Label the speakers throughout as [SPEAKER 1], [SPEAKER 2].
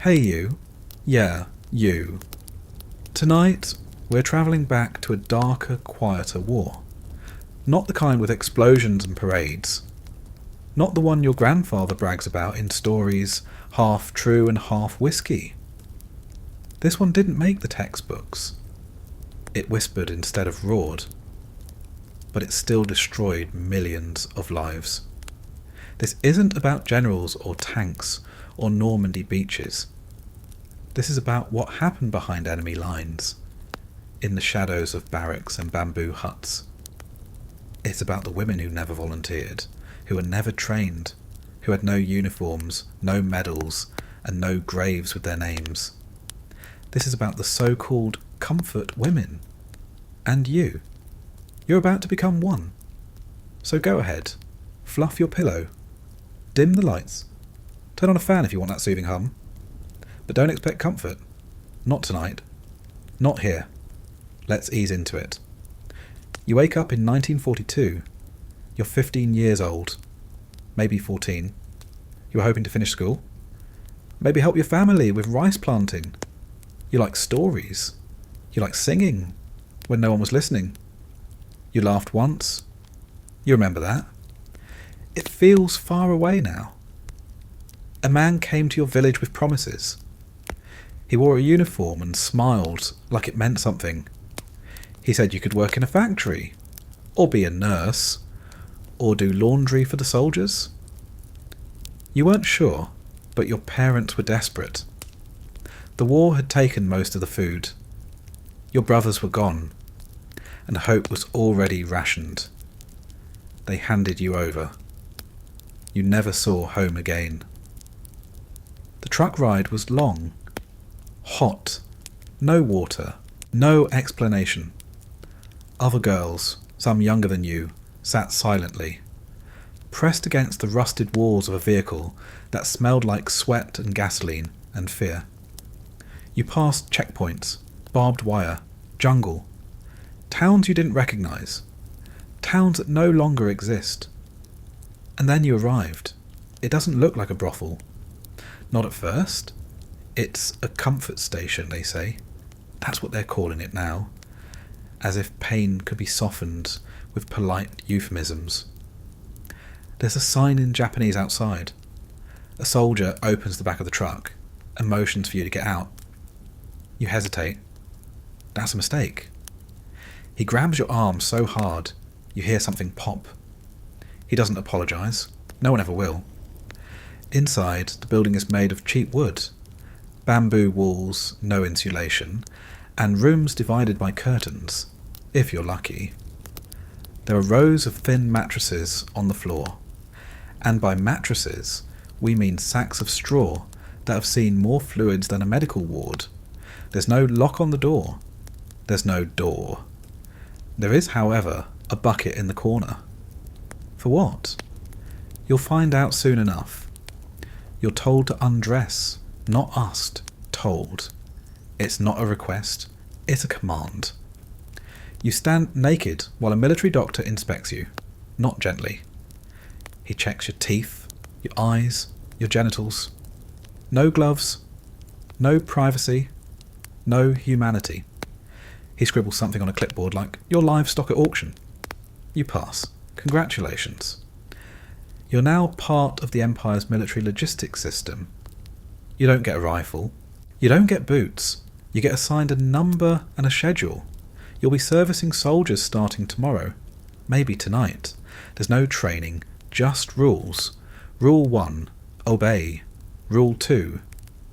[SPEAKER 1] Hey you. Yeah, you. Tonight, we're travelling back to a darker, quieter war. Not the kind with explosions and parades. Not the one your grandfather brags about in stories half true and half whiskey. This one didn't make the textbooks. It whispered instead of roared. But it still destroyed millions of lives. This isn't about generals or tanks or Normandy beaches. This is about what happened behind enemy lines, in the shadows of barracks and bamboo huts. It's about the women who never volunteered, who were never trained, who had no uniforms, no medals, and no graves with their names. This is about the so-called comfort women. And you. You're about to become one. So go ahead, fluff your pillow, dim the lights, turn on a fan if you want that soothing hum. But don't expect comfort. Not tonight. Not here. Let's ease into it. You wake up in 1942. You're 15 years old. Maybe 14. You were hoping to finish school. Maybe help your family with rice planting. You like stories. You like singing when no one was listening. You laughed once. You remember that. It feels far away now. A man came to your village with promises. He wore a uniform and smiled like it meant something. He said you could work in a factory, or be a nurse, or do laundry for the soldiers. You weren't sure, but your parents were desperate. The war had taken most of the food. Your brothers were gone, and hope was already rationed. They handed you over. You never saw home again. The truck ride was long. Hot, no water, no explanation. Other girls, some younger than you, sat silently, pressed against the rusted walls of a vehicle that smelled like sweat and gasoline and fear. You passed checkpoints, barbed wire, jungle, towns you didn't recognise, towns that no longer exist. And then you arrived. It doesn't look like a brothel. Not at first. It's a comfort station, they say. That's what they're calling it now. As if pain could be softened with polite euphemisms. There's a sign in Japanese outside. A soldier opens the back of the truck and motions for you to get out. You hesitate. That's a mistake. He grabs your arm so hard, you hear something pop. He doesn't apologise. No one ever will. Inside, the building is made of cheap wood. Bamboo walls, no insulation, and rooms divided by curtains, if you're lucky. There are rows of thin mattresses on the floor, and by mattresses we mean sacks of straw that have seen more fluids than a medical ward. There's no lock on the door. There's no door. There is, however, a bucket in the corner. For what? You'll find out soon enough. You're told to undress. Not asked, told. It's not a request, it's a command. You stand naked while a military doctor inspects you, not gently. He checks your teeth, your eyes, your genitals. No gloves, no privacy, no humanity. He scribbles something on a clipboard like, "Your livestock at auction." You pass. Congratulations. You're now part of the Empire's military logistics system. You don't get a rifle. You don't get boots. You get assigned a number and a schedule. You'll be servicing soldiers starting tomorrow. Maybe tonight. There's no training, just rules. Rule 1, obey. Rule 2,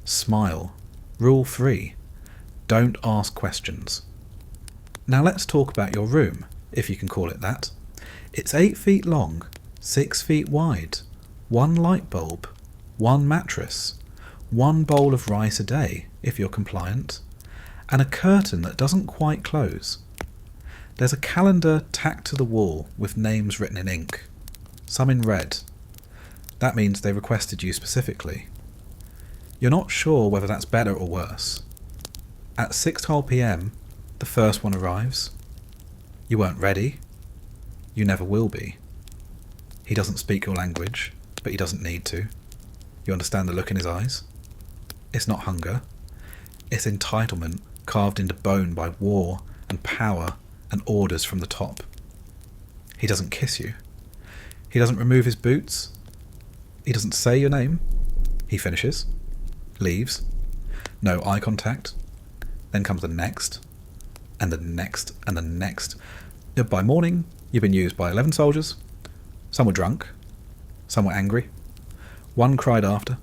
[SPEAKER 1] smile. Rule 3, don't ask questions. Now let's talk about your room, if you can call it that. It's 8 feet long, 6 feet wide, 1 light bulb, 1 mattress, 1 bowl of rice a day, if you're compliant, and a curtain that doesn't quite close. There's a calendar tacked to the wall with names written in ink, some in red. That means they requested you specifically. You're not sure whether that's better or worse. At 6:12 p.m, the first one arrives. You weren't ready. You never will be. He doesn't speak your language, but he doesn't need to. You understand the look in his eyes? It's not hunger. It's entitlement carved into bone by war and power and orders from the top. He doesn't kiss you. He doesn't remove his boots. He doesn't say your name. He finishes. Leaves. No eye contact. Then comes the next. And the next. And the next. By morning, you've been used by 11 soldiers. Some were drunk. Some were angry. One cried after.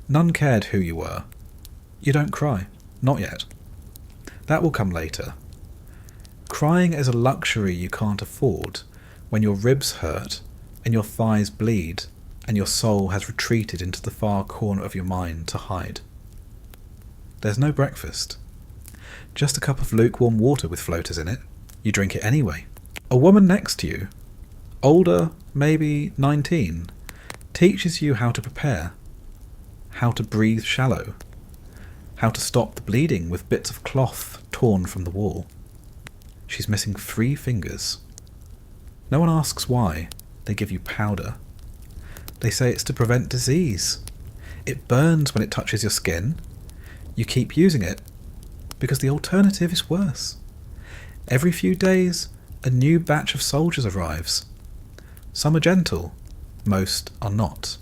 [SPEAKER 1] None cared who you were. You don't cry. Not yet. That will come later. Crying is a luxury you can't afford when your ribs hurt and your thighs bleed and your soul has retreated into the far corner of your mind to hide. There's no breakfast. Just a cup of lukewarm water with floaters in it. You drink it anyway. A woman next to you, older, maybe 19, teaches you how to prepare, how to breathe shallow, how to stop the bleeding with bits of cloth torn from the wall. She's missing 3 fingers. No one asks why. They give you powder. They say it's to prevent disease. It burns when it touches your skin. You keep using it because the alternative is worse. Every few days, a new batch of soldiers arrives. Some are gentle, most are not.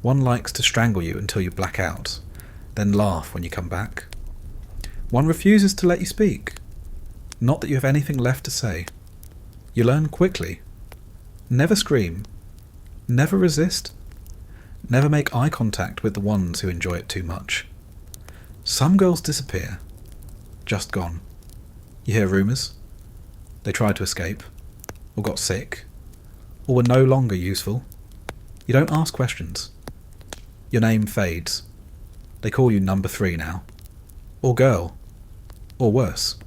[SPEAKER 1] One likes to strangle you until you black out, then laugh when you come back. One refuses to let you speak. Not that you have anything left to say. You learn quickly. Never scream. Never resist. Never make eye contact with the ones who enjoy it too much. Some girls disappear. Just gone. You hear rumours. They tried to escape, or got sick, or were no longer useful. You don't ask questions. Your name fades. They call you number 3 now. Or girl. Or worse.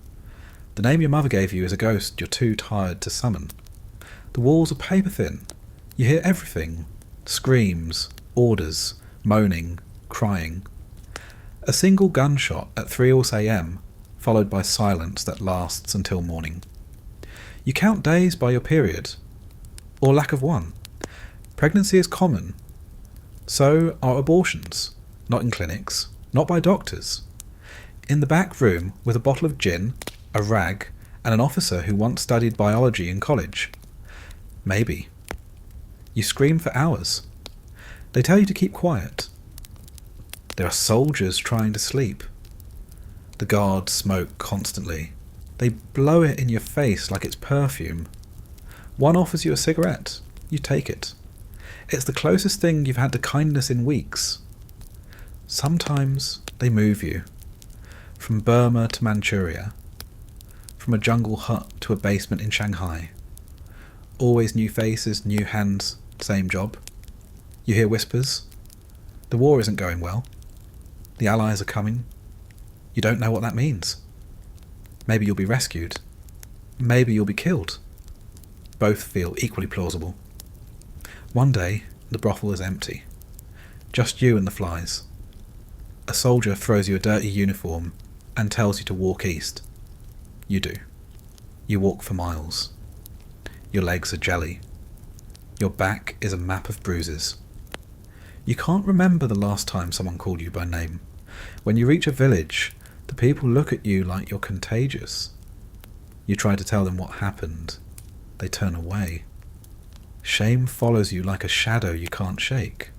[SPEAKER 1] The name your mother gave you is a ghost you're too tired to summon. The walls are paper thin. You hear everything. Screams, orders, moaning, crying. A single gunshot at 3 a.m, followed by silence that lasts until morning. You count days by your period, or lack of one. Pregnancy is common. So are abortions, not in clinics, not by doctors. In the back room with a bottle of gin, a rag, and an officer who once studied biology in college. Maybe. You scream for hours. They tell you to keep quiet. There are soldiers trying to sleep. The guards smoke constantly. They blow it in your face like it's perfume. One offers you a cigarette. You take it. It's the closest thing you've had to kindness in weeks. Sometimes they move you. From Burma to Manchuria. From a jungle hut to a basement in Shanghai. Always new faces, new hands, same job. You hear whispers. The war isn't going well. The Allies are coming. You don't know what that means. Maybe you'll be rescued. Maybe you'll be killed. Both feel equally plausible. One day, the brothel is empty. Just you and the flies. A soldier throws you a dirty uniform and tells you to walk east. You do. You walk for miles. Your legs are jelly. Your back is a map of bruises. You can't remember the last time someone called you by name. When you reach a village, the people look at you like you're contagious. You try to tell them what happened. They turn away. Shame follows you like a shadow you can't shake.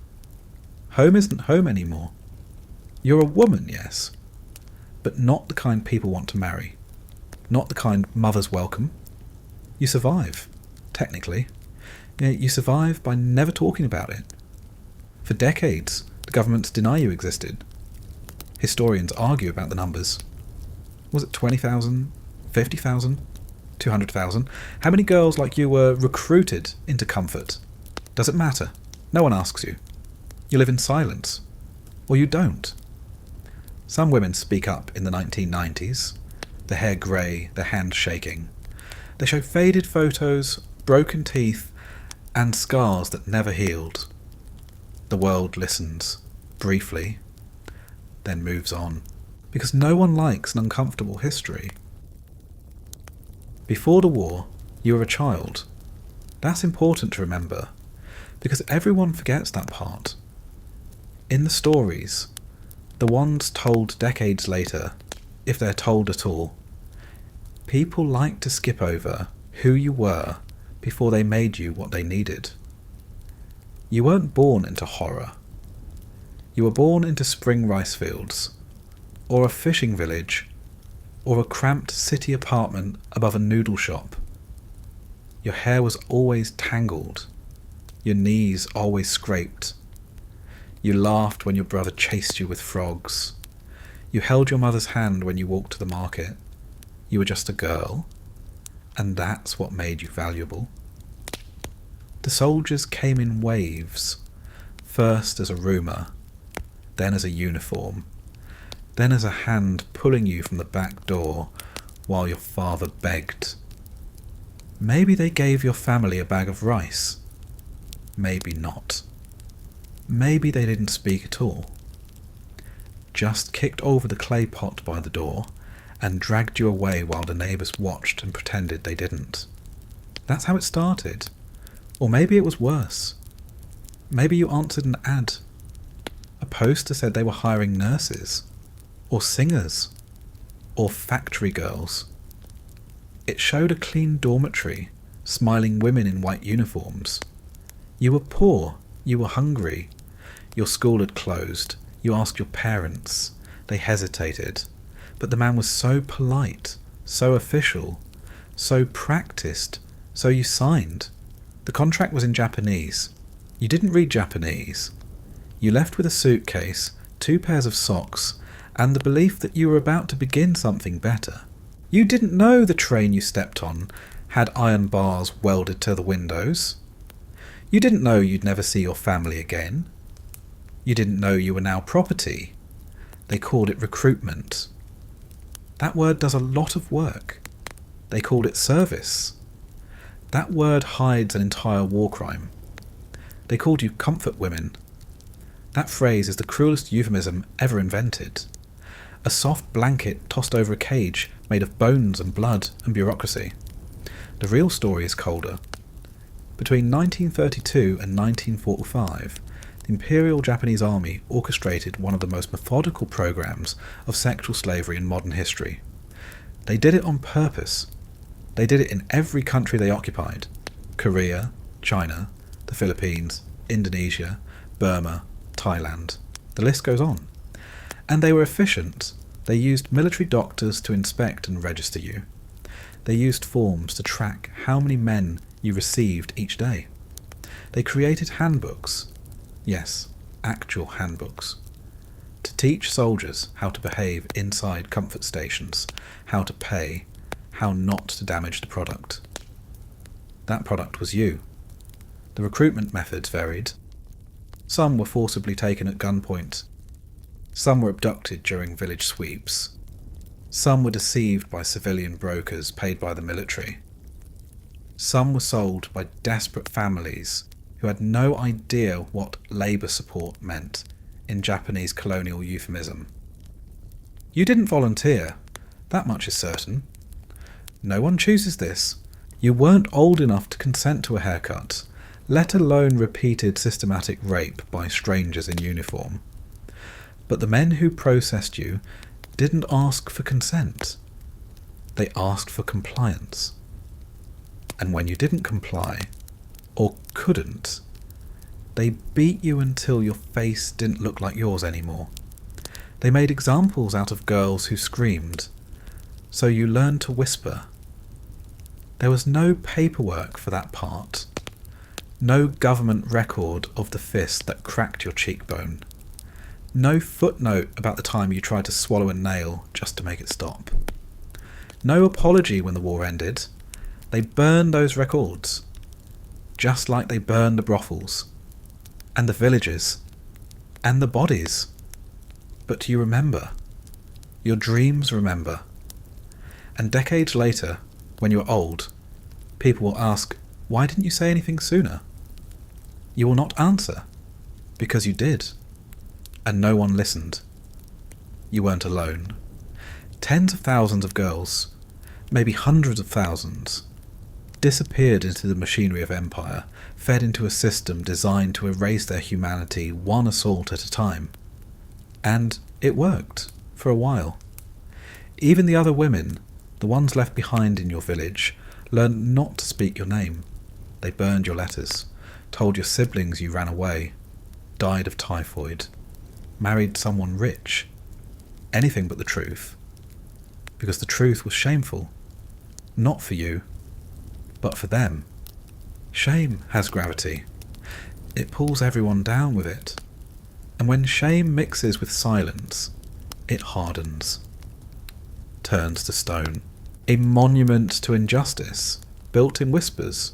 [SPEAKER 1] Home isn't home anymore. You're a woman, yes, but not the kind people want to marry. Not the kind mothers welcome. You survive, technically. You survive by never talking about it. For decades, the governments deny you existed. Historians argue about the numbers. Was it 20,000? 50,000? 200,000? How many girls like you were recruited into comfort? Does it matter? No one asks you. You live in silence. Or you don't. Some women speak up in the 1990s. Their hair grey, their hands shaking. They show faded photos, broken teeth, and scars that never healed. The world listens, briefly, then moves on, because no one likes an uncomfortable history. Before the war, you were a child. That's important to remember, because everyone forgets that part. In the stories, The ones told decades later, if they're told at all. People like to skip over who you were before they made you what they needed. You weren't born into horror. You were born into spring rice fields, or a fishing village, or a cramped city apartment above a noodle shop. Your hair was always tangled, your knees always scraped. You laughed when your brother chased you with frogs. You held your mother's hand when you walked to the market. You were just a girl, and that's what made you valuable. The soldiers came in waves, first as a rumour, then as a uniform, then as a hand pulling you from the back door while your father begged. Maybe they gave your family a bag of rice. Maybe not. Maybe they didn't speak at all. Just kicked over the clay pot by the door and dragged you away while the neighbours watched and pretended they didn't. That's how it started. Or maybe it was worse. Maybe you answered an ad. A poster said they were hiring nurses, or singers, or factory girls. It showed a clean dormitory, smiling women in white uniforms. You were poor, you were hungry. Your school had closed. You asked your parents. They hesitated. But the man was so polite, so official, so practiced, so you signed. The contract was in Japanese. You didn't read Japanese. You left with a suitcase, 2 pairs of socks, and the belief that you were about to begin something better. You didn't know the train you stepped on had iron bars welded to the windows. You didn't know you'd never see your family again. You didn't know you were now property. They called it recruitment. That word does a lot of work. They called it service. That word hides an entire war crime. They called you comfort women. That phrase is the cruelest euphemism ever invented. A soft blanket tossed over a cage made of bones and blood and bureaucracy. The real story is colder. Between 1932 and 1945, the Imperial Japanese Army orchestrated one of the most methodical programs of sexual slavery in modern history. They did it on purpose. They did it in every country they occupied: Korea, China, the Philippines, Indonesia, Burma, Thailand. The list goes on. And they were efficient. They used military doctors to inspect and register you. They used forms to track how many men you received each day. They created handbooks. Yes, actual handbooks. To teach soldiers how to behave inside comfort stations, how to pay, how not to damage the product. That product was you. The recruitment methods varied. Some were forcibly taken at gunpoint. Some were abducted during village sweeps. Some were deceived by civilian brokers paid by the military. Some were sold by desperate families who had no idea what labour support meant in Japanese colonial euphemism. You didn't volunteer, that much is certain. No one chooses this. You weren't old enough to consent to a haircut, let alone repeated systematic rape by strangers in uniform. But the men who processed you didn't ask for consent. They asked for compliance. And when you didn't comply, or couldn't, they beat you until your face didn't look like yours anymore. They made examples out of girls who screamed, so you learned to whisper. There was no paperwork for that part, no government record of the fist that cracked your cheekbone, no footnote about the time you tried to swallow a nail just to make it stop. No apology when the war ended. They burned those records, just like they burned the brothels, and the villages, and the bodies. But you remember. Your dreams remember. And decades later, when you're old, people will ask, why didn't you say anything sooner? You will not answer, because you did, and no one listened. You weren't alone. Tens of thousands of girls, maybe hundreds of thousands, disappeared into the machinery of empire, fed into a system designed to erase their humanity one assault at a time. And It worked, for a while. Even the other women, the ones left behind in your village, learned not to speak your name. They burned your letters, told your siblings you ran away, died of typhoid, married someone rich. Anything but the truth. Because the truth was shameful. Not for you, but for them. Shame has gravity. It pulls everyone down with it. And when shame mixes with silence, it hardens. Turns to stone. A monument to injustice, built in whispers.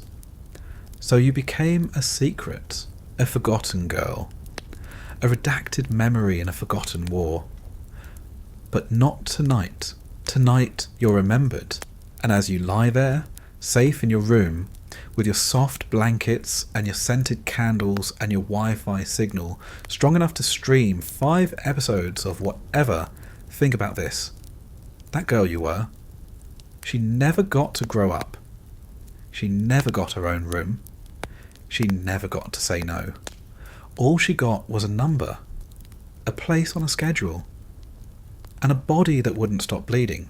[SPEAKER 1] So you became a secret, a forgotten girl, a redacted memory in a forgotten war. But not tonight. Tonight you're remembered, and as you lie there, safe in your room, with your soft blankets and your scented candles and your Wi-Fi signal, strong enough to stream 5 episodes of whatever, think about this. That girl you were, she never got to grow up. She never got her own room. She never got to say no. All she got was a number, a place on a schedule, and a body that wouldn't stop bleeding.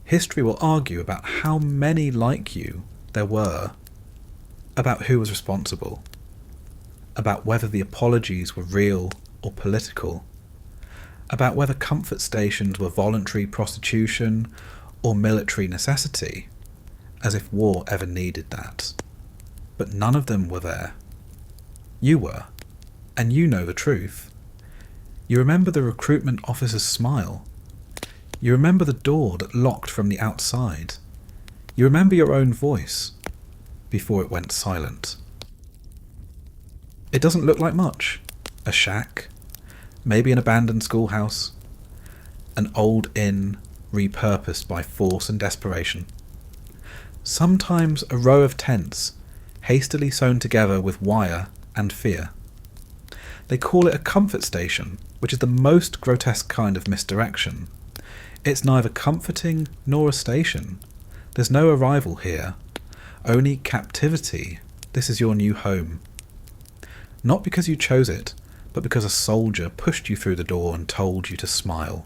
[SPEAKER 1] History will argue about how many like you there were, about who was responsible, about whether the apologies were real or political, about whether comfort stations were voluntary prostitution or military necessity, as if war ever needed that. But none of them were there. You were, and you know the truth. You remember the recruitment officer's smile. You remember the door that locked from the outside. You remember your own voice before it went silent. It doesn't look like much. A shack, maybe an abandoned schoolhouse, an old inn repurposed by force and desperation. Sometimes a row of tents, hastily sewn together with wire and fear. They call it a comfort station, which is the most grotesque kind of misdirection. It's neither comforting nor a station. There's no arrival here, only captivity. This is your new home. Not because you chose it, but because a soldier pushed you through the door and told you to smile.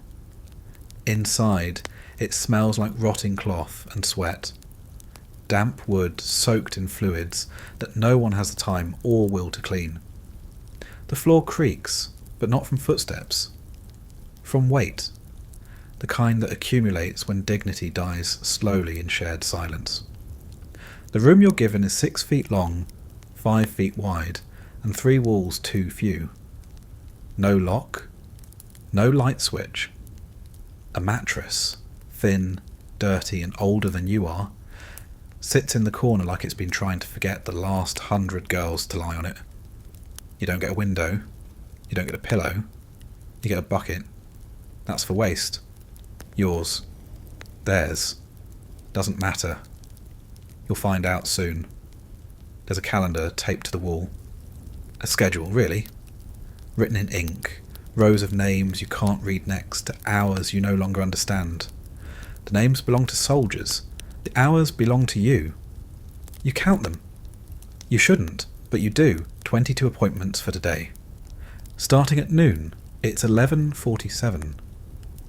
[SPEAKER 1] Inside, it smells like rotting cloth and sweat. Damp wood soaked in fluids that no one has the time or will to clean. The floor creaks, but not from footsteps. From weight. The kind that accumulates when dignity dies slowly in shared silence. The room you're given is 6 feet long, 5 feet wide, and 3 walls too few. No lock, no light switch. A mattress, thin, dirty, and older than you are, sits in the corner like it's been trying to forget the last 100 girls to lie on it. You don't get a window, you don't get a pillow, you get a bucket. That's for waste. Yours. Theirs. Doesn't matter. You'll find out soon. There's a calendar taped to the wall. A schedule, really. Written in ink. Rows of names you can't read next to hours you no longer understand. The names belong to soldiers. The hours belong to you. You count them. You shouldn't, but you do. 22 appointments for today. Starting at noon, it's 11:47.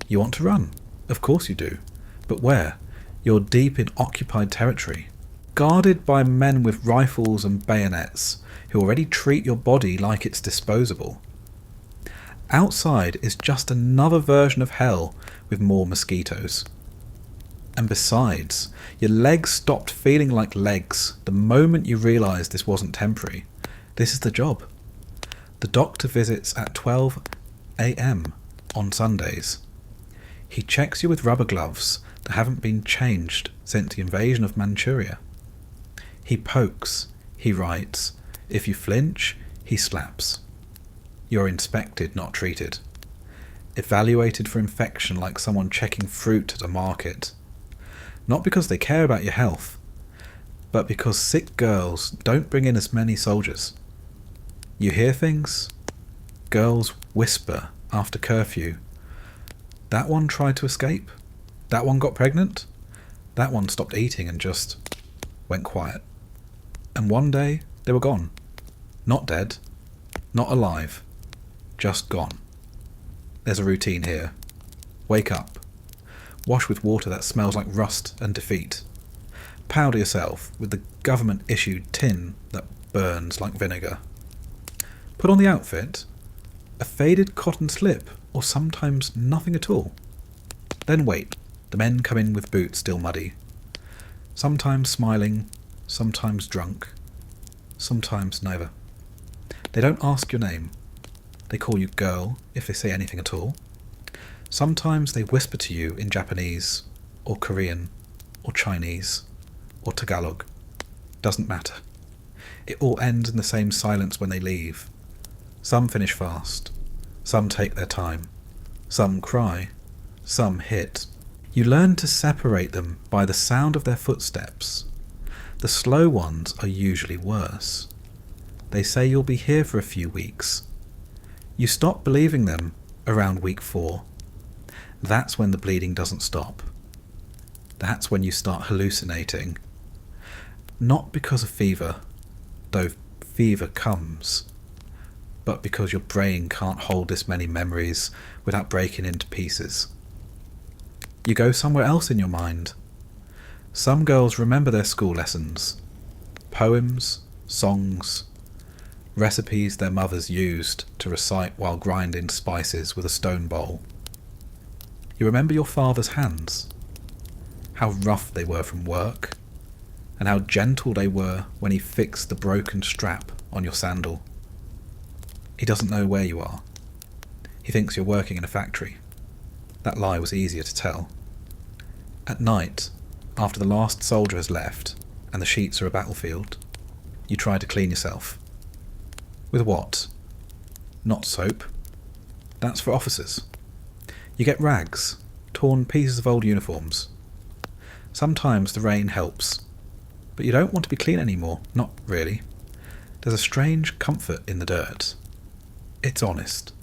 [SPEAKER 1] You want to run? Of course you do. But where? You're deep in occupied territory. Guarded by men with rifles and bayonets who already treat your body like it's disposable. Outside is just another version of hell with more mosquitoes. And besides, your legs stopped feeling like legs the moment you realised this wasn't temporary. This is the job. The doctor visits at 12 a.m. on Sundays. He checks you with rubber gloves that haven't been changed since the invasion of Manchuria. He pokes, he writes. If you flinch, he slaps. You're inspected, not treated. Evaluated for infection like someone checking fruit at a market. Not because they care about your health, but because sick girls don't bring in as many soldiers. You hear things? Girls whisper after curfew. That one tried to escape. That one got pregnant. That one stopped eating and just went quiet. And one day they were gone. Not dead. Not alive. Just gone. There's a routine here. Wake up. Wash with water that smells like rust and defeat. Powder yourself with the government-issued tin that burns like vinegar. Put on the outfit, a faded cotton slip, or sometimes nothing at all. Then wait. The men come in with boots still muddy. Sometimes smiling, sometimes drunk, sometimes neither. They don't ask your name. They call you girl, if they say anything at all. Sometimes they whisper to you in Japanese, or Korean, or Chinese, or Tagalog. Doesn't matter. It all ends in the same silence when they leave. Some finish fast. Some take their time. Some cry. Some hit. You learn to separate them by the sound of their footsteps. The slow ones are usually worse. They say you'll be here for a few weeks. You stop believing them around week 4. That's when the bleeding doesn't stop. That's when you start hallucinating. Not because of fever, though fever comes, but because your brain can't hold this many memories without breaking into pieces. You go somewhere else in your mind. Some girls remember their school lessons, poems, songs, recipes their mothers used to recite while grinding spices with a stone bowl. You remember your father's hands, how rough they were from work, and how gentle they were when he fixed the broken strap on your sandal. He doesn't know where you are. He thinks you're working in a factory. That lie was easier to tell. At night, after the last soldier has left and the sheets are a battlefield, you try to clean yourself. With what? Not soap. That's for officers. You get rags, torn pieces of old uniforms. Sometimes the rain helps, but you don't want to be clean anymore, not really. There's a strange comfort in the dirt. It's honest.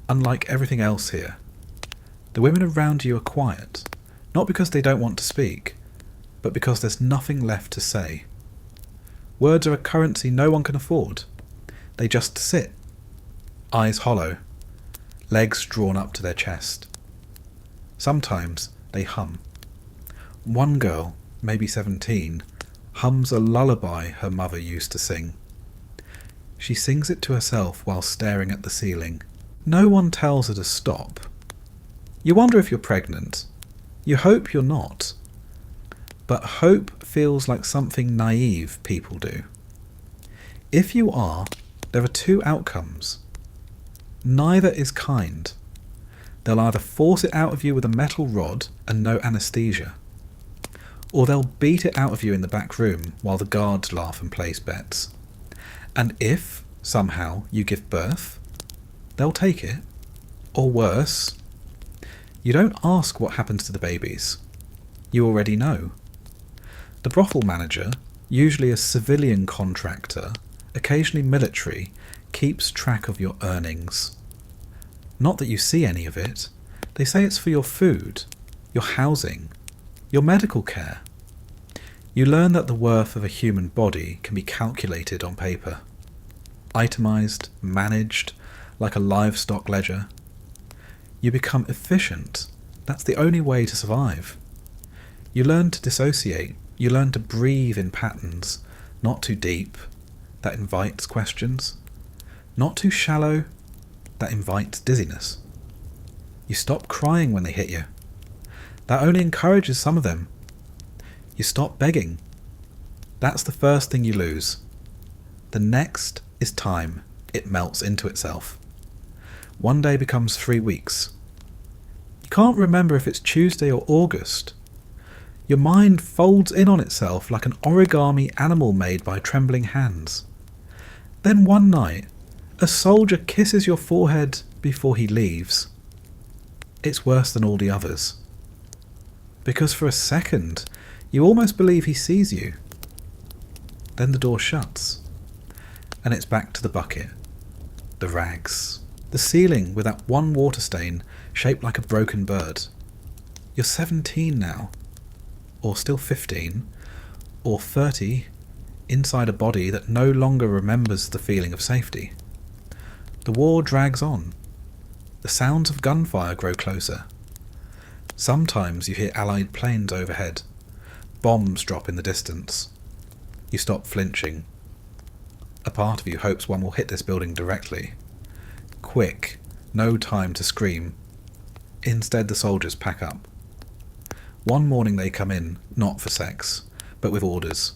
[SPEAKER 1] Unlike everything else here, the women around you are quiet, not because they don't want to speak, but because there's nothing left to say. Words are a currency no one can afford. They just sit, eyes hollow, legs drawn up to their chest. Sometimes they hum. One girl, maybe 17, hums a lullaby her mother used to sing. She sings it to herself while staring at the ceiling. No one tells her to stop. You wonder if you're pregnant. You hope you're not. But hope feels like something naive people do. If you are, there are 2 outcomes. Neither is kind. They'll either force it out of you with a metal rod and no anaesthesia, or they'll beat it out of you in the back room while the guards laugh and place bets. And if, somehow, you give birth, they'll take it. Or worse, you don't ask what happens to the babies. You already know. The brothel manager, usually a civilian contractor, occasionally military, keeps track of your earnings. Not that you see any of it. They say it's for your food, your housing, your medical care. You learn that the worth of a human body can be calculated on paper. Itemised, managed, like a livestock ledger. You become efficient. That's the only way to survive. You learn to dissociate. You learn to breathe in patterns, not too deep, that invites questions. Not too shallow, that invites dizziness. You stop crying when they hit you. That only encourages some of them. You stop begging. That's the first thing you lose. The next is time. It melts into itself. One day becomes 3 weeks. You can't remember if it's Tuesday or August. Your mind folds in on itself like an origami animal made by trembling hands. Then one night, a soldier kisses your forehead before he leaves. It's worse than all the others. Because for a second, you almost believe he sees you. Then the door shuts, and it's back to the bucket, the rags, the ceiling with that one water stain shaped like a broken bird. You're 17 now, or still 15, or 30, inside a body that no longer remembers the feeling of safety. The war drags on. The sounds of gunfire grow closer. Sometimes you hear Allied planes overhead. Bombs drop in the distance. You stop flinching. A part of you hopes one will hit this building directly. Quick, no time to scream. Instead, the soldiers pack up. One morning they come in, not for sex, but with orders.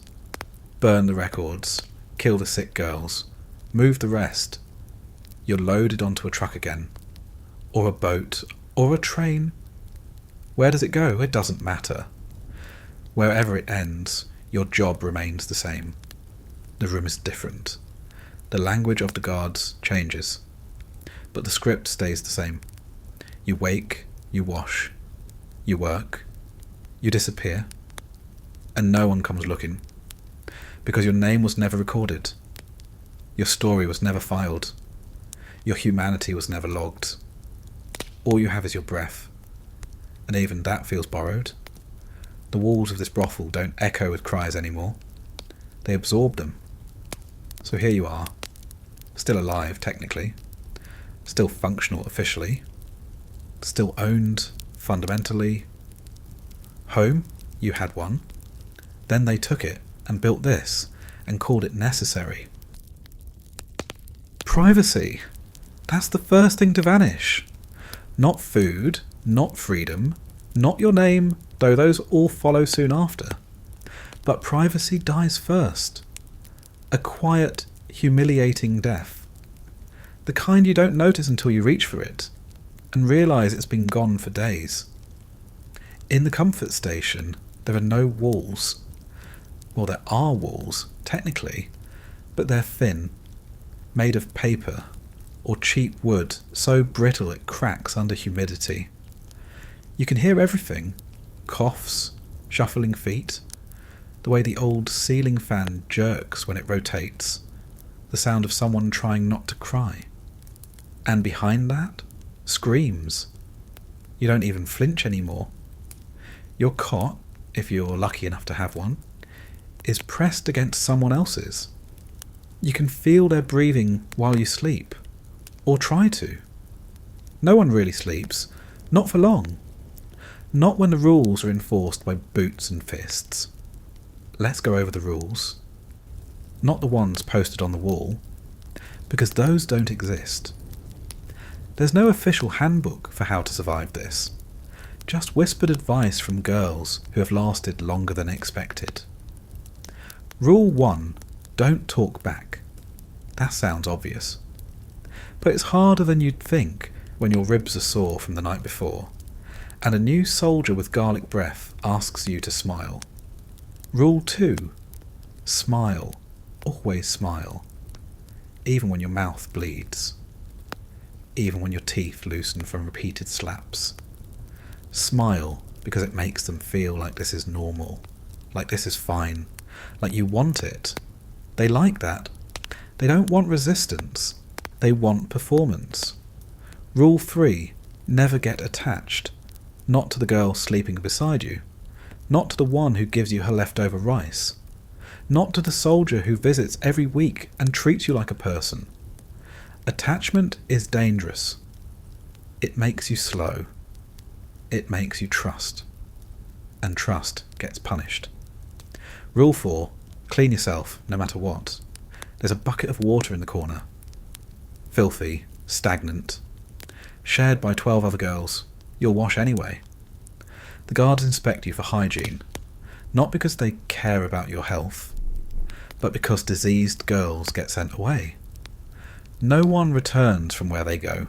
[SPEAKER 1] Burn the records, kill the sick girls, move the rest. You're loaded onto a truck again. Or a boat, or a train. Where does it go? It doesn't matter. Wherever it ends, your job remains the same. The room is different. The language of the guards changes. But the script stays the same. You wake, you wash, you work, you disappear, and no one comes looking. Because your name was never recorded. Your story was never filed. Your humanity was never logged. All you have is your breath. And even that feels borrowed. The walls of this brothel don't echo with cries anymore. They absorb them. So here you are, still alive technically, still functional officially, still owned fundamentally. Home, you had one. Then they took it and built this and called it necessary. Privacy. That's the first thing to vanish. Not food, not freedom, not your name, though those all follow soon after. But privacy dies first. A quiet, humiliating death. The kind you don't notice until you reach for it and realise it's been gone for days. In the comfort station, there are no walls. Well, there are walls, technically, but they're thin, made of paper or cheap wood so brittle it cracks under humidity. You can hear everything. Coughs, shuffling feet, the way the old ceiling fan jerks when it rotates, the sound of someone trying not to cry. And behind that, screams. You don't even flinch anymore. Your cot, if you're lucky enough to have one, is pressed against someone else's. You can feel their breathing while you sleep, or try to. No one really sleeps, not for long. Not when the rules are enforced by boots and fists. Let's go over the rules. Not the ones posted on the wall, because those don't exist. There's no official handbook for how to survive this. Just whispered advice from girls who have lasted longer than expected. Rule 1. Don't talk back. That sounds obvious. But it's harder than you'd think when your ribs are sore from the night before, and a new soldier with garlic breath asks you to smile. Rule 2. Smile. Always smile. Even when your mouth bleeds. Even when your teeth loosen from repeated slaps. Smile because it makes them feel like this is normal, like this is fine, like you want it. They like that. They don't want resistance. They want performance. Rule 3. Never get attached. Not to the girl sleeping beside you. Not to the one who gives you her leftover rice. Not to the soldier who visits every week and treats you like a person. Attachment is dangerous. It makes you slow. It makes you trust. And trust gets punished. Rule 4. Clean yourself, no matter what. There's a bucket of water in the corner. Filthy, stagnant. Shared by 12 other girls. You'll wash anyway. The guards inspect you for hygiene, not because they care about your health, but because diseased girls get sent away. No one returns from where they go.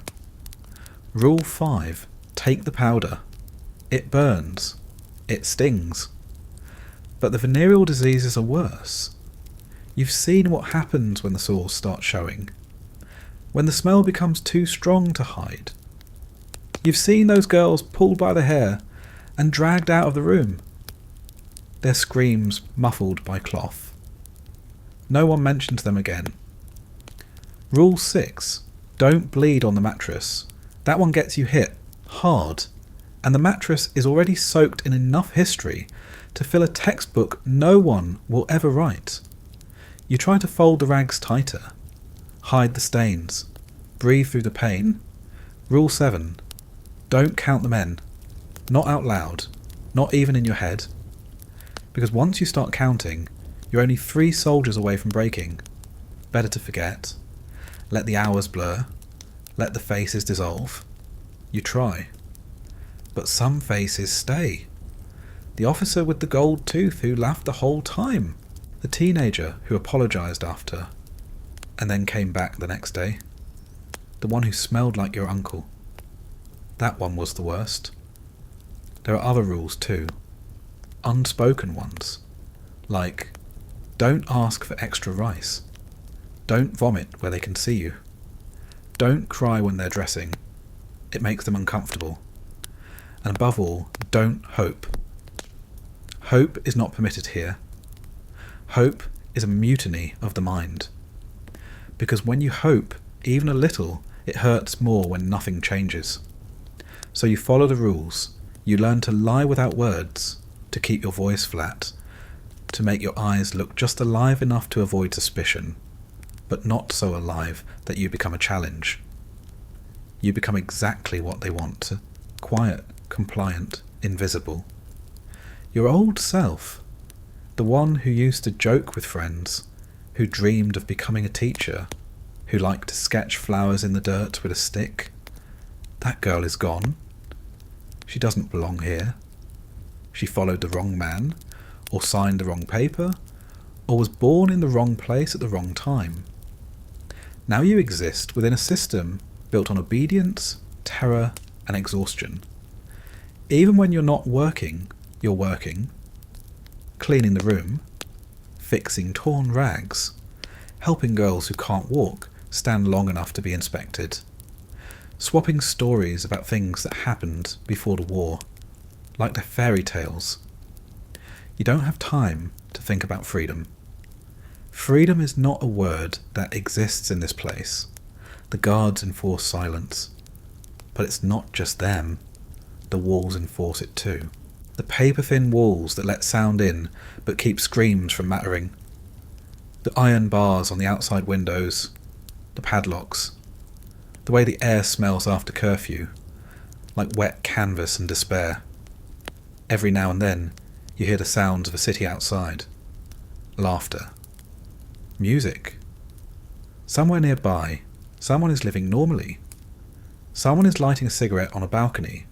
[SPEAKER 1] Rule 5. Take the powder. It burns. It stings. But the venereal diseases are worse. You've seen what happens when the sores start showing. When the smell becomes too strong to hide. You've seen those girls pulled by the hair and dragged out of the room. Their screams muffled by cloth. No one mentions them again. Rule 6. Don't bleed on the mattress. That one gets you hit hard, and the mattress is already soaked in enough history to fill a textbook no one will ever write. You try to fold the rags tighter, hide the stains, breathe through the pain, Rule 7. Don't count the men. Not out loud. Not even in your head. Because once you start counting, you're only 3 soldiers away from breaking. Better to forget. Let the hours blur. Let the faces dissolve. You try. But some faces stay. The officer with the gold tooth who laughed the whole time. The teenager who apologised after, and then came back the next day. The one who smelled like your uncle. That one was the worst. There are other rules too. Unspoken ones. Like, don't ask for extra rice. Don't vomit where they can see you. Don't cry when they're dressing. It makes them uncomfortable. And above all, don't hope. Hope is not permitted here. Hope is a mutiny of the mind. Because when you hope, even a little, it hurts more when nothing changes. So you follow the rules. You learn to lie without words, to keep your voice flat, to make your eyes look just alive enough to avoid suspicion, but not so alive that you become a challenge. You become exactly what they want. Quiet, compliant, invisible. Your old self. The one who used to joke with friends, who dreamed of becoming a teacher, who liked to sketch flowers in the dirt with a stick. That girl is gone. She doesn't belong here. She followed the wrong man, or signed the wrong paper, or was born in the wrong place at the wrong time. Now you exist within a system built on obedience, terror, and exhaustion. Even when you're not working, you're working. Cleaning the room, fixing torn rags, helping girls who can't walk stand long enough to be inspected, swapping stories about things that happened before the war, like they're fairy tales. You don't have time to think about freedom. Freedom is not a word that exists in this place. The guards enforce silence. But it's not just them. The walls enforce it too. The paper-thin walls that let sound in but keep screams from mattering. The iron bars on the outside windows. The padlocks. The way the air smells after curfew. Like wet canvas and despair. Every now and then you hear the sounds of a city outside. Laughter. Music. Somewhere nearby, someone is living normally. Someone is lighting a cigarette on a balcony.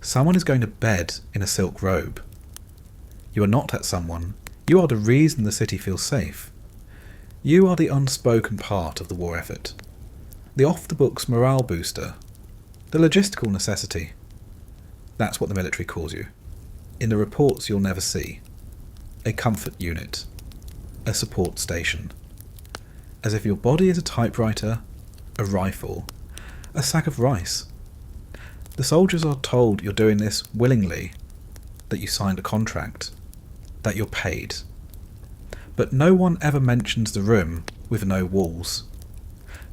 [SPEAKER 1] Someone is going to bed in a silk robe. You are not that someone. You are the reason the city feels safe. You are the unspoken part of the war effort. The off-the-books morale booster. The logistical necessity. That's what the military calls you. In the reports you'll never see. A comfort unit. A support station. As if your body is a typewriter, a rifle, a sack of rice. The soldiers are told you're doing this willingly, that you signed a contract, that you're paid. But no one ever mentions the room with no walls.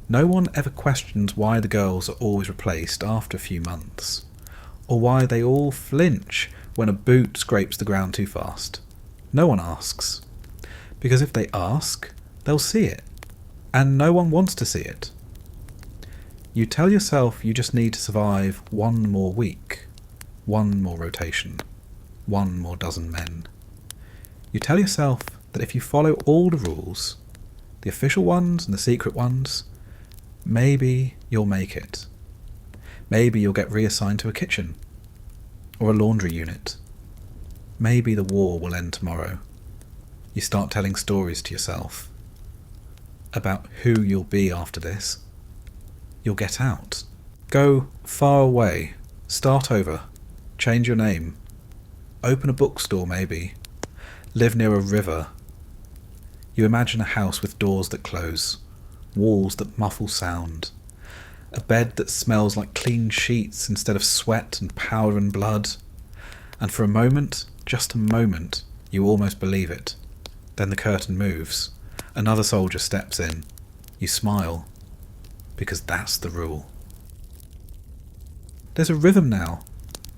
[SPEAKER 1] No one ever questions why the girls are always replaced after a few months, or why they all flinch when a boot scrapes the ground too fast. No one asks. Because if they ask, they'll see it, and no one wants to see it. You tell yourself you just need to survive one more week, one more rotation, one more dozen men. You tell yourself that if you follow all the rules, the official ones and the secret ones, maybe you'll make it. Maybe you'll get reassigned to a kitchen, or a laundry unit. Maybe the war will end tomorrow. You start telling stories to yourself about who you'll be after this. You'll get out. Go far away. Start over. Change your name. Open a bookstore maybe. Live near a river. You imagine a house with doors that close, walls that muffle sound, a bed that smells like clean sheets instead of sweat and powder and blood. And for a moment, just a moment, you almost believe it. Then the curtain moves. Another soldier steps in. You smile. Because that's the rule. There's a rhythm now.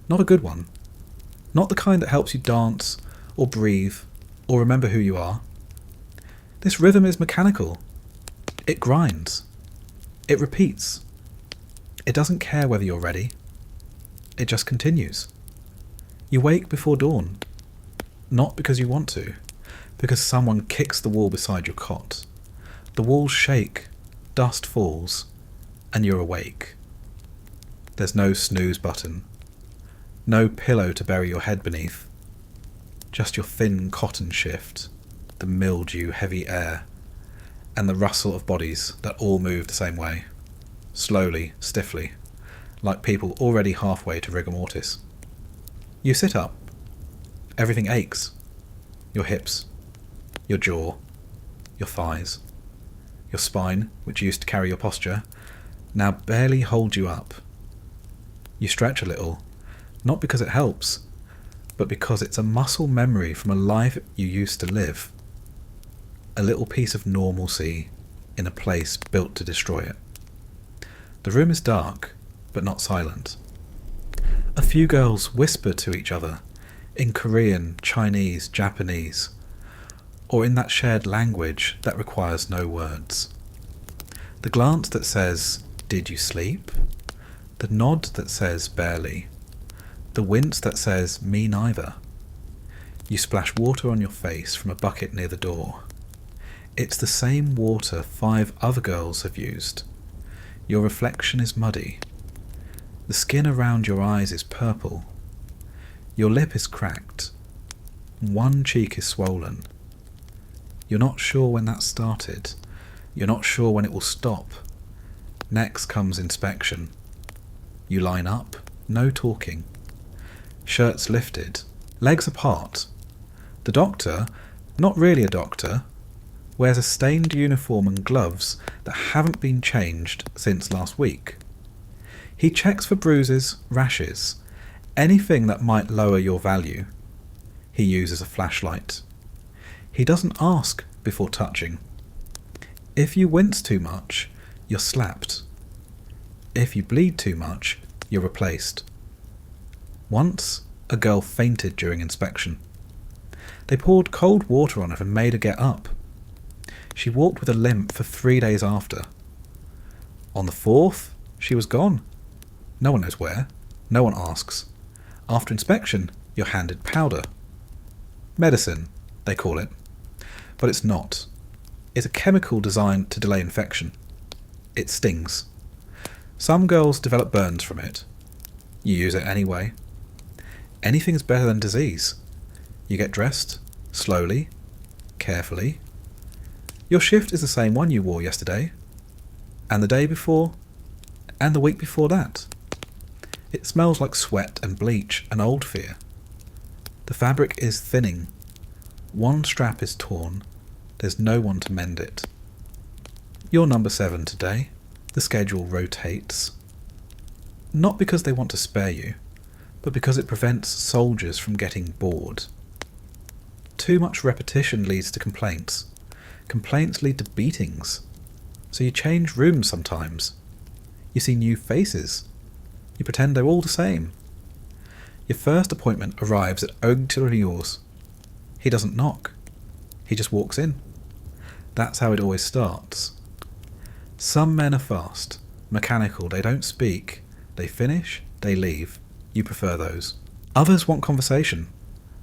[SPEAKER 1] Not a good one. Not the kind that helps you dance, or breathe, or remember who you are. This rhythm is mechanical. It grinds. It repeats. It doesn't care whether you're ready. It just continues. You wake before dawn. Not because you want to, because someone kicks the wall beside your cot. The walls shake, dust falls, and you're awake. There's no snooze button. No pillow to bury your head beneath. Just your thin cotton shift, the mildew-heavy air, and the rustle of bodies that all move the same way. Slowly, stiffly, like people already halfway to rigor mortis. You sit up. Everything aches. Your hips, your jaw, your thighs, your spine, which used to carry your posture, now barely holds you up. You stretch a little, not because it helps, but because it's a muscle memory from a life you used to live. A little piece of normalcy in a place built to destroy it. The room is dark, but not silent. A few girls whisper to each other in Korean, Chinese, Japanese, or in that shared language that requires no words. The glance that says, "Did you sleep?" The nod that says, "Barely." The wince that says, "Me neither." You splash water on your face from a bucket near the door. It's the same water 5 other girls have used. Your reflection is muddy. The skin around your eyes is purple. Your lip is cracked. One cheek is swollen. You're not sure when that started. You're not sure when it will stop. Next comes inspection. You line up, no talking. Shirts lifted, legs apart. The doctor, not really a doctor, wears a stained uniform and gloves that haven't been changed since last week. He checks for bruises, rashes, anything that might lower your value. He uses a flashlight. He doesn't ask before touching. If you wince too much, you're slapped. If you bleed too much, you're replaced. Once, a girl fainted during inspection. They poured cold water on her and made her get up. She walked with a limp for 3 days after. On the 4th, she was gone. No one knows where. No one asks. After inspection, you're handed powder. Medicine, they call it. But it's not. It's a chemical designed to delay infection. It stings. Some girls develop burns from it. You use it anyway. Anything's better than disease. You get dressed, slowly, carefully. Your shift is the same one you wore yesterday, and the day before, and the week before that. It smells like sweat and bleach and old fear. The fabric is thinning. One strap is torn. There's no one to mend it. You're number 7 today. The schedule rotates. Not because they want to spare you, but because it prevents soldiers from getting bored. Too much repetition leads to complaints. Complaints lead to beatings. So you change rooms sometimes. You see new faces. You pretend they're all the same. Your first appointment arrives at Auxiliors. He doesn't knock. He just walks in. That's how it always starts. Some men are fast, mechanical, they don't speak. They finish, they leave. You prefer those. Others want conversation.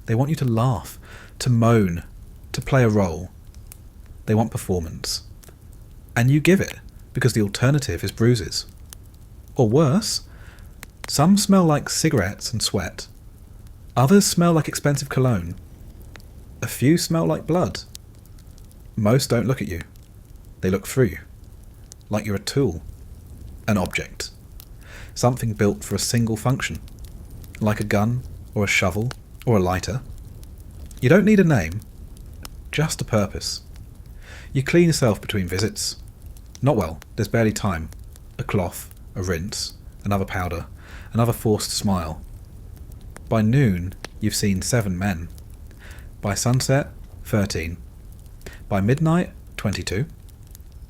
[SPEAKER 1] They want you to laugh, to moan, to play a role. They want performance. And you give it, because the alternative is bruises. Or worse, some smell like cigarettes and sweat. Others smell like expensive cologne. A few smell like blood. Most don't look at you. They look through you. Like you're a tool. An object. Something built for a single function. Like a gun, or a shovel, or a lighter. You don't need a name. Just a purpose. You clean yourself between visits. Not well, there's barely time. A cloth, a rinse, another powder, another forced smile. By noon, you've seen 7 men. By sunset, 13. By midnight, 22.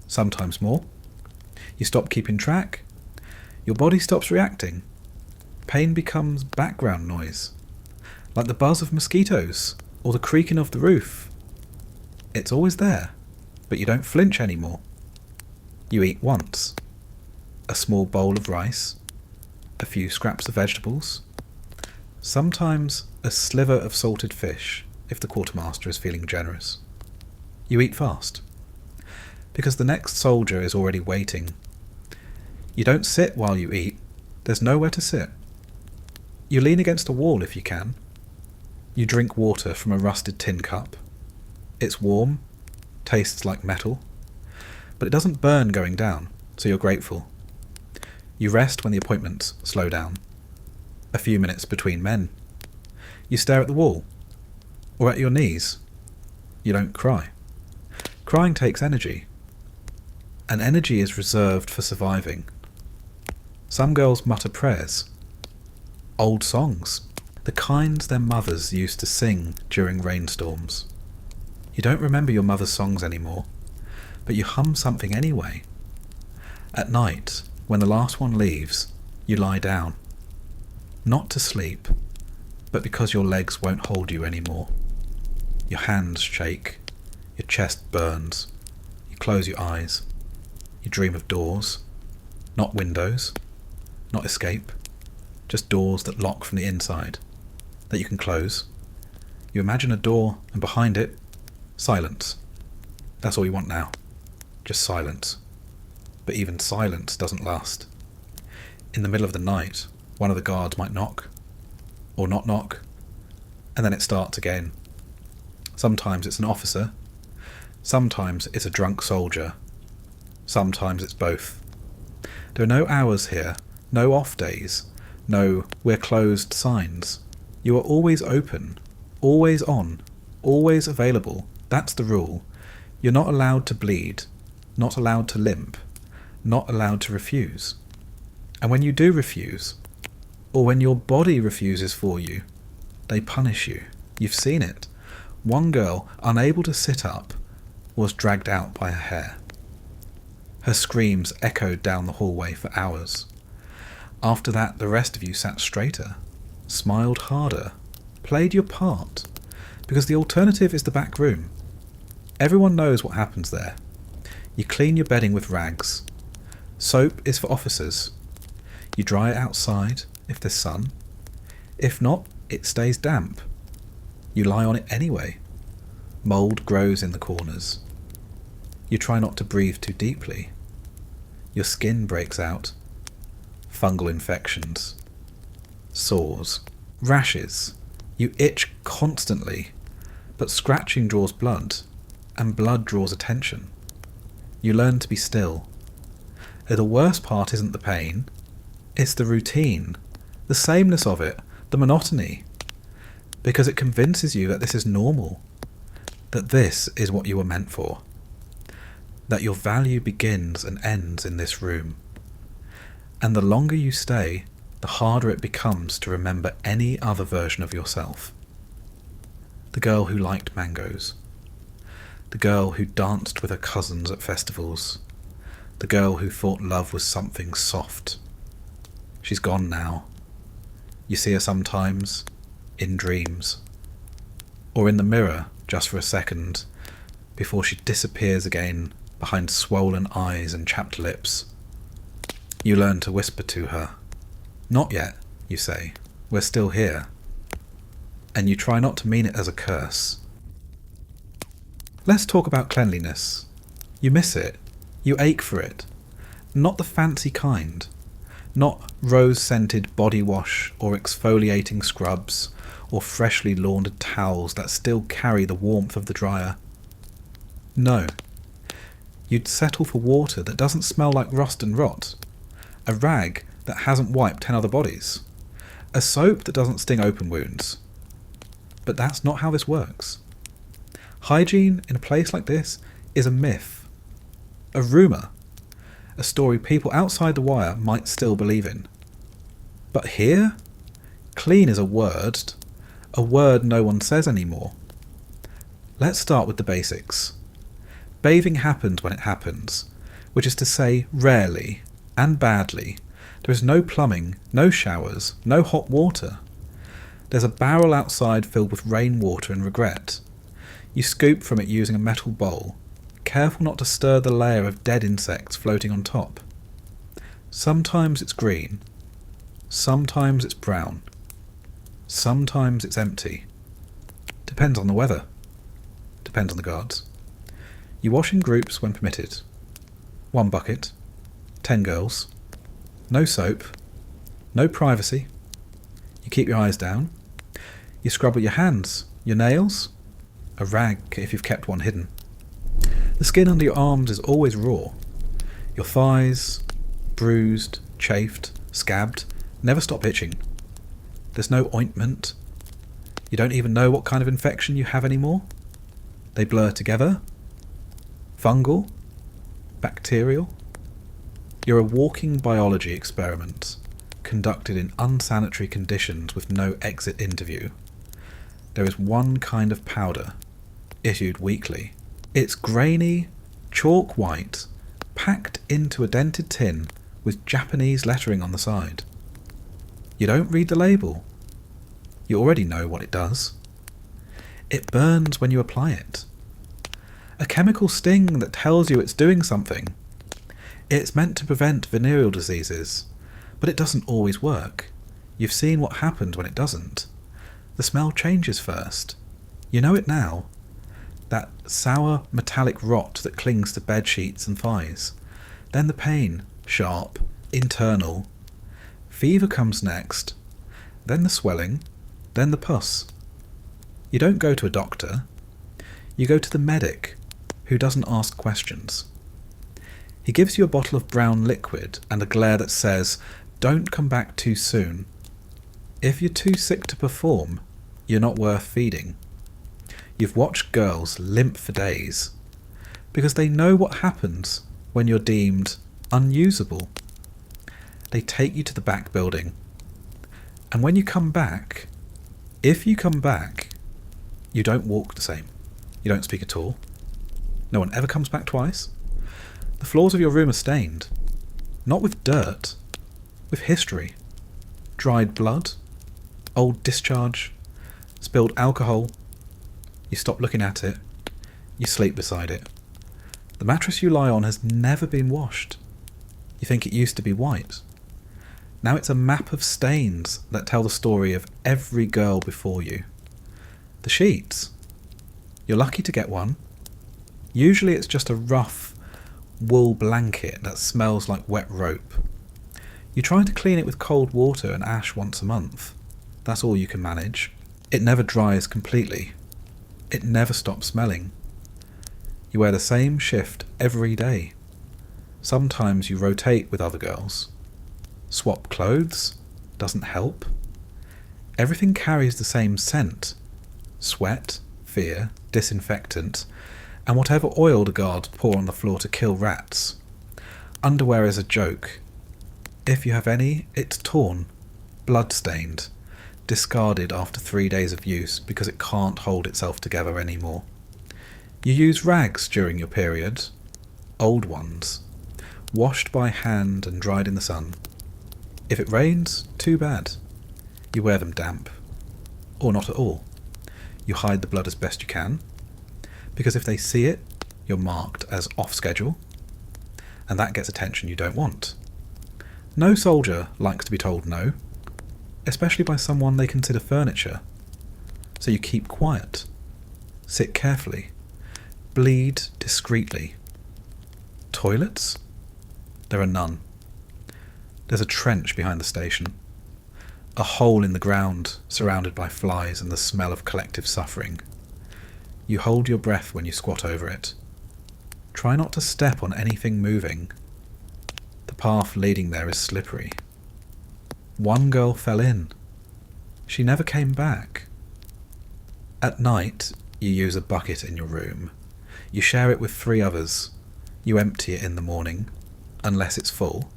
[SPEAKER 1] Sometimes more. You stop keeping track. Your body stops reacting. Pain becomes background noise. Like the buzz of mosquitoes, or the creaking of the roof. It's always there, but you don't flinch anymore. You eat once. a small bowl of rice, a few scraps of vegetables, sometimes a sliver of salted fish if the quartermaster is feeling generous. You eat fast, because the next soldier is already waiting. You don't sit while you eat, there's nowhere to sit. You lean against a wall if you can. You drink water from a rusted tin cup. It's warm, tastes like metal, but it doesn't burn going down, so you're grateful. You rest when the appointments slow down. A few minutes between men. You stare at the wall, or at your knees. You don't cry. Crying takes energy, and energy is reserved for surviving. Some girls mutter prayers, old songs, the kinds their mothers used to sing during rainstorms. You don't remember your mother's songs anymore, but you hum something anyway. At night, when the last one leaves, you lie down. Not to sleep, but because your legs won't hold you anymore. Your hands shake, your chest burns, you close your eyes. You dream of doors, not windows, not escape, just doors that lock from the inside, that you can close. You imagine a door, and behind it, silence. That's all you want now. Just silence. But even silence doesn't last. In the middle of the night, one of the guards might knock, or not knock, and then it starts again. Sometimes it's an officer, sometimes it's a drunk soldier, sometimes it's both. There are no hours here, no off days, no "we're closed" signs. You are always open, always on, always available. That's the rule. You're not allowed to bleed, not allowed to limp, not allowed to refuse. And when you do refuse, or when your body refuses for you, they punish you. You've seen it. One girl, unable to sit up, was dragged out by her hair. Her screams echoed down the hallway for hours. After that, the rest of you sat straighter, smiled harder, played your part, because the alternative is the back room. Everyone knows what happens there. You clean your bedding with rags. Soap is for officers. You dry it outside if there's sun. If not, it stays damp. You lie on it anyway. Mould grows in the corners. You try not to breathe too deeply. Your skin breaks out. Fungal infections. Sores. Rashes. You itch constantly, but scratching draws blood, and blood draws attention. You learn to be still. The worst part isn't the pain, it's the routine, the sameness of it, the monotony, because it convinces you that this is normal, that this is what you were meant for, that your value begins and ends in this room. And the longer you stay, the harder it becomes to remember any other version of yourself. The girl who liked mangoes. The girl who danced with her cousins at festivals. The girl who thought love was something soft. She's gone now. You see her sometimes, in dreams. Or in the mirror, just for a second, before she disappears again behind swollen eyes and chapped lips. You learn to whisper to her. Not yet, you say. We're still here. And you try not to mean it as a curse. Let's talk about cleanliness. You miss it. You ache for it. Not the fancy kind. Not rose-scented body wash or exfoliating scrubs or freshly laundered towels that still carry the warmth of the dryer. No. You'd settle for water that doesn't smell like rust and rot. A rag that hasn't wiped 10 other bodies. A soap that doesn't sting open wounds. But that's not how this works. Hygiene in a place like this is a myth. A rumour. A story people outside the wire might still believe in. But here, clean is a word no one says anymore. Let's start with the basics. Bathing happens when it happens, which is to say rarely and badly. There is no plumbing, no showers, no hot water. There's a barrel outside filled with rainwater and regret. You scoop from it using a metal bowl, careful not to stir the layer of dead insects floating on top. Sometimes it's green, sometimes it's brown, sometimes it's empty. Depends on the weather, depends on the guards. You wash in groups when permitted. 1 bucket, 10 girls, no soap, no privacy. You keep your eyes down. You scrub with your hands, your nails, a rag if you've kept one hidden. The skin under your arms is always raw. Your thighs, bruised, chafed, scabbed, never stop itching. There's no ointment. You don't even know what kind of infection you have anymore. They blur together. Fungal, bacterial. You're a walking biology experiment, conducted in unsanitary conditions with no exit interview. There is one kind of powder, issued weekly. It's grainy, chalk white, packed into a dented tin with Japanese lettering on the side. You don't read the label. You already know what it does. It burns when you apply it. A chemical sting that tells you it's doing something. It's meant to prevent venereal diseases, but it doesn't always work. You've seen what happens when it doesn't. The smell changes first. You know it now. That sour metallic rot that clings to bed sheets and thighs. Then the pain, sharp, internal. Fever comes next. Then the swelling. Then the pus. You don't go to a doctor. You go to the medic, who doesn't ask questions. He gives you a bottle of brown liquid and a glare that says, "Don't come back too soon. If you're too sick to perform, you're not worth feeding." You've watched girls limp for days because they know what happens when you're deemed unusable. They take you to the back building. And when you come back, if you come back, you don't walk the same. You don't speak at all. No one ever comes back twice. The floors of your room are stained, not with dirt, with history. Dried blood, old discharge, spilled alcohol. You stop looking at it. You sleep beside it. The mattress you lie on has never been washed. You think it used to be white. Now it's a map of stains that tell the story of every girl before you. The sheets. You're lucky to get one. Usually it's just a rough wool blanket that smells like wet rope. You try to clean it with cold water and ash once a month. That's all you can manage. It never dries completely. It never stops smelling. You wear the same shift every day. Sometimes you rotate with other girls. Swap clothes doesn't help. Everything carries the same scent. Sweat, fear, disinfectant, and whatever oil the guards pour on the floor to kill rats. Underwear is a joke. If you have any, it's torn, blood-stained, discarded after 3 days of use because it can't hold itself together anymore. You use rags during your period, old ones, washed by hand and dried in the sun. If it rains, too bad. You wear them damp, or not at all. You hide the blood as best you can, because if they see it, you're marked as off schedule, and that gets attention you don't want. No soldier likes to be told no, especially by someone they consider furniture. So you keep quiet, sit carefully, bleed discreetly. Toilets? There are none. There's a trench behind the station, a hole in the ground surrounded by flies and the smell of collective suffering. You hold your breath when you squat over it. Try not to step on anything moving. The path leading there is slippery. One girl fell in. She never came back. At night, you use a bucket in your room. You share it with 3 others. You empty it in the morning, unless it's full.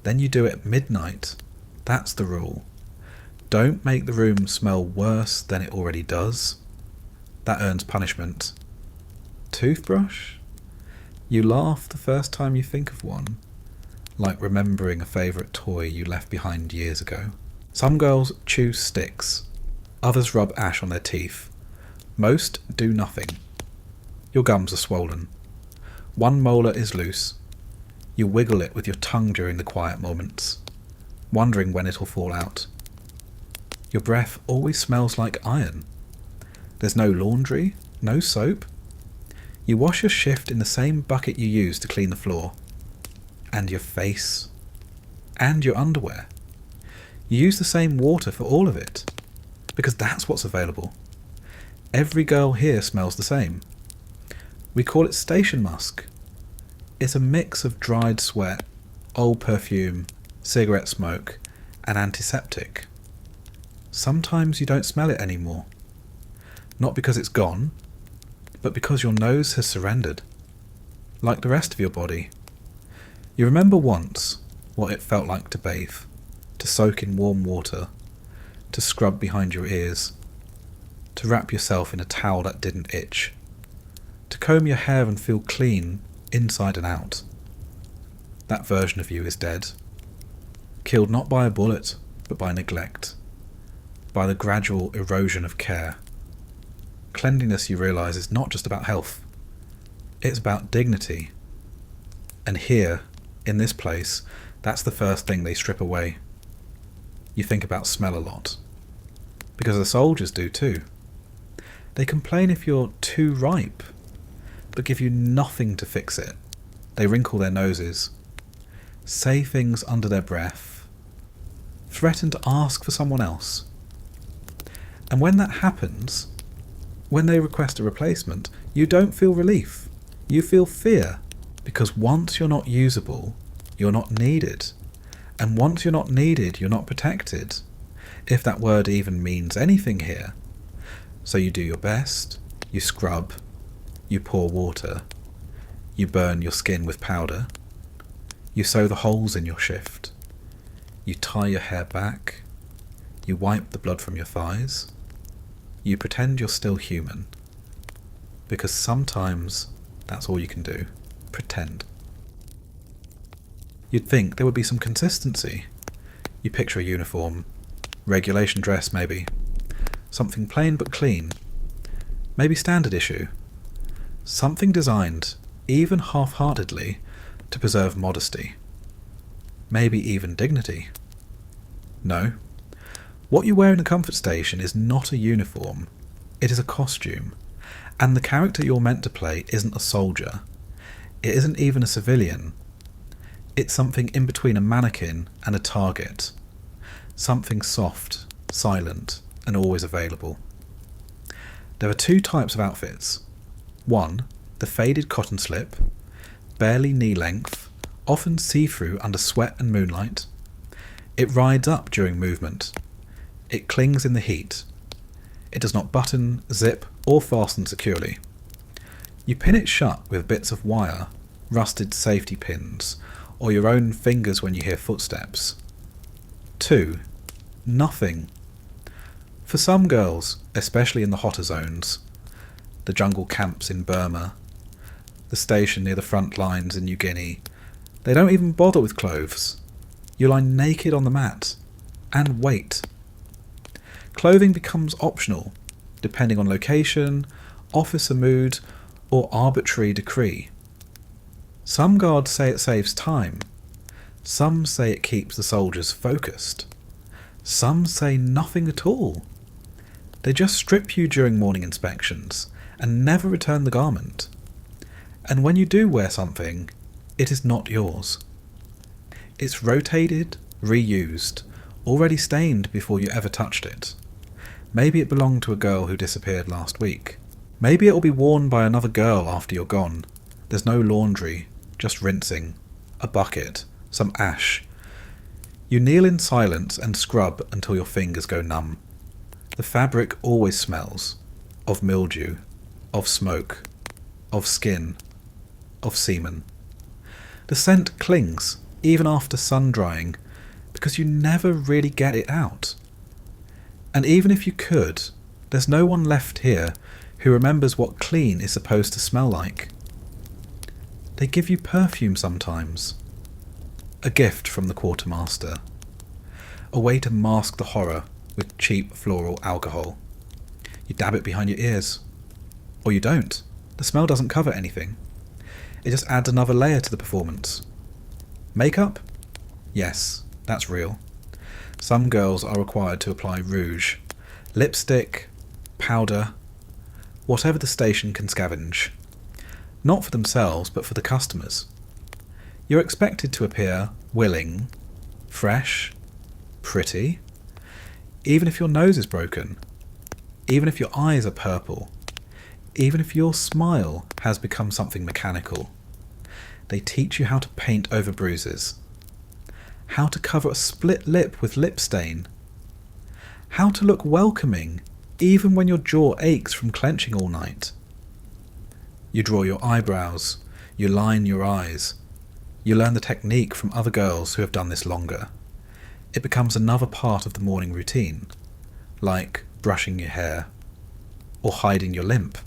[SPEAKER 1] Then you do it at midnight. That's the rule. Don't make the room smell worse than it already does. That earns punishment. Toothbrush? You laugh the first time you think of one, like remembering a favourite toy you left behind years ago. Some girls chew sticks. Others rub ash on their teeth. Most do nothing. Your gums are swollen. One molar is loose. You wiggle it with your tongue during the quiet moments, wondering when it'll fall out. Your breath always smells like iron. There's no laundry, no soap. You wash your shift in the same bucket you use to clean the floor. And your face. And your underwear. You use the same water for all of it, because that's what's available. Every girl here smells the same. We call it station musk. It's a mix of dried sweat, old perfume, cigarette smoke, and antiseptic. Sometimes you don't smell it anymore. Not because it's gone, but because your nose has surrendered. Like the rest of your body. You remember once what it felt like to bathe, to soak in warm water, to scrub behind your ears, to wrap yourself in a towel that didn't itch, to comb your hair and feel clean inside and out. That version of you is dead. Killed not by a bullet, but by neglect, by the gradual erosion of care. Cleanliness, you realise, is not just about health. It's about dignity. And here, in this place, that's the first thing they strip away. You think about smell a lot. Because the soldiers do too. They complain if you're too ripe, but give you nothing to fix it. They wrinkle their noses, say things under their breath, threaten to ask for someone else. And when that happens, when they request a replacement, you don't feel relief. You feel fear, because once you're not usable, you're not needed. And once you're not needed, you're not protected, if that word even means anything here. So you do your best, you scrub, you pour water, you burn your skin with powder, you sew the holes in your shift, you tie your hair back, you wipe the blood from your thighs, you pretend you're still human, because sometimes that's all you can do, pretend. You'd think there would be some consistency. You picture a uniform, regulation dress maybe, something plain but clean, maybe standard issue, something designed, even half-heartedly, to preserve modesty, maybe even dignity. No. What you wear in a comfort station is not a uniform, it is a costume, and the character you're meant to play isn't a soldier, it isn't even a civilian, it's something in between a mannequin and a target, something soft, silent, and always available. There are two types of outfits. One, the faded cotton slip, barely knee length, often see-through under sweat and moonlight. It rides up during movement. It clings in the heat. It does not button, zip, or fasten securely. You pin it shut with bits of wire, rusted safety pins, or your own fingers when you hear footsteps. 2. Nothing. For some girls, especially in the hotter zones, the jungle camps in Burma, the station near the front lines in New Guinea, they don't even bother with clothes. You lie naked on the mat and wait. Clothing becomes optional, depending on location, officer mood, or arbitrary decree. Some guards say it saves time. Some say it keeps the soldiers focused. Some say nothing at all. They just strip you during morning inspections and never return the garment. And when you do wear something, it is not yours. It's rotated, reused, already stained before you ever touched it. Maybe it belonged to a girl who disappeared last week. Maybe it will be worn by another girl after you're gone. There's no laundry, just rinsing, a bucket, some ash. You kneel in silence and scrub until your fingers go numb. The fabric always smells of mildew, of smoke, of skin, of semen. The scent clings, even after sun drying, because you never really get it out. And even if you could, there's no one left here who remembers what clean is supposed to smell like. They give you perfume sometimes. A gift from the quartermaster. A way to mask the horror with cheap floral alcohol. You dab it behind your ears. Or you don't. The smell doesn't cover anything. It just adds another layer to the performance. Makeup? Yes, that's real. Some girls are required to apply rouge, lipstick, powder, whatever the station can scavenge. Not for themselves, but for the customers. You're expected to appear willing, fresh, pretty, even if your nose is broken, even if your eyes are purple, even if your smile has become something mechanical. They teach you how to paint over bruises, how to cover a split lip with lip stain, how to look welcoming even when your jaw aches from clenching all night. You draw your eyebrows, you line your eyes, you learn the technique from other girls who have done this longer. It becomes another part of the morning routine, like brushing your hair or hiding your limp.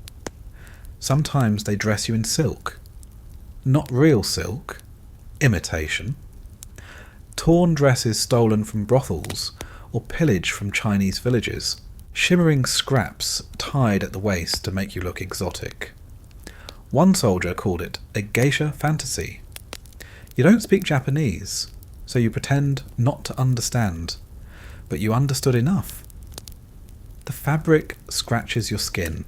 [SPEAKER 1] Sometimes they dress you in silk. Not real silk, imitation. Torn dresses stolen from brothels or pillaged from Chinese villages. Shimmering scraps tied at the waist to make you look exotic. One soldier called it a geisha fantasy. You don't speak Japanese, so you pretend not to understand, but you understood enough. The fabric scratches your skin.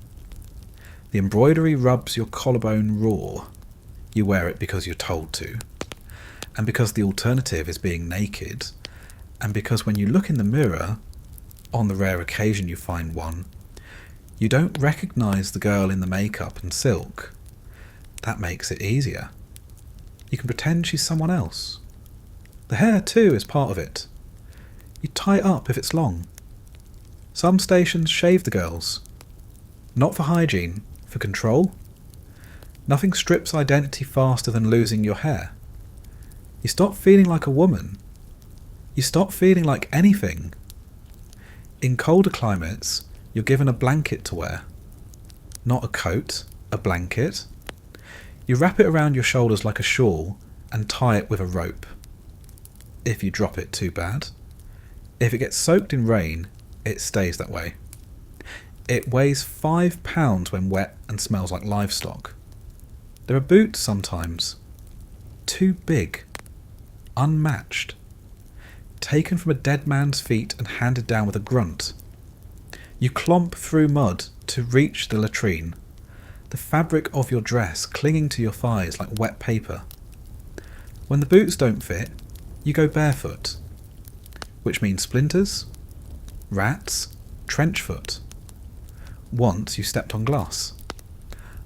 [SPEAKER 1] The embroidery rubs your collarbone raw. You wear it because you're told to, and because the alternative is being naked, and because when you look in the mirror, on the rare occasion you find one, you don't recognise the girl in the makeup and silk. That makes it easier. You can pretend she's someone else. The hair, too, is part of it. You tie it up if it's long. Some stations shave the girls. Not for hygiene, for control. Nothing strips identity faster than losing your hair. You stop feeling like a woman. You stop feeling like anything. In colder climates, you're given a blanket to wear. Not a coat, a blanket. You wrap it around your shoulders like a shawl and tie it with a rope. If you drop it, too bad. If it gets soaked in rain, it stays that way. It weighs 5 pounds when wet and smells like livestock. There are boots sometimes. Too big. Unmatched. Taken from a dead man's feet and handed down with a grunt. You clomp through mud to reach the latrine, the fabric of your dress clinging to your thighs like wet paper. When the boots don't fit, you go barefoot, which means splinters, rats, trench foot. Once you stepped on glass.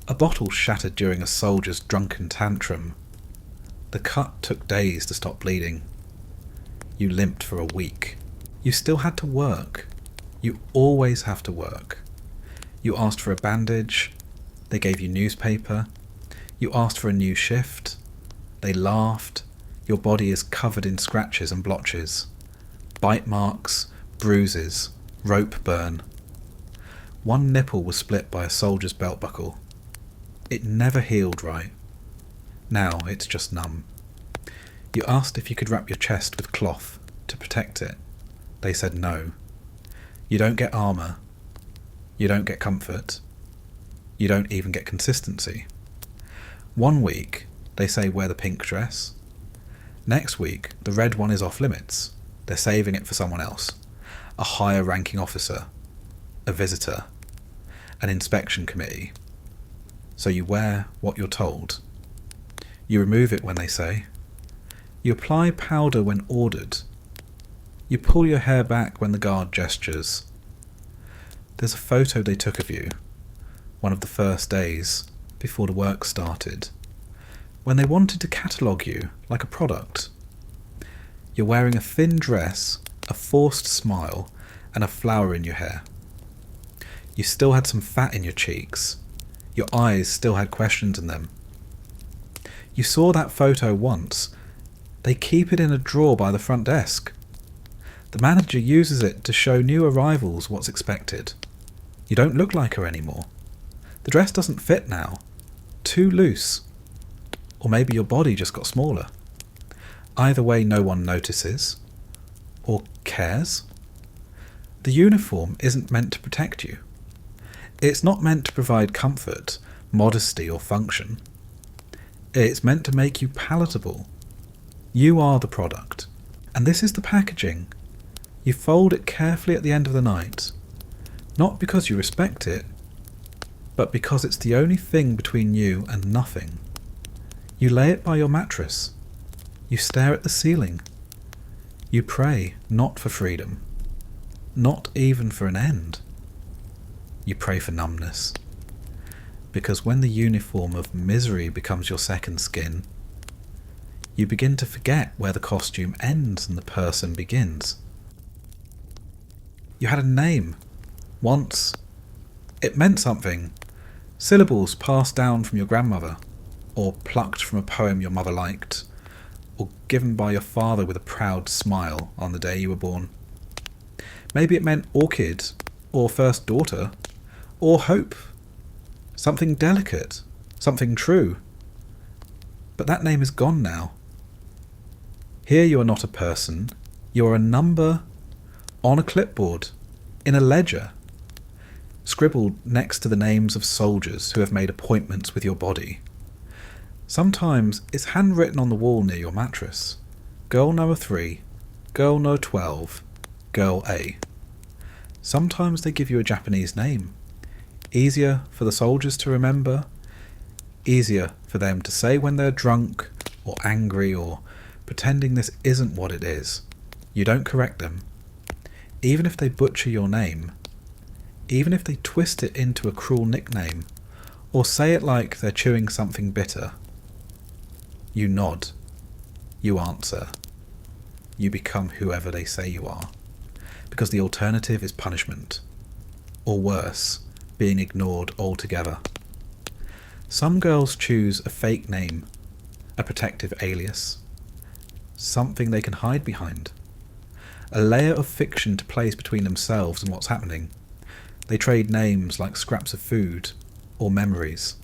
[SPEAKER 1] A bottle shattered during a soldier's drunken tantrum. The cut took days to stop bleeding. You limped for a week. You still had to work. You always have to work. You asked for a bandage. They gave you newspaper. You asked for a new shift. They laughed. Your body is covered in scratches and blotches. Bite marks, bruises, rope burn. One nipple was split by a soldier's belt buckle. It never healed right. Now it's just numb. You asked if you could wrap your chest with cloth to protect it. They said no. You don't get armour. You don't get comfort. You don't even get consistency. One week, they say wear the pink dress. Next week, the red one is off limits. They're saving it for someone else. A higher ranking officer. A visitor. An inspection committee. So you wear what you're told. You remove it when they say. You apply powder when ordered. You pull your hair back when the guard gestures. There's a photo they took of you, one of the first days, before the work started, when they wanted to catalogue you like a product. You're wearing a thin dress, a forced smile, and a flower in your hair. You still had some fat in your cheeks. Your eyes still had questions in them. You saw that photo once. They keep it in a drawer by the front desk. The manager uses it to show new arrivals what's expected. You don't look like her anymore. The dress doesn't fit now. Too loose. Or maybe your body just got smaller. Either way, no one notices. Or cares. The uniform isn't meant to protect you. It's not meant to provide comfort, modesty, or function. It's meant to make you palatable. You are the product. And this is the packaging. You fold it carefully at the end of the night, not because you respect it, but because it's the only thing between you and nothing. You lay it by your mattress. You stare at the ceiling. You pray not for freedom, not even for an end. You pray for numbness. Because when the uniform of misery becomes your second skin, you begin to forget where the costume ends and the person begins. You had a name. Once. It meant something. Syllables passed down from your grandmother, or plucked from a poem your mother liked, or given by your father with a proud smile on the day you were born. Maybe it meant orchid, or first daughter, or hope. Something delicate, something true. But that name is gone now. Here you are not a person, you are a number on a clipboard, in a ledger, scribbled next to the names of soldiers who have made appointments with your body. Sometimes it's handwritten on the wall near your mattress. Girl number 3, girl no 12, girl A. Sometimes they give you a Japanese name. Easier for the soldiers to remember, easier for them to say when they're drunk or angry or pretending this isn't what it is. You don't correct them. Even if they butcher your name, even if they twist it into a cruel nickname, or say it like they're chewing something bitter, you nod, you answer, you become whoever they say you are, because the alternative is punishment, or worse, being ignored altogether. Some girls choose a fake name, a protective alias, something they can hide behind, a layer of fiction to place between themselves and what's happening. They trade names like scraps of food or memories.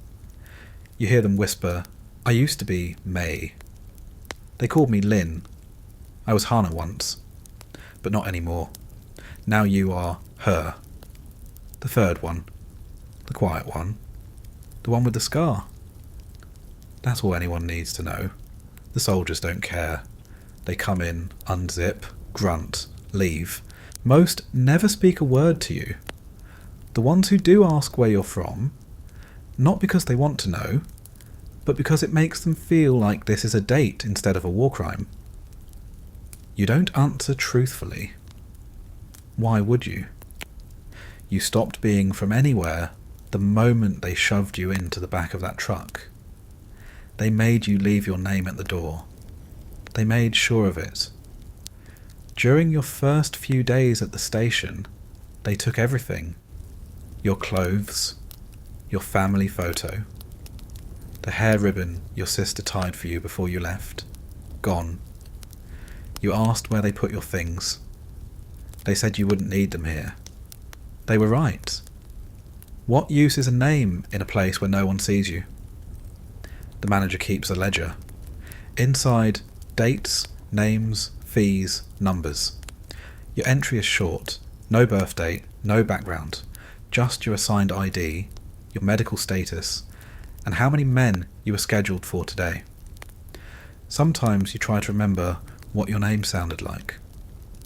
[SPEAKER 1] You hear them whisper, "I used to be May. They called me Lynn. I was Hannah once, but not anymore. Now you are her. The third one. The quiet one. The one with the scar." That's all anyone needs to know. The soldiers don't care. They come in, unzip, grunt, leave. Most never speak a word to you. The ones who do ask where you're from, not because they want to know, but because it makes them feel like this is a date instead of a war crime. You don't answer truthfully. Why would you? You stopped being from anywhere the moment they shoved you into the back of that truck. They made you leave your name at the door. They made sure of it. During your first few days at the station, they took everything. Your clothes, your family photo, the hair ribbon your sister tied for you before you left, gone. You asked where they put your things. They said you wouldn't need them here. They were right. What use is a name in a place where no one sees you? The manager keeps a ledger. Inside, dates, names, fees, numbers. Your entry is short. No birth date, no background. Just your assigned ID, your medical status, and how many men you were scheduled for today. Sometimes you try to remember what your name sounded like.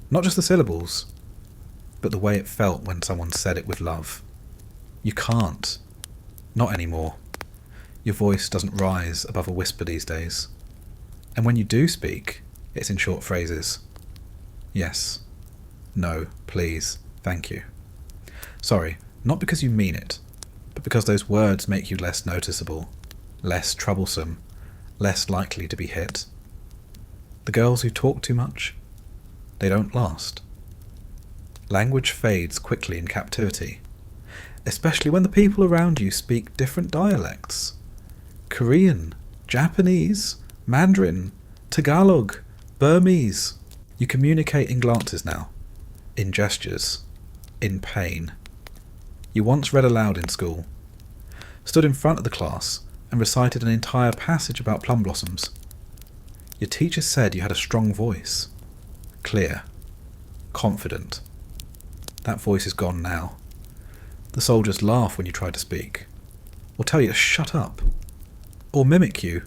[SPEAKER 1] Not just the syllables, but the way it felt when someone said it with love. You can't. Not anymore. Your voice doesn't rise above a whisper these days. And when you do speak, it's in short phrases. Yes. No, please, thank you. Sorry, not because you mean it, but because those words make you less noticeable, less troublesome, less likely to be hit. The girls who talk too much, they don't last. Language fades quickly in captivity, especially when the people around you speak different dialects. Korean, Japanese, Mandarin, Tagalog, Burmese. You communicate in glances now, in gestures, in pain. You once read aloud in school, stood in front of the class and recited an entire passage about plum blossoms. Your teacher said you had a strong voice, clear, confident. That voice is gone now. The soldiers laugh when you try to speak, or tell you to shut up, or mimic you,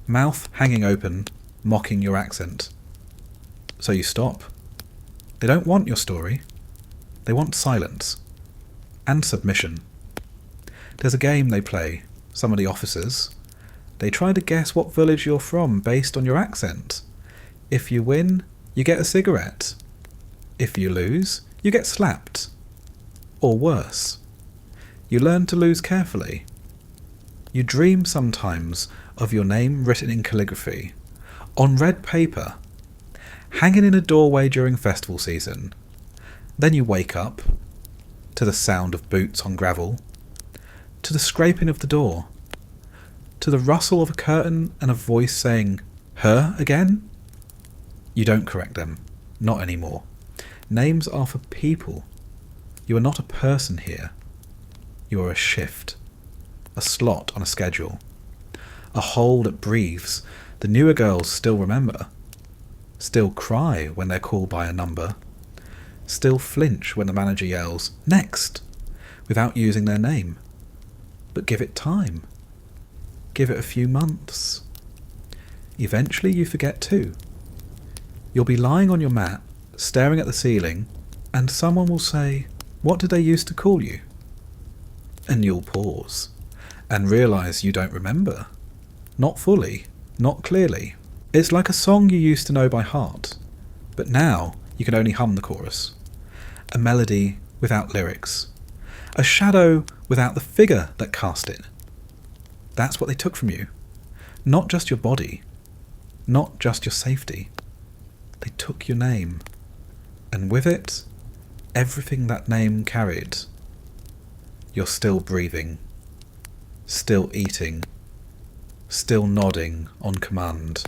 [SPEAKER 1] mouth hanging open, mocking your accent. So you stop. They don't want your story. They want silence. And submission. There's a game they play, some of the officers. They try to guess what village you're from based on your accent. If you win, you get a cigarette. If you lose, you get slapped. Or worse. You learn to lose carefully. You dream sometimes of your name written in calligraphy, on red paper, hanging in a doorway during festival season. Then you wake up, to the sound of boots on gravel, to the scraping of the door, to the rustle of a curtain and a voice saying, "Her again?" You don't correct them. Not anymore. Names are for people. You are not a person here. You are a shift. A slot on a schedule. A hole that breathes. The newer girls still remember. Still cry when they're called by a number. Still flinch when the manager yells, "Next!" without using their name. But give it time. Give it a few months. Eventually you forget too. You'll be lying on your mat, staring at the ceiling, and someone will say, "What did they used to call you?" And you'll pause, and realise you don't remember. Not fully, not clearly. It's like a song you used to know by heart, but now you can only hum the chorus. A melody without lyrics. A shadow without the figure that cast it. That's what they took from you. Not just your body. Not just your safety. They took your name. And with it, everything that name carried. You're still breathing. Still eating. Still nodding on command.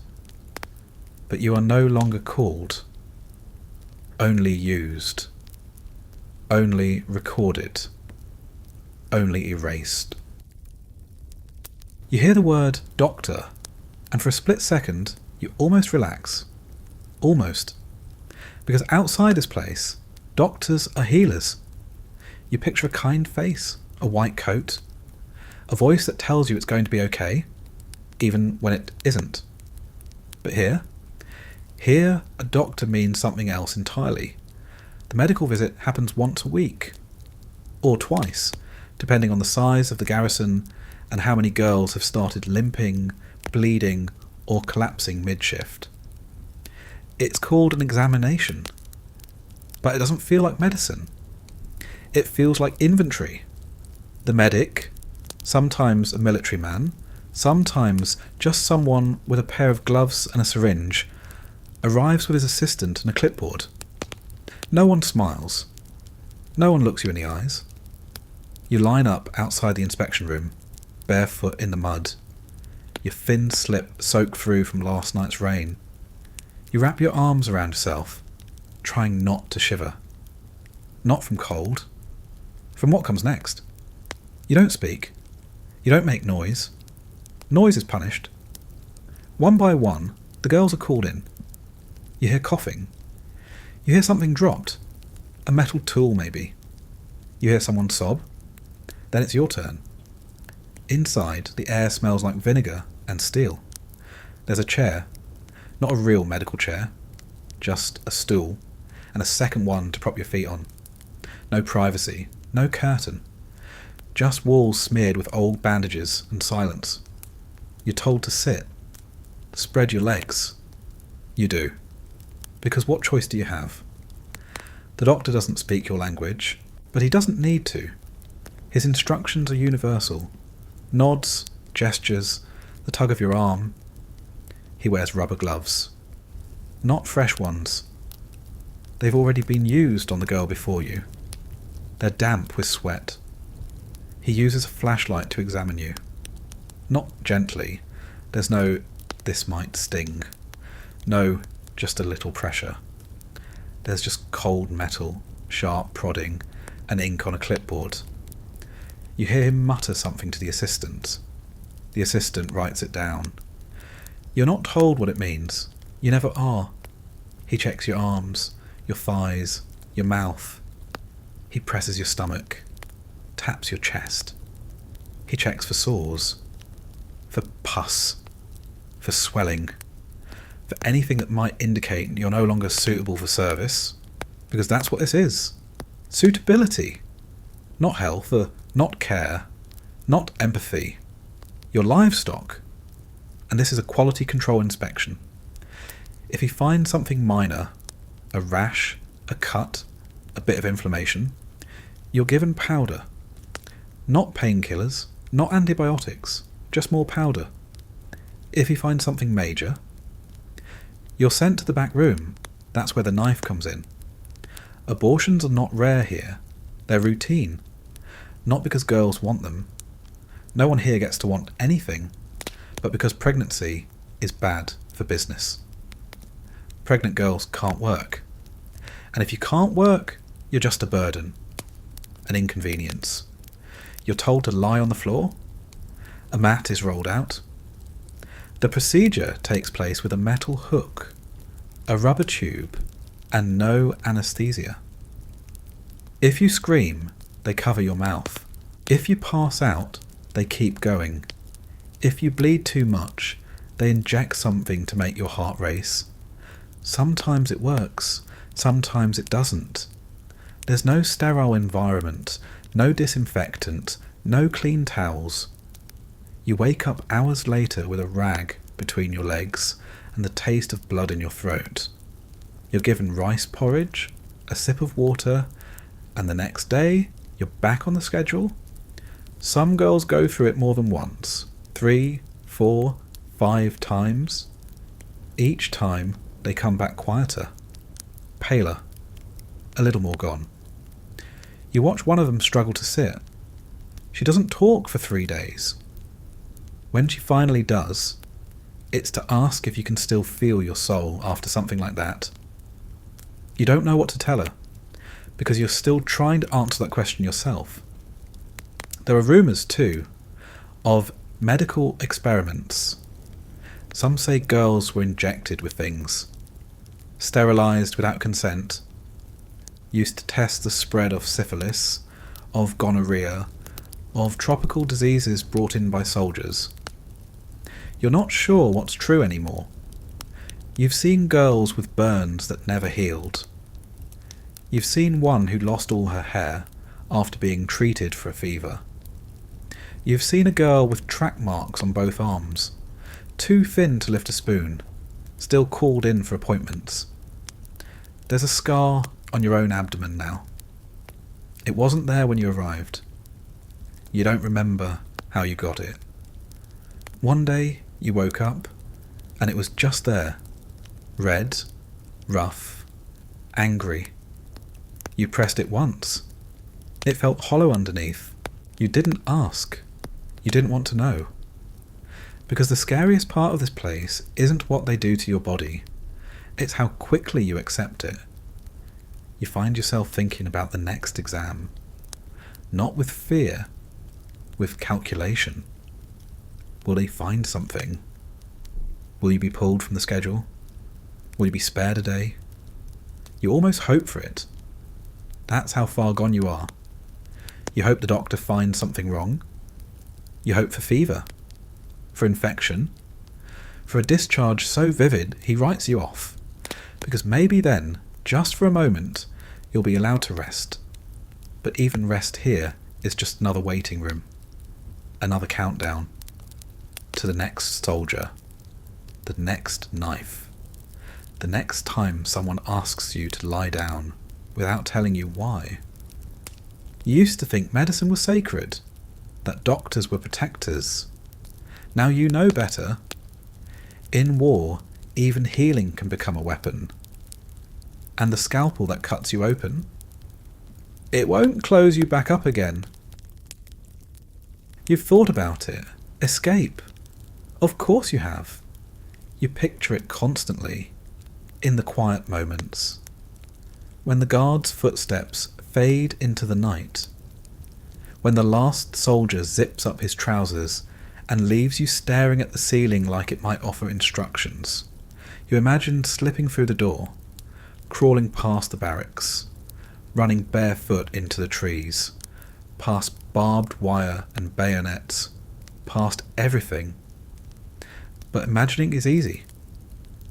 [SPEAKER 1] But you are no longer called. Only used. Only recorded. Only erased. You hear the word doctor, and for a split second, you almost relax. Almost. Because outside this place, doctors are healers. You picture a kind face, a white coat, a voice that tells you it's going to be okay, even when it isn't. But here a doctor means something else entirely. The medical visit happens once a week, or twice, depending on the size of the garrison and how many girls have started limping, bleeding, or collapsing mid-shift. It's called an examination, but it doesn't feel like medicine. It feels like inventory. The medic, sometimes a military man, sometimes just someone with a pair of gloves and a syringe, arrives with his assistant and a clipboard. No one smiles. No one looks you in the eyes. You line up outside the inspection room, barefoot in the mud, your thin slip soaked through from last night's rain. You wrap your arms around yourself, trying not to shiver. Not from cold. From what comes next. You don't speak. You don't make noise. Noise is punished. One by one, the girls are called in. You hear coughing. You hear something dropped. A metal tool, maybe. You hear someone sob. Then it's your turn. Inside, the air smells like vinegar and steel. There's a chair. Not a real medical chair. Just a stool. And a second one to prop your feet on. No privacy. No curtain. Just walls smeared with old bandages and silence. You're told to sit. Spread your legs. You do. Because what choice do you have? The doctor doesn't speak your language, but he doesn't need to. His instructions are universal. Nods, gestures, the tug of your arm. He wears rubber gloves. Not fresh ones. They've already been used on the girl before you. They're damp with sweat. He uses a flashlight to examine you. Not gently. There's no, "this might sting." No, just a little pressure. There's just cold metal, sharp prodding, and ink on a clipboard. You hear him mutter something to the assistant. The assistant writes it down. You're not told what it means. You never are. He checks your arms, your thighs, your mouth. He presses your stomach, taps your chest. He checks for sores, for pus, for swelling, for anything that might indicate you're no longer suitable for service, because that's what this is. Suitability. Not health, not care, not empathy. You're livestock. And this is a quality control inspection. If you find something minor, a rash, a cut, a bit of inflammation, you're given powder. Not painkillers, not antibiotics, just more powder. If you find something major, you're sent to the back room. That's where the knife comes in. Abortions are not rare here. They're routine. Not because girls want them. No one here gets to want anything, but because pregnancy is bad for business. Pregnant girls can't work. And if you can't work, you're just a burden, an inconvenience. You're told to lie on the floor. A mat is rolled out. The procedure takes place with a metal hook, a rubber tube, and no anaesthesia. If you scream, they cover your mouth. If you pass out, they keep going. If you bleed too much, they inject something to make your heart race. Sometimes it works, sometimes it doesn't. There's no sterile environment, no disinfectant, no clean towels. You wake up hours later with a rag between your legs and the taste of blood in your throat. You're given rice porridge, a sip of water, and the next day you're back on the schedule. Some girls go through it more than once, 3, 4, 5 times. Each time they come back quieter, paler, a little more gone. You watch one of them struggle to sit. She doesn't talk for 3 days. When she finally does, it's to ask if you can still feel your soul after something like that. You don't know what to tell her, because you're still trying to answer that question yourself. There are rumours, too, of medical experiments. Some say girls were injected with things, sterilised without consent, used to test the spread of syphilis, of gonorrhea, of tropical diseases brought in by soldiers. You're not sure what's true anymore. You've seen girls with burns that never healed. You've seen one who lost all her hair after being treated for a fever. You've seen a girl with track marks on both arms, too thin to lift a spoon, still called in for appointments. There's a scar on your own abdomen now. It wasn't there when you arrived. You don't remember how you got it. One day you woke up and it was just there, red, rough, angry. You pressed it once. It felt hollow underneath. You didn't ask. You didn't want to know. Because the scariest part of this place isn't what they do to your body. It's how quickly you accept it. You find yourself thinking about the next exam. Not with fear, with calculation. Will they find something? Will you be pulled from the schedule? Will you be spared a day? You almost hope for it. That's how far gone you are. You hope the doctor finds something wrong. You hope for fever, for infection, for a discharge so vivid he writes you off, because maybe then, just for a moment, you'll be allowed to rest. But even rest here is just another waiting room, another countdown to the next soldier, the next knife, the next time someone asks you to lie down without telling you why. You used to think medicine was sacred, that doctors were protectors. Now you know better. In war, even healing can become a weapon. And the scalpel that cuts you open, it won't close you back up again. You've thought about it. Escape. Of course you have. You picture it constantly, in the quiet moments. When the guard's footsteps fade into the night. When the last soldier zips up his trousers and leaves you staring at the ceiling like it might offer instructions. You imagine slipping through the door, crawling past the barracks, running barefoot into the trees, past barbed wire and bayonets, past everything. But imagining is easy.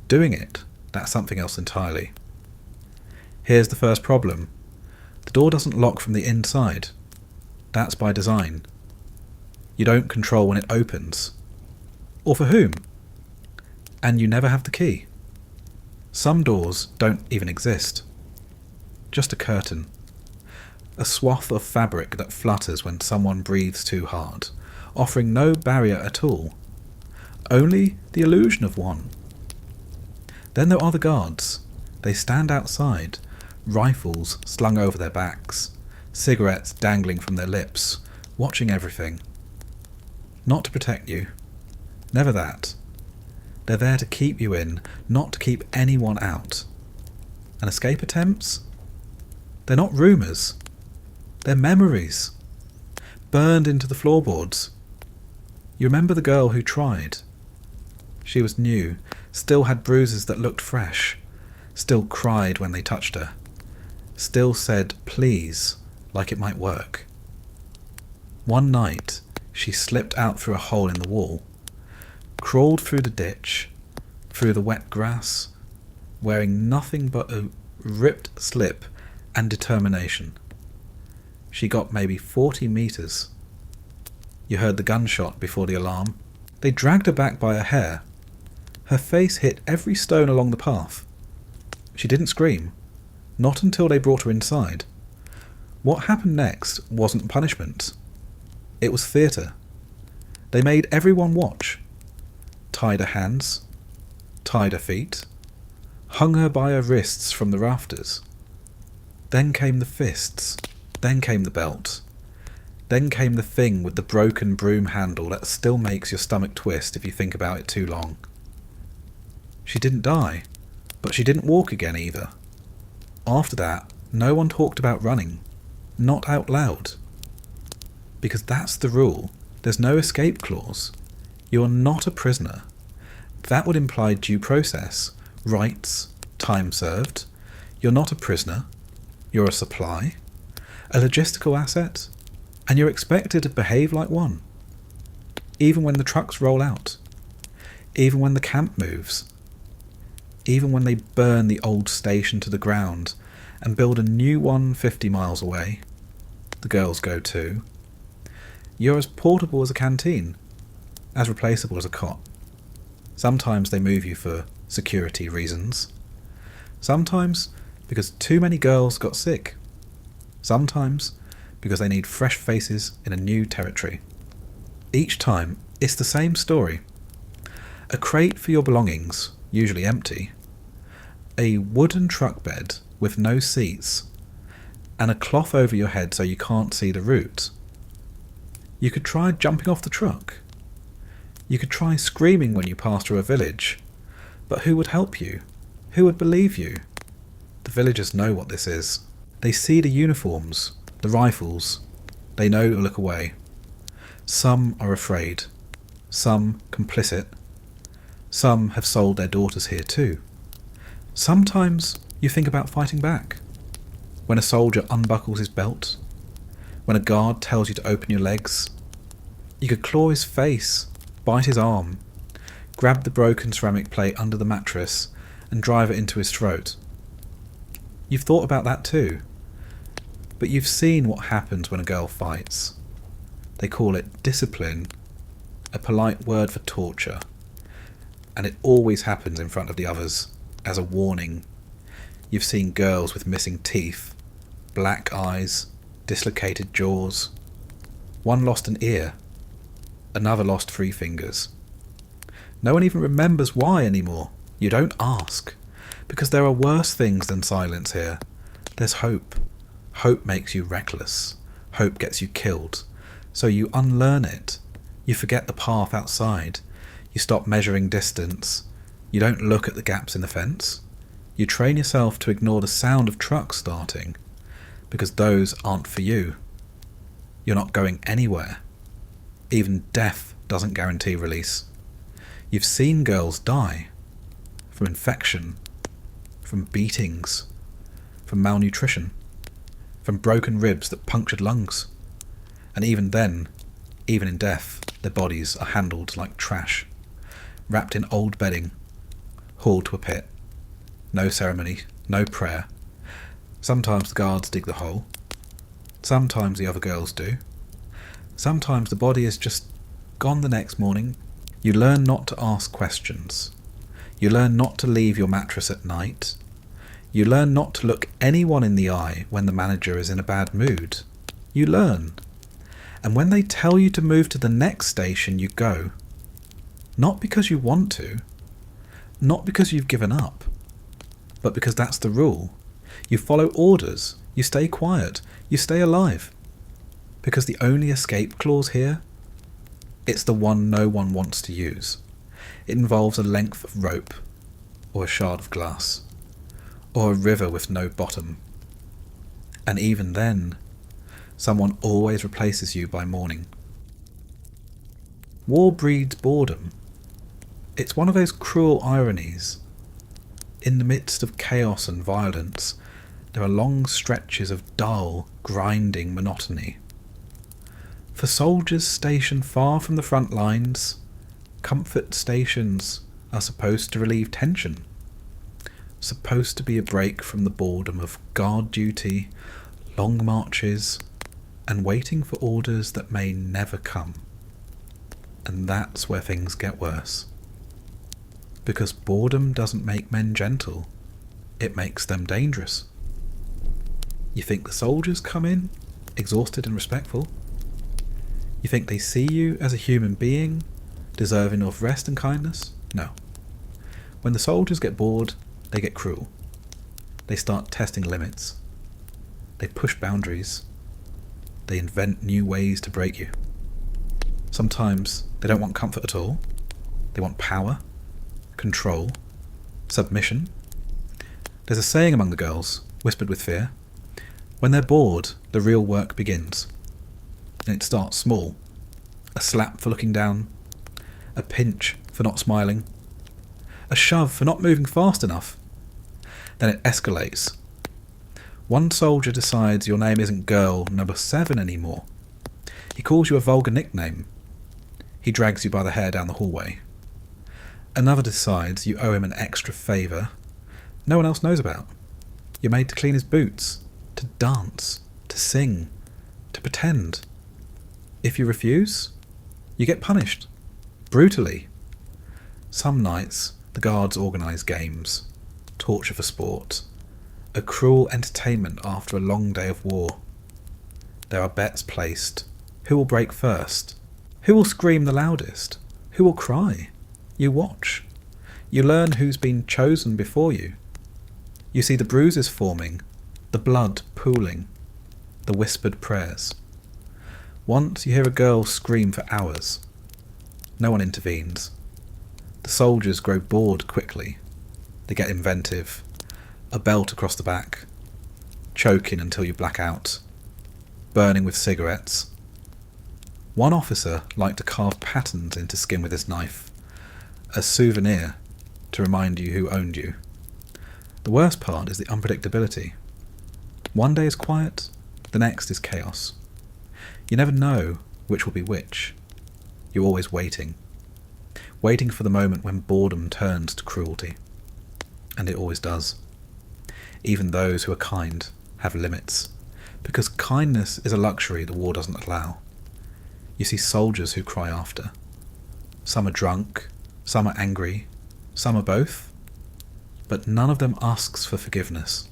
[SPEAKER 1] Doing it, that's something else entirely. Here's the first problem. The door doesn't lock from the inside. That's by design. You don't control when it opens. Or for whom? And you never have the key. Some doors don't even exist. Just a curtain. A swath of fabric that flutters when someone breathes too hard, offering no barrier at all. Only the illusion of one. Then there are the guards. They stand outside, rifles slung over their backs, cigarettes dangling from their lips, watching everything. Not to protect you. Never that. They're there to keep you in, not to keep anyone out. And escape attempts? They're not rumours. They're memories. Burned into the floorboards. You remember the girl who tried? She was new, still had bruises that looked fresh, still cried when they touched her, still said please like it might work. One night, she slipped out through a hole in the wall, crawled through the ditch, through the wet grass, wearing nothing but a ripped slip and determination. She got maybe 40 metres. You heard the gunshot before the alarm. They dragged her back by her hair. Her face hit every stone along the path. She didn't scream, not until they brought her inside. What happened next wasn't punishment. It was theatre. They made everyone watch. Tied her hands, tied her feet, hung her by her wrists from the rafters. Then came the fists, then came the belt, then came the thing with the broken broom handle that still makes your stomach twist if you think about it too long. She didn't die, but she didn't walk again either. After that, no one talked about running, not out loud. Because that's the rule. There's no escape clause. You're not a prisoner. That would imply due process, rights, time served. You're not a prisoner. You're a supply, a logistical asset, and you're expected to behave like one. Even when the trucks roll out. Even when the camp moves. Even when they burn the old station to the ground and build a new one 50 miles away. The girls go too. You're as portable as a canteen, as replaceable as a cot. Sometimes they move you for security reasons. Sometimes because too many girls got sick. Sometimes because they need fresh faces in a new territory. Each time, it's the same story. A crate for your belongings, usually empty. A wooden truck bed with no seats. And a cloth over your head so you can't see the route. You could try jumping off the truck. You could try screaming when you pass through a village. But who would help you? Who would believe you? The villagers know what this is. They see the uniforms, the rifles. They know to look away. Some are afraid. Some complicit. Some have sold their daughters here too. Sometimes you think about fighting back. When a soldier unbuckles his belt. When a guard tells you to open your legs. You could claw his face, bite his arm, grab the broken ceramic plate under the mattress and drive it into his throat. You've thought about that too. But you've seen what happens when a girl fights. They call it discipline, a polite word for torture. And it always happens in front of the others, as a warning. You've seen girls with missing teeth, black eyes, dislocated jaws. One lost an ear, another lost 3 fingers. No one even remembers why anymore. You don't ask, because there are worse things than silence here. There's hope. Hope makes you reckless. Hope gets you killed. So you unlearn it. You forget the path outside. You stop measuring distance. You don't look at the gaps in the fence. You train yourself to ignore the sound of trucks starting, because those aren't for you. You're not going anywhere. Even death doesn't guarantee release. You've seen girls die. From infection. From beatings. From malnutrition. From broken ribs that punctured lungs. And even then, even in death, their bodies are handled like trash. Wrapped in old bedding. hauled to a pit. No ceremony, no prayer. Sometimes the guards dig the hole. Sometimes the other girls do. Sometimes the body is just gone the next morning. You learn not to ask questions. You learn not to leave your mattress at night. You learn not to look anyone in the eye when the manager is in a bad mood. You learn. And when they tell you to move to the next station, you go. Not because you want to. Not because you've given up. But because that's the rule. You follow orders. You stay quiet. You stay alive. Because the only escape clause here, it's the one no one wants to use. It involves a length of rope, or a shard of glass, or a river with no bottom. And even then, someone always replaces you by morning. War breeds boredom. It's one of those cruel ironies. In the midst of chaos and violence, there are long stretches of dull, grinding monotony. For soldiers stationed far from the front lines, comfort stations are supposed to relieve tension. Supposed to be a break from the boredom of guard duty, long marches, and waiting for orders that may never come. And that's where things get worse. Because boredom doesn't make men gentle, it makes them dangerous. You think the soldiers come in, exhausted and respectful? You think they see you as a human being, deserving of rest and kindness? No. When the soldiers get bored, they get cruel. They start testing limits. They push boundaries. They invent new ways to break you. Sometimes they don't want comfort at all. They want power, control, submission. There's a saying among the girls, whispered with fear. When they're bored, the real work begins. And it starts small. A slap for looking down. A pinch for not smiling. A shove for not moving fast enough. Then it escalates. One soldier decides your name isn't girl number 7 anymore. He calls you a vulgar nickname. He drags you by the hair down the hallway. Another decides you owe him an extra favour no one else knows about. You're made to clean his boots, to dance, to sing, to pretend. If you refuse, you get punished. Brutally. Some nights, the guards organise games, torture for sport, a cruel entertainment after a long day of war. There are bets placed. Who will break first? Who will scream the loudest? Who will cry? You watch. You learn who's been chosen before you. You see the bruises forming, the blood pooling, the whispered prayers. Once you hear a girl scream for hours. No one intervenes. The soldiers grow bored quickly. They get inventive. A belt across the back. Choking until you black out. Burning with cigarettes. One officer liked to carve patterns into skin with his knife. A souvenir to remind you who owned you. The worst part is the unpredictability. One day is quiet, the next is chaos. You never know which will be which. You're always waiting. Waiting for the moment when boredom turns to cruelty. And it always does. Even those who are kind have limits, because kindness is a luxury the war doesn't allow. You see soldiers who cry after. Some are drunk, some are angry, some are both. But none of them asks for forgiveness.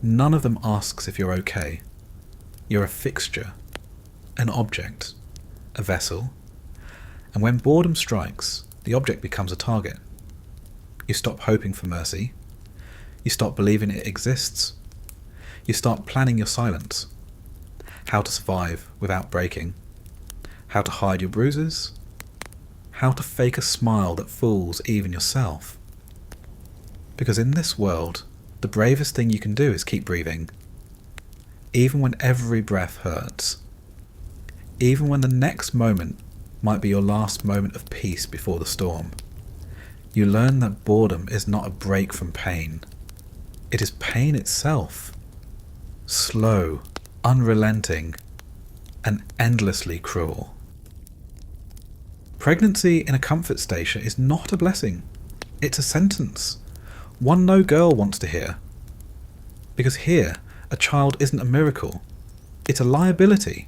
[SPEAKER 1] None of them asks if you're okay. You're a fixture, an object, a vessel. And when boredom strikes, the object becomes a target. You stop hoping for mercy. You stop believing it exists. You start planning your silence. How to survive without breaking. How to hide your bruises. How to fake a smile that fools even yourself. Because in this world, the bravest thing you can do is keep breathing. Even when every breath hurts. Even when the next moment might be your last moment of peace before the storm. You learn that boredom is not a break from pain. It is pain itself. Slow, unrelenting, and endlessly cruel. Pregnancy in a comfort station is not a blessing. It's a sentence. One no girl wants to hear. Because here, a child isn't a miracle. It's a liability.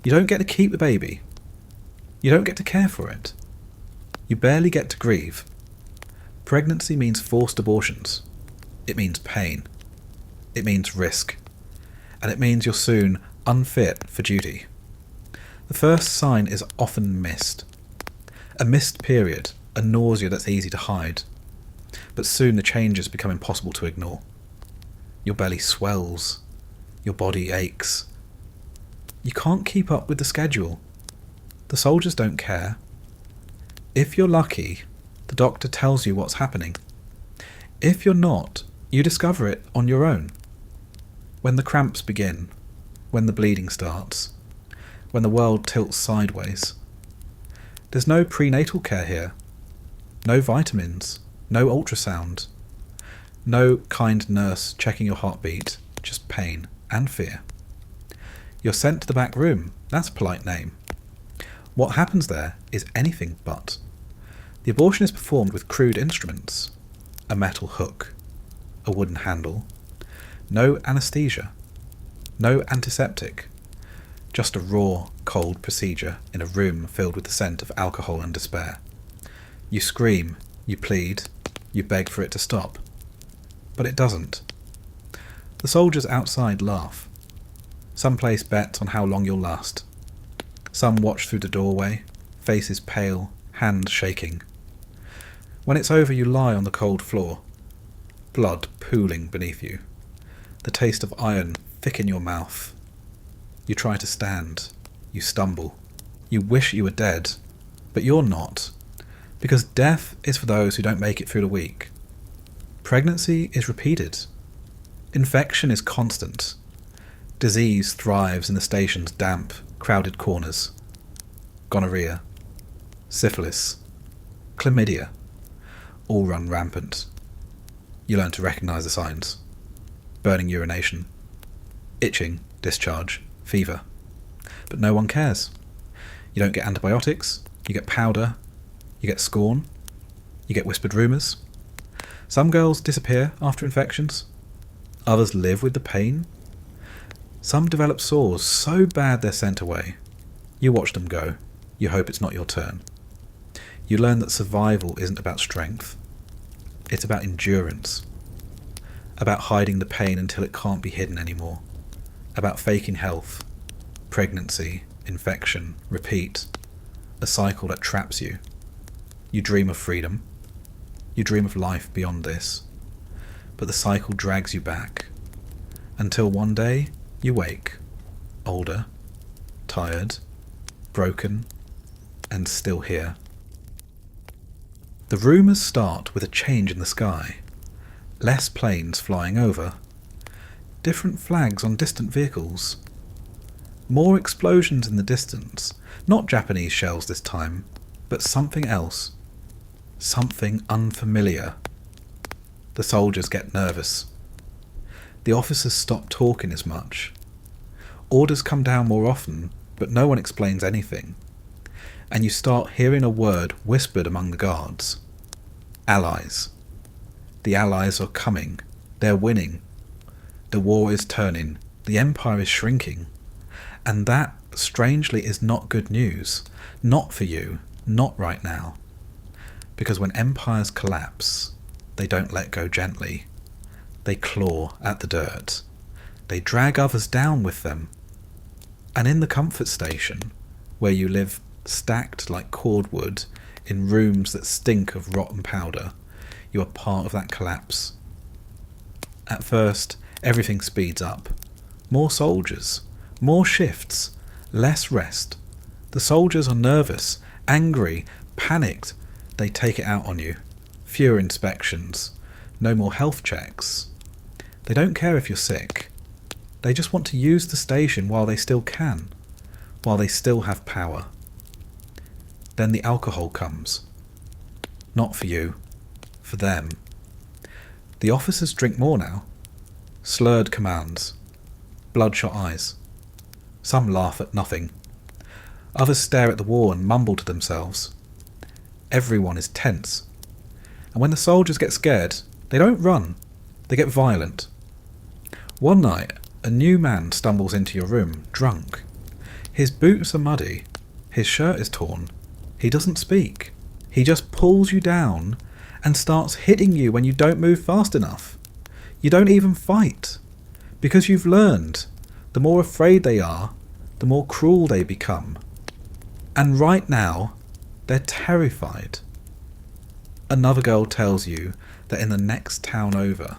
[SPEAKER 1] You don't get to keep the baby. You don't get to care for it. You barely get to grieve. Pregnancy means forced abortions. It means pain. It means risk. And it means you're soon unfit for duty. The first sign is often missed. A missed period, a nausea that's easy to hide. But soon the changes become impossible to ignore. Your belly swells. Your body aches. You can't keep up with the schedule. The soldiers don't care. If you're lucky, the doctor tells you what's happening. If you're not, you discover it on your own. When the cramps begin, when the bleeding starts, when the world tilts sideways. There's no prenatal care here. No vitamins, no ultrasound. No kind nurse checking your heartbeat, just pain and fear. You're sent to the back room, that's a polite name. What happens there is anything but. The abortion is performed with crude instruments. A metal hook, a wooden handle, no anaesthesia, no antiseptic, just a raw, cold procedure in a room filled with the scent of alcohol and despair. You scream, you plead, you beg for it to stop. But it doesn't. The soldiers outside laugh. Some place bets on how long you'll last. Some watch through the doorway, faces pale, hands shaking. When it's over, you lie on the cold floor, blood pooling beneath you, the taste of iron thick in your mouth. You try to stand. You stumble. You wish you were dead, but you're not, because death is for those who don't make it through the week. Pregnancy is repeated. Infection is constant. Disease thrives in the station's damp, crowded corners. Gonorrhea, syphilis, chlamydia, all run rampant. You learn to recognise the signs. Burning urination, itching, discharge, fever. But no one cares. You don't get antibiotics, you get powder, you get scorn, you get whispered rumours. Some girls disappear after infections. Others live with the pain. Some develop sores so bad they're sent away. You watch them go. You hope it's not your turn. You learn that survival isn't about strength. It's about endurance. About hiding the pain until it can't be hidden anymore. About faking health, pregnancy, infection, repeat. A cycle that traps you. You dream of freedom. You dream of life beyond this. But the cycle drags you back. Until one day, you wake. Older, tired, broken, and still here. The rumours start with a change in the sky. Less planes flying over. Different flags on distant vehicles. More explosions in the distance. Not Japanese shells this time, but something else. Something unfamiliar. The soldiers get nervous. The officers stop talking as much. Orders come down more often, but no one explains anything. And you start hearing a word whispered among the guards. Allies. The Allies are coming. They're winning. The war is turning. The Empire is shrinking. And that, strangely, is not good news. Not for you. Not right now. Because when empires collapse, they don't let go gently. They claw at the dirt. They drag others down with them. And in the comfort station, where you live stacked like cordwood in rooms that stink of rotten powder, you are part of that collapse. At first, everything speeds up. More soldiers, more shifts, less rest. The soldiers are nervous, angry, panicked. They take it out on you. Fewer inspections. No more health checks. They don't care if you're sick. They just want to use the station while they still can, while they still have power. Then the alcohol comes. Not for you, for them. The officers drink more now. Slurred commands. Bloodshot eyes. Some laugh at nothing. Others stare at the wall and mumble to themselves. Everyone is tense. And when the soldiers get scared, they don't run, they get violent. One night, a new man stumbles into your room, drunk. His boots are muddy, his shirt is torn. He doesn't speak. He just pulls you down and starts hitting you when you don't move fast enough. You don't even fight, because you've learned the more afraid they are, the more cruel they become. And right now, they're terrified. Another girl tells you that in the next town over,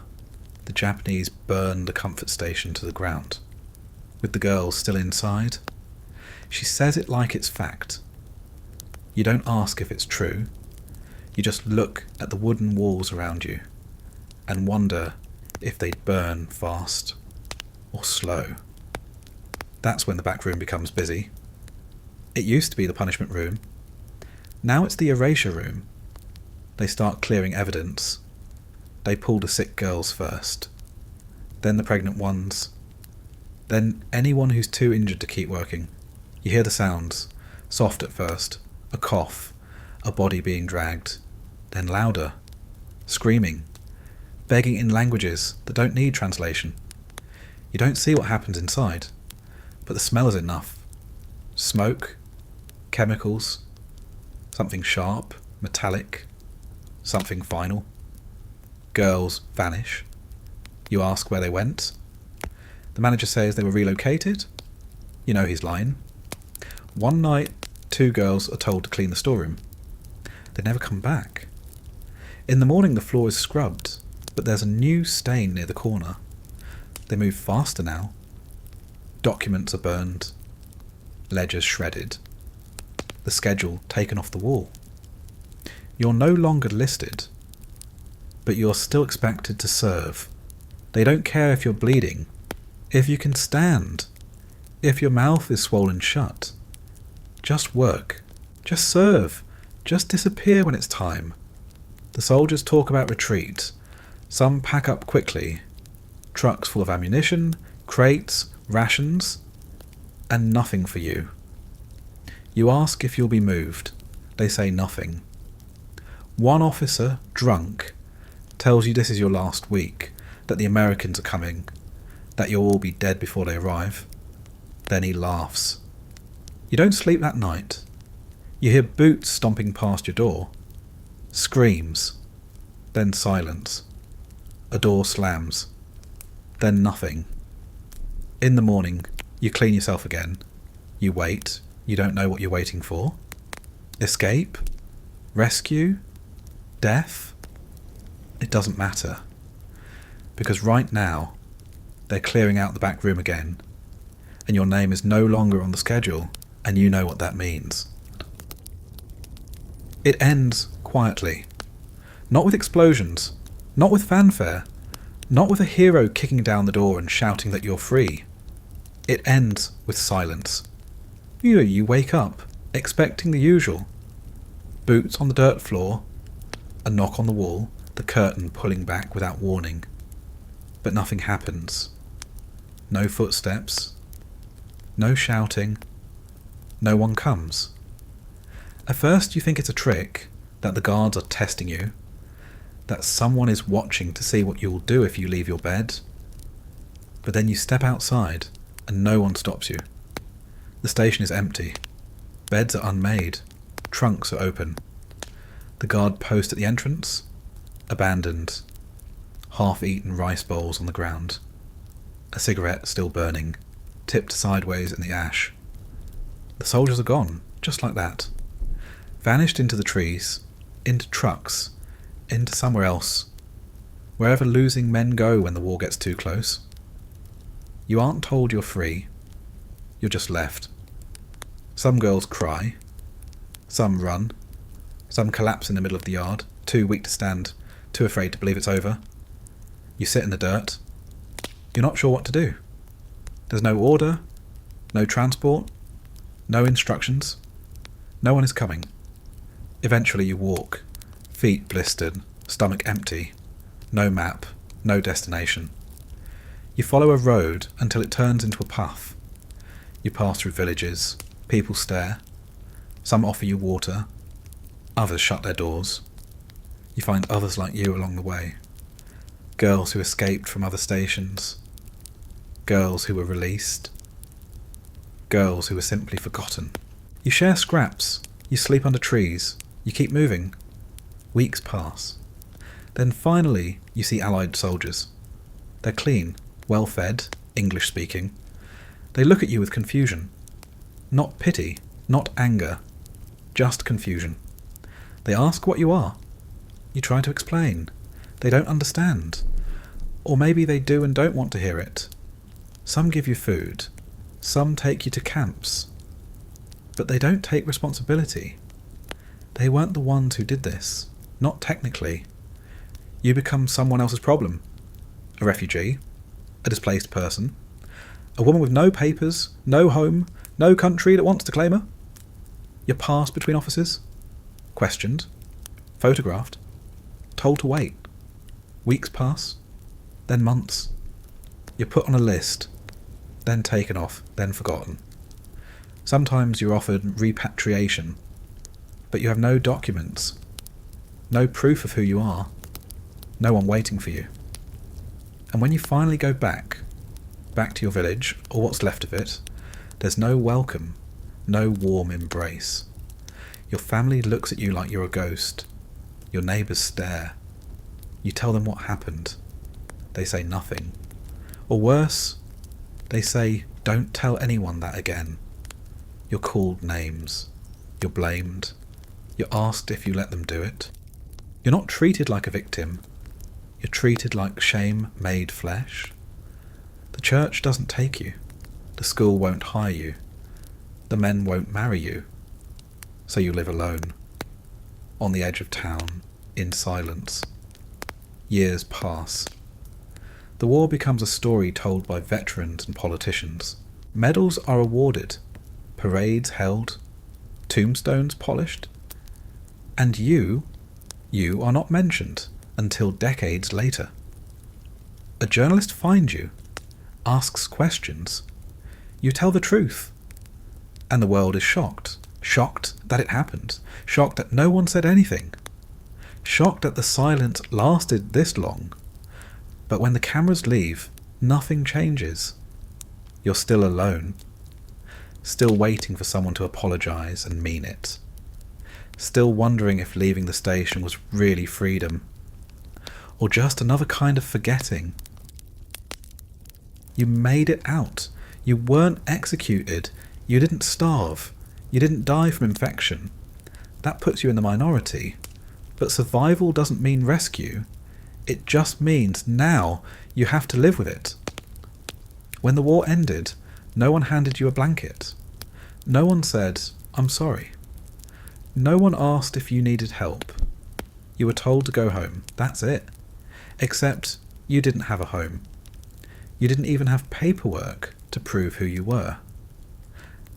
[SPEAKER 1] the Japanese burned the comfort station to the ground, with the girls still inside. She says it like it's fact. You don't ask if it's true. You just look at the wooden walls around you and wonder if they'd burn fast or slow. That's when the back room becomes busy. It used to be the punishment room. Now it's the erasure room. They start clearing evidence. They pull the sick girls first, then the pregnant ones, then anyone who's too injured to keep working. You hear the sounds, soft at first, a cough, a body being dragged, then louder, screaming, begging in languages that don't need translation. You don't see what happens inside, but the smell is enough. Smoke, chemicals, something sharp, metallic, something final. Girls vanish. You ask where they went. The manager says they were relocated. You know he's lying. One night, 2 girls are told to clean the storeroom. They never come back. In the morning the floor is scrubbed, but there's a new stain near the corner. They move faster now. Documents are burned. Ledgers shredded. The schedule taken off the wall. You're no longer listed, but you're still expected to serve. They don't care if you're bleeding, if you can stand, if your mouth is swollen shut. Just work. Just serve. Just disappear when it's time. The soldiers talk about retreat. Some pack up quickly. Trucks full of ammunition, crates, rations, and nothing for you. You ask if you'll be moved. They say nothing. One officer, drunk, tells you this is your last week, that the Americans are coming, that you'll all be dead before they arrive. Then he laughs. You don't sleep that night. You hear boots stomping past your door. Screams. Then silence. A door slams. Then nothing. In the morning, you clean yourself again. You wait. You don't know what you're waiting for. Escape? Rescue? Death? It doesn't matter. Because right now, they're clearing out the back room again, and your name is no longer on the schedule, and you know what that means. It ends quietly. Not with explosions, not with fanfare, not with a hero kicking down the door and shouting that you're free. It ends with silence. You wake up, expecting the usual. Boots on the dirt floor, a knock on the wall, the curtain pulling back without warning. But nothing happens. No footsteps. No shouting. No one comes. At first you think it's a trick, that the guards are testing you, that someone is watching to see what you'll do if you leave your bed. But then you step outside and no one stops you. The station is empty. Beds are unmade. Trunks are open. The guard post at the entrance? Abandoned. Half-eaten rice bowls on the ground. A cigarette still burning, tipped sideways in the ash. The soldiers are gone, just like that. Vanished into the trees, into trucks, into somewhere else. Wherever losing men go when the war gets too close. You aren't told you're free. You're just left. Some girls cry. Some run. Some collapse in the middle of the yard, too weak to stand, too afraid to believe it's over. You sit in the dirt. You're not sure what to do. There's no order, no transport, no instructions. No one is coming. Eventually you walk, feet blistered, stomach empty, no map, no destination. You follow a road until it turns into a path. You pass through villages, people stare. Some offer you water, others shut their doors. You find others like you along the way. Girls who escaped from other stations. Girls who were released. Girls who were simply forgotten. You share scraps. You sleep under trees. You keep moving. Weeks pass. Then finally you see Allied soldiers. They're clean, well-fed, English-speaking. They look at you with confusion. Not pity, not anger, just confusion. They ask what you are. You try to explain. They don't understand. Or maybe they do and don't want to hear it. Some give you food. Some take you to camps. But they don't take responsibility. They weren't the ones who did this. Not technically. You become someone else's problem. A refugee. A displaced person. A woman with no papers, no home, no country that wants to claim her. You're passed between offices. Questioned. Photographed. Told to wait. Weeks pass. Then months. You're put on a list. Then taken off. Then forgotten. Sometimes you're offered repatriation. But you have no documents. No proof of who you are. No one waiting for you. And when you finally go back to your village, or what's left of it, there's no welcome, no warm embrace. Your family looks at you like you're a ghost. Your neighbours stare. You tell them what happened. They say nothing. Or worse, they say, don't tell anyone that again. You're called names. You're blamed. You're asked if you let them do it. You're not treated like a victim. You're treated like shame made flesh. The church doesn't take you. The school won't hire you. The men won't marry you. So you live alone, on the edge of town, in silence. Years pass. The war becomes a story told by veterans and politicians. Medals are awarded, parades held, tombstones polished. And you are not mentioned until decades later. A journalist finds you, asks questions. You tell the truth. And the world is shocked. Shocked that it happened. Shocked that no one said anything. Shocked that the silence lasted this long. But when the cameras leave, nothing changes. You're still alone. Still waiting for someone to apologise and mean it. Still wondering if leaving the station was really freedom. Or just another kind of forgetting. You made it out. You weren't executed. You didn't starve. You didn't die from infection. That puts you in the minority. But survival doesn't mean rescue. It just means now you have to live with it. When the war ended, no one handed you a blanket. No one said, I'm sorry. No one asked if you needed help. You were told to go home. That's it. Except you didn't have a home. You didn't even have paperwork to prove who you were.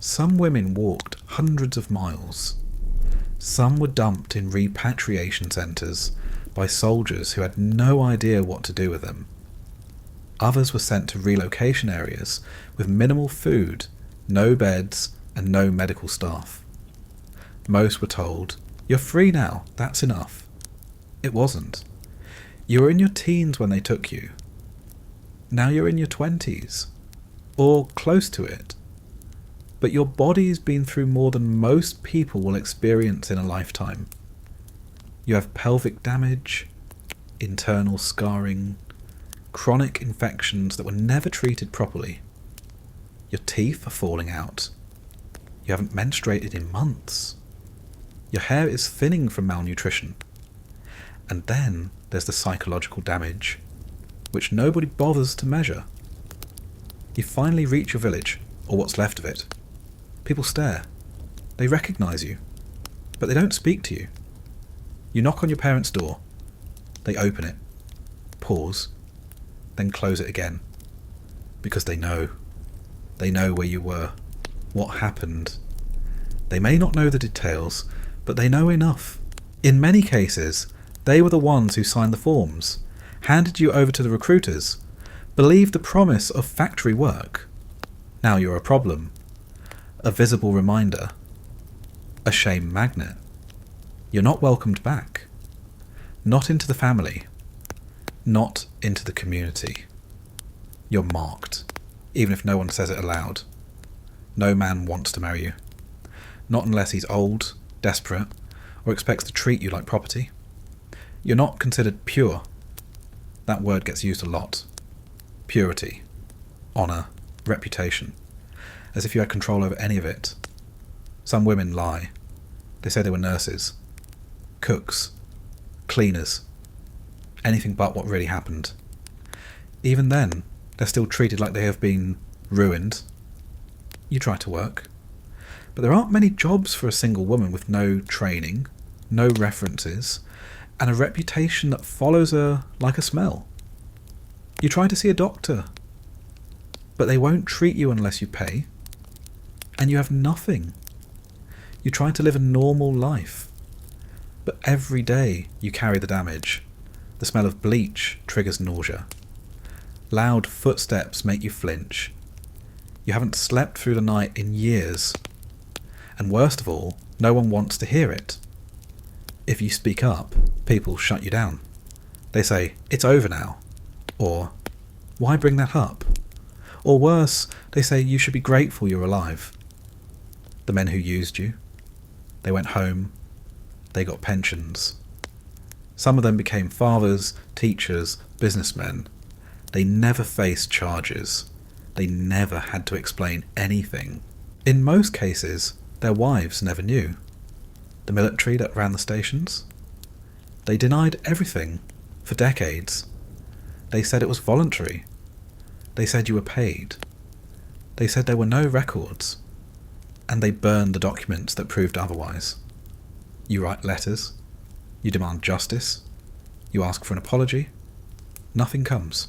[SPEAKER 1] Some women walked hundreds of miles. Some were dumped in repatriation centres by soldiers who had no idea what to do with them. Others were sent to relocation areas with minimal food, no beds, and no medical staff. Most were told, "You're free now, that's enough." It wasn't. You were in your teens when they took you. Now you're in your 20s, or close to it. But your body's been through more than most people will experience in a lifetime. You have pelvic damage, internal scarring, chronic infections that were never treated properly. Your teeth are falling out. You haven't menstruated in months. Your hair is thinning from malnutrition. And then there's the psychological damage, which nobody bothers to measure. You finally reach your village, or what's left of it. People stare. They recognise you, but they don't speak to you. You knock on your parents' door. They open it, pause, then close it again. Because they know. They know where you were, what happened. They may not know the details, but they know enough. In many cases, they were the ones who signed the forms, handed you over to the recruiters, believed the promise of factory work. Now you're a problem. A visible reminder. A shame magnet. You're not welcomed back. Not into the family. Not into the community. You're marked, even if no one says it aloud. No man wants to marry you. Not unless he's old, desperate, or expects to treat you like property. You're not considered pure. That word gets used a lot. Purity, honour, reputation. As if you had control over any of it. Some women lie. They say they were nurses, cooks, cleaners, anything but what really happened. Even then, they're still treated like they have been ruined. You try to work. But there aren't many jobs for a single woman with no training, no references, and a reputation that follows her like a smell. You try to see a doctor, but they won't treat you unless you pay, and you have nothing. You try to live a normal life, but every day you carry the damage. The smell of bleach triggers nausea. Loud footsteps make you flinch. You haven't slept through the night in years. And worst of all, no one wants to hear it. If you speak up, people shut you down. They say, "It's over now." Or, "Why bring that up?" Or worse, they say you should be grateful you're alive. The men who used you, they went home, they got pensions. Some of them became fathers, teachers, businessmen. They never faced charges. They never had to explain anything. In most cases, their wives never knew. The military that ran the stations? They denied everything for decades. They said it was voluntary. They said you were paid. They said there were no records. And they burned the documents that proved otherwise. You write letters. You demand justice. You ask for an apology. Nothing comes.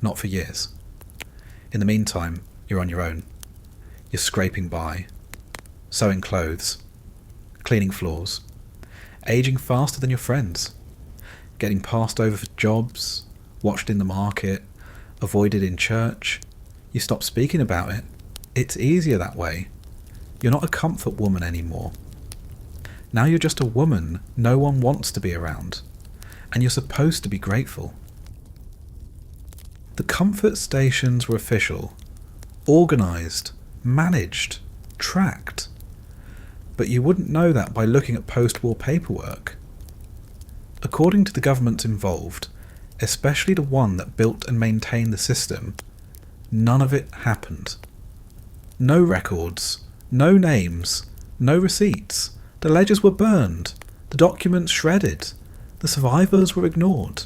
[SPEAKER 1] Not for years. In the meantime, you're on your own. You're scraping by. Sewing clothes. Cleaning floors. Aging faster than your friends. Getting passed over for jobs. Watched in the market. Avoided in church. You stop speaking about it. It's easier that way. You're not a comfort woman anymore. Now you're just a woman no one wants to be around. And you're supposed to be grateful. The comfort stations were official, organised, managed, tracked. But you wouldn't know that by looking at post-war paperwork. According to the governments involved, especially the one that built and maintained the system, none of it happened. No records, no names, no receipts. The ledgers were burned, the documents shredded, the survivors were ignored.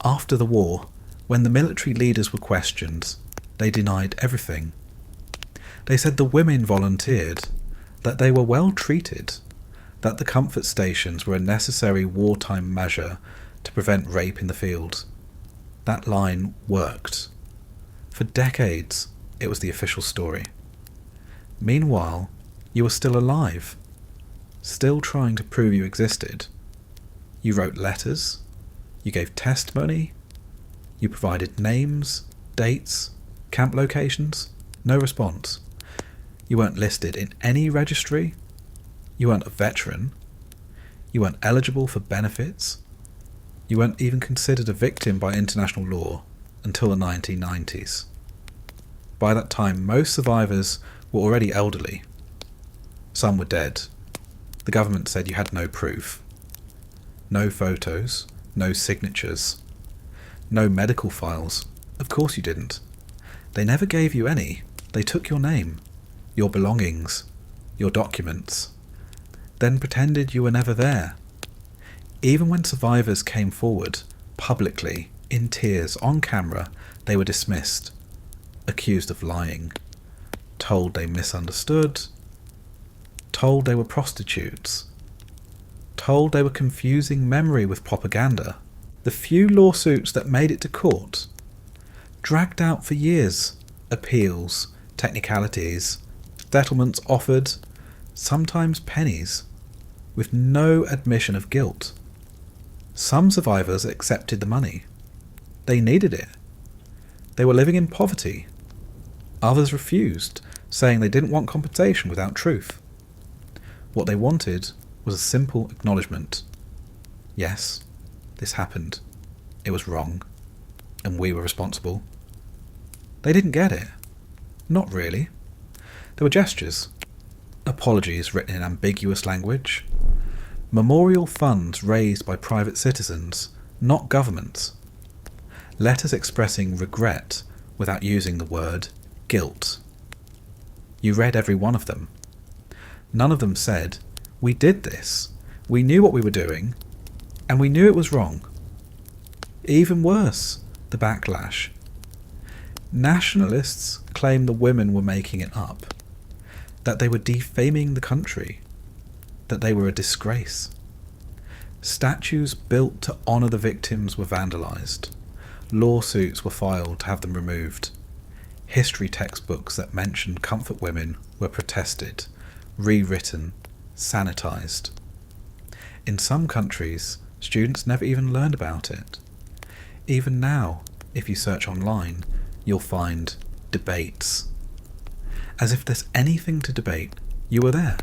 [SPEAKER 1] After the war, when the military leaders were questioned, they denied everything. They said the women volunteered, that they were well treated, that the comfort stations were a necessary wartime measure to prevent rape in the field. That line worked. For decades, it was the official story. Meanwhile, you were still alive, still trying to prove you existed. You wrote letters, you gave testimony, you provided names, dates, camp locations. No response. You weren't listed in any registry. You weren't a veteran. You weren't eligible for benefits. You weren't even considered a victim by international law until the 1990s. By that time, most survivors were already elderly. Some were dead. The government said you had no proof. No photos, no signatures, no medical files. Of course you didn't. They never gave you any. They took your name, your belongings, your documents, then pretended you were never there. Even when survivors came forward, publicly, in tears, on camera, they were dismissed, accused of lying, told they misunderstood, told they were prostitutes, told they were confusing memory with propaganda. The few lawsuits that made it to court, dragged out for years, appeals, technicalities, settlements offered, sometimes pennies, with no admission of guilt. Some survivors accepted the money. They needed it. They were living in poverty. Others refused, saying they didn't want compensation without truth. What they wanted was a simple acknowledgement. Yes, this happened. It was wrong. And we were responsible. They didn't get it. Not really. There were gestures. Apologies written in ambiguous language. Memorial funds raised by private citizens, not governments. Letters expressing regret without using the word guilt. You read every one of them. None of them said, "We did this. We knew what we were doing, and we knew it was wrong." Even worse, the backlash. Nationalists claimed the women were making it up, that they were defaming the country, that they were a disgrace. Statues built to honour the victims were vandalised. Lawsuits were filed to have them removed. History textbooks that mentioned comfort women were protested, rewritten, sanitised. In some countries, students never even learned about it. Even now, if you search online, you'll find debates. As if there's anything to debate, you were there.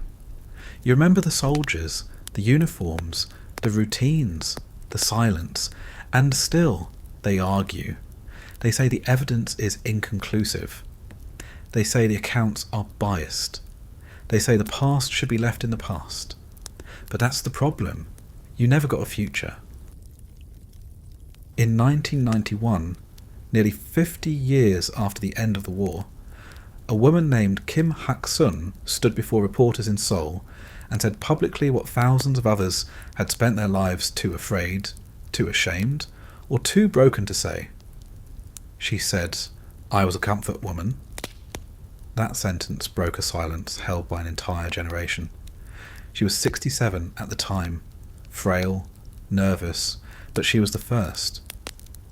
[SPEAKER 1] You remember the soldiers, the uniforms, the routines, the silence, and still they argue. They say the evidence is inconclusive. They say the accounts are biased. They say the past should be left in the past. But that's the problem. You never got a future. In 1991, nearly 50 years after the end of the war, a woman named Kim Hak-sun stood before reporters in Seoul and said publicly what thousands of others had spent their lives too afraid, too ashamed, or too broken to say. She said, "I was a comfort woman." That sentence broke a silence held by an entire generation. She was 67 at the time, frail, nervous, but she was the first.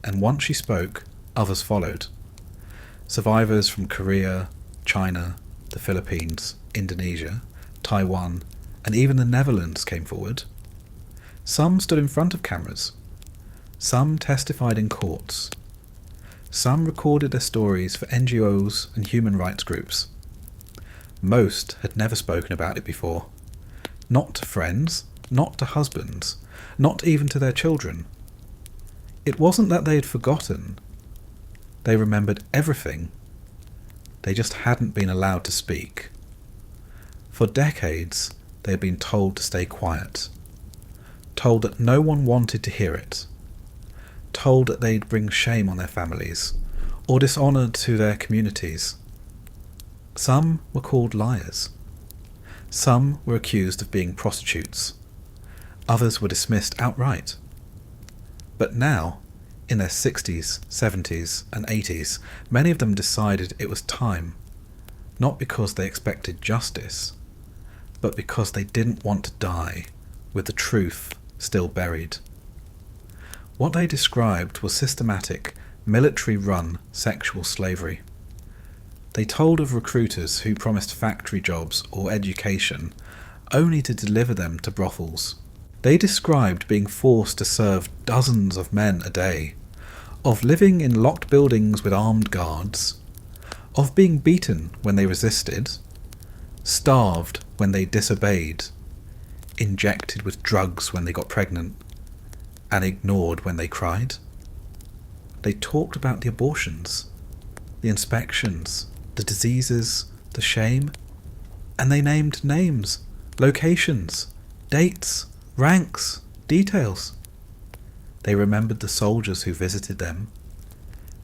[SPEAKER 1] And once she spoke, others followed. Survivors from Korea, China, the Philippines, Indonesia, Taiwan, and even the Netherlands came forward. Some stood in front of cameras. Some testified in courts. Some recorded their stories for NGOs and human rights groups. Most had never spoken about it before. Not to friends, not to husbands, not even to their children. It wasn't that they had forgotten. They remembered everything. They just hadn't been allowed to speak. For decades, they had been told to stay quiet. Told that no one wanted to hear it. Told that they'd bring shame on their families, or dishonour to their communities. Some were called liars. Some were accused of being prostitutes. Others were dismissed outright. But now, in their 60s, 70s, and 80s, many of them decided it was time, not because they expected justice, but because they didn't want to die with the truth still buried. What they described was systematic, military-run sexual slavery. They told of recruiters who promised factory jobs or education only to deliver them to brothels. They described being forced to serve dozens of men a day, of living in locked buildings with armed guards, of being beaten when they resisted, starved when they disobeyed, injected with drugs when they got pregnant, and ignored when they cried. They talked about the abortions, the inspections, the diseases, the shame, and they named names, locations, dates, ranks, details. They remembered the soldiers who visited them.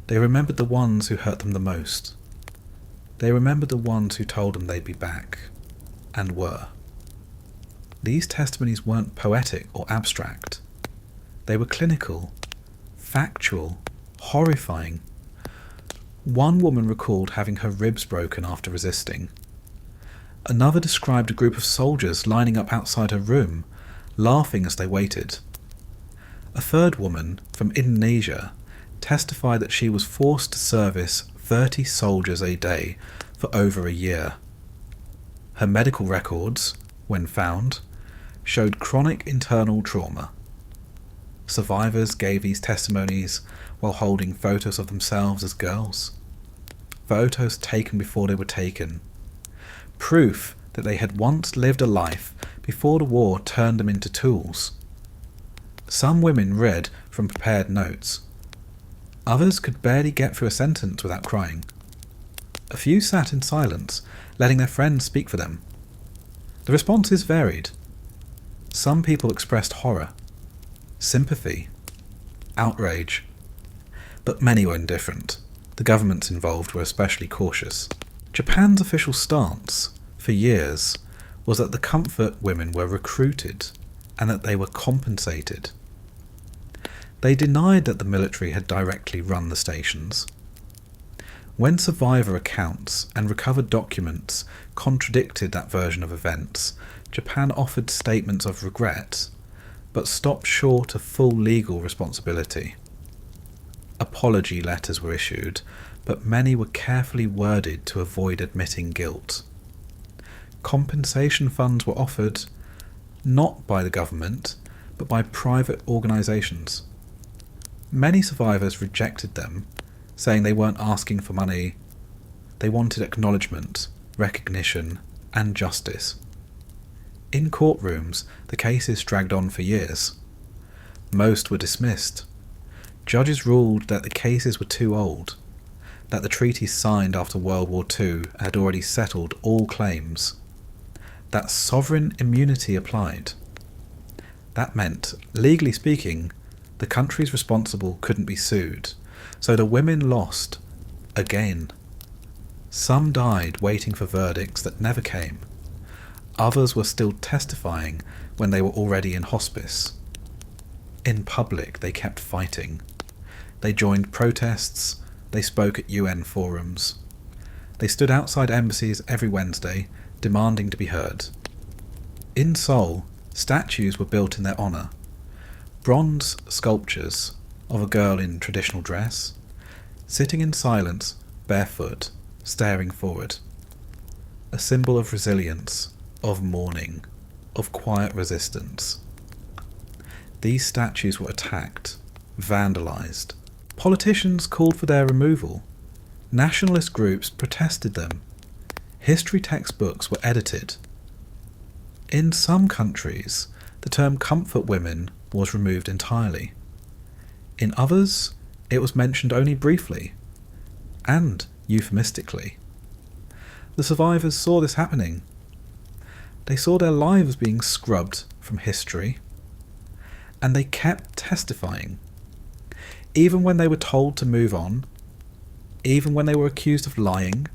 [SPEAKER 1] They remembered the ones who hurt them the most. They remembered the ones who told them they'd be back, and were. These testimonies weren't poetic or abstract. They were clinical, factual, horrifying. One woman recalled having her ribs broken after resisting. Another described a group of soldiers lining up outside her room, laughing as they waited. A third woman, from Indonesia, testified that she was forced to service 30 soldiers a day for over a year. Her medical records, when found, showed chronic internal trauma. Survivors gave these testimonies while holding photos of themselves as girls. Photos taken before they were taken. Proof that they had once lived a life before the war turned them into tools. Some women read from prepared notes. Others could barely get through a sentence without crying. A few sat in silence, letting their friends speak for them. The responses varied. Some people expressed horror, sympathy, outrage, but many were indifferent. The governments involved were especially cautious. Japan's official stance, for years, was that the comfort women were recruited and that they were compensated. They denied that the military had directly run the stations. When survivor accounts and recovered documents contradicted that version of events, Japan offered statements of regret, but stopped short of full legal responsibility. Apology letters were issued, but many were carefully worded to avoid admitting guilt. Compensation funds were offered, not by the government, but by private organisations. Many survivors rejected them, saying they weren't asking for money. They wanted acknowledgement, recognition, and justice. In courtrooms, the cases dragged on for years. Most were dismissed. Judges ruled that the cases were too old, that the treaties signed after World War II had already settled all claims, that sovereign immunity applied. That meant, legally speaking, the countries responsible couldn't be sued, so the women lost, again. Some died waiting for verdicts that never came. Others were still testifying when they were already in hospice. In public, they kept fighting. They joined protests, they spoke at UN forums. They stood outside embassies every Wednesday, demanding to be heard. In Seoul, statues were built in their honour. Bronze sculptures of a girl in traditional dress, sitting in silence, barefoot, staring forward. A symbol of resilience, of mourning, of quiet resistance. These statues were attacked, vandalised. Politicians called for their removal. Nationalist groups protested them. History textbooks were edited. In some countries, the term comfort women was removed entirely. In others, it was mentioned only briefly, and euphemistically. The survivors saw this happening. They saw their lives being scrubbed from history, and they kept testifying. Even when they were told to move on, even when they were accused of lying,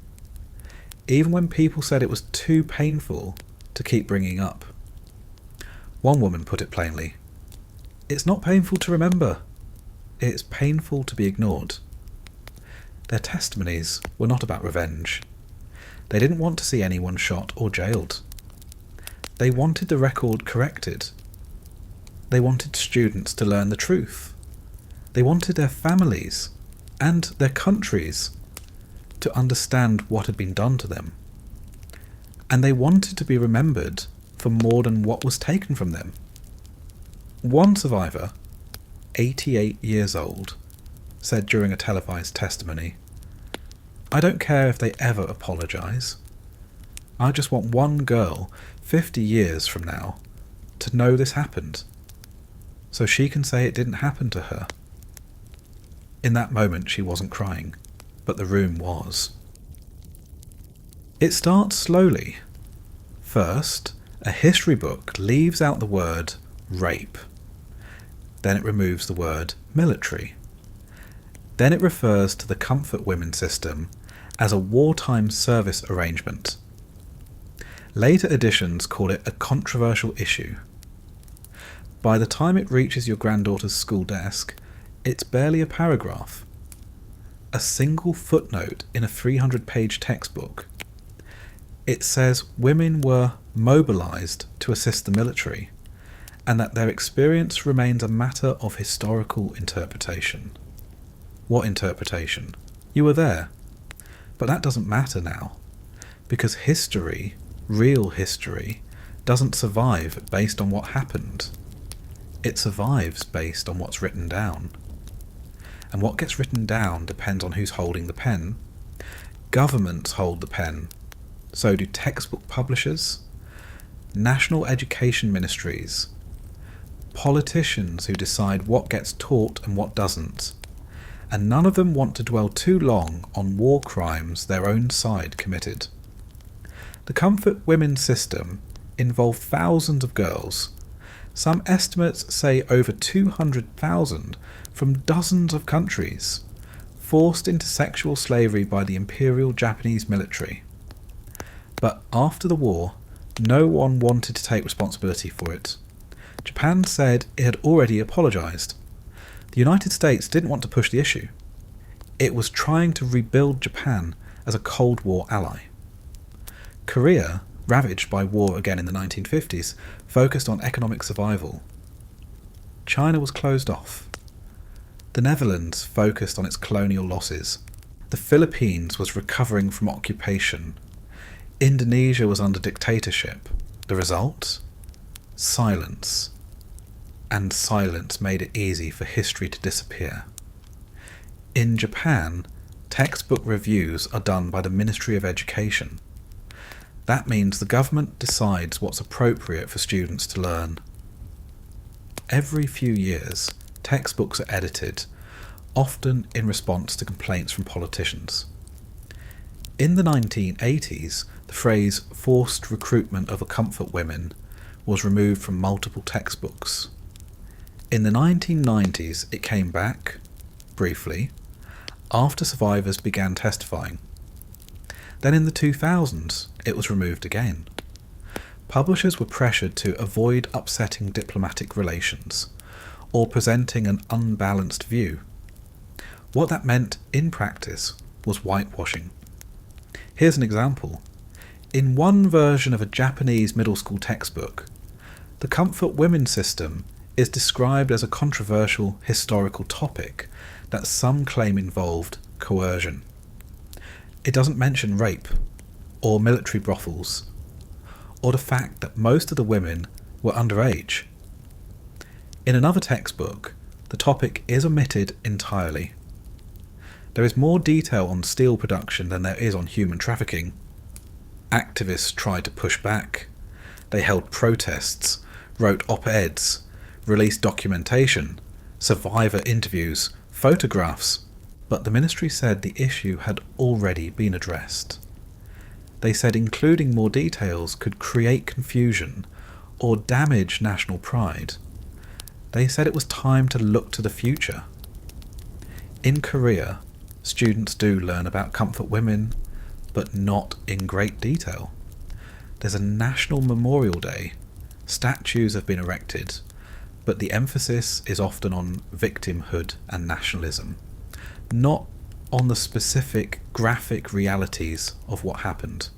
[SPEAKER 1] even when people said it was too painful to keep bringing up. One woman put it plainly, "It's not painful to remember. It's painful to be ignored." Their testimonies were not about revenge. They didn't want to see anyone shot or jailed. They wanted the record corrected. They wanted students to learn the truth. They wanted their families and their countries to understand what had been done to them. And they wanted to be remembered for more than what was taken from them. One survivor, 88 years old, said during a televised testimony, "I don't care if they ever apologise. I just want one girl 50 years from now to know this happened, so she can say it didn't happen to her." In that moment she wasn't crying, but the room was. It starts slowly. First, a history book leaves out the word rape. Then it removes the word military. Then it refers to the comfort women system as a wartime service arrangement. Later editions call it a controversial issue. By the time it reaches your granddaughter's school desk, it's barely a paragraph. A single footnote in a 300-page textbook. It says women were mobilised to assist the military, and that their experience remains a matter of historical interpretation. What interpretation? You were there. But that doesn't matter now, because history, real history, doesn't survive based on what happened. It survives based on what's written down. And what gets written down depends on who's holding the pen. Governments hold the pen. So do textbook publishers, national education ministries, politicians who decide what gets taught and what doesn't, and none of them want to dwell too long on war crimes their own side committed. The comfort women system involved thousands of girls. Some estimates say over 200,000 from dozens of countries, forced into sexual slavery by the Imperial Japanese military. But after the war, no one wanted to take responsibility for it. Japan said it had already apologised. The United States didn't want to push the issue. It was trying to rebuild Japan as a Cold War ally. Korea, ravaged by war again in the 1950s, focused on economic survival. China was closed off. The Netherlands focused on its colonial losses. The Philippines was recovering from occupation. Indonesia was under dictatorship. The result? Silence. And silence made it easy for history to disappear. In Japan, textbook reviews are done by the Ministry of Education. That means the government decides what's appropriate for students to learn. Every few years, textbooks are edited, often in response to complaints from politicians. In the 1980s, the phrase forced recruitment of comfort women was removed from multiple textbooks. In the 1990s, it came back, briefly, after survivors began testifying. Then in the 2000s, it was removed again. Publishers were pressured to avoid upsetting diplomatic relations or presenting an unbalanced view. What that meant in practice was whitewashing. Here's an example. In one version of a Japanese middle school textbook, the comfort women system is described as a controversial historical topic that some claim involved coercion. It doesn't mention rape, or military brothels, or the fact that most of the women were underage. In another textbook, the topic is omitted entirely. There is more detail on steel production than there is on human trafficking. Activists tried to push back. They held protests, wrote op-eds, released documentation, survivor interviews, photographs, but the ministry said the issue had already been addressed. They said including more details could create confusion or damage national pride. They said it was time to look to the future. In Korea, students do learn about comfort women, but not in great detail. There's a National Memorial Day. Statues have been erected, but the emphasis is often on victimhood and nationalism, not on the specific graphic realities of what happened.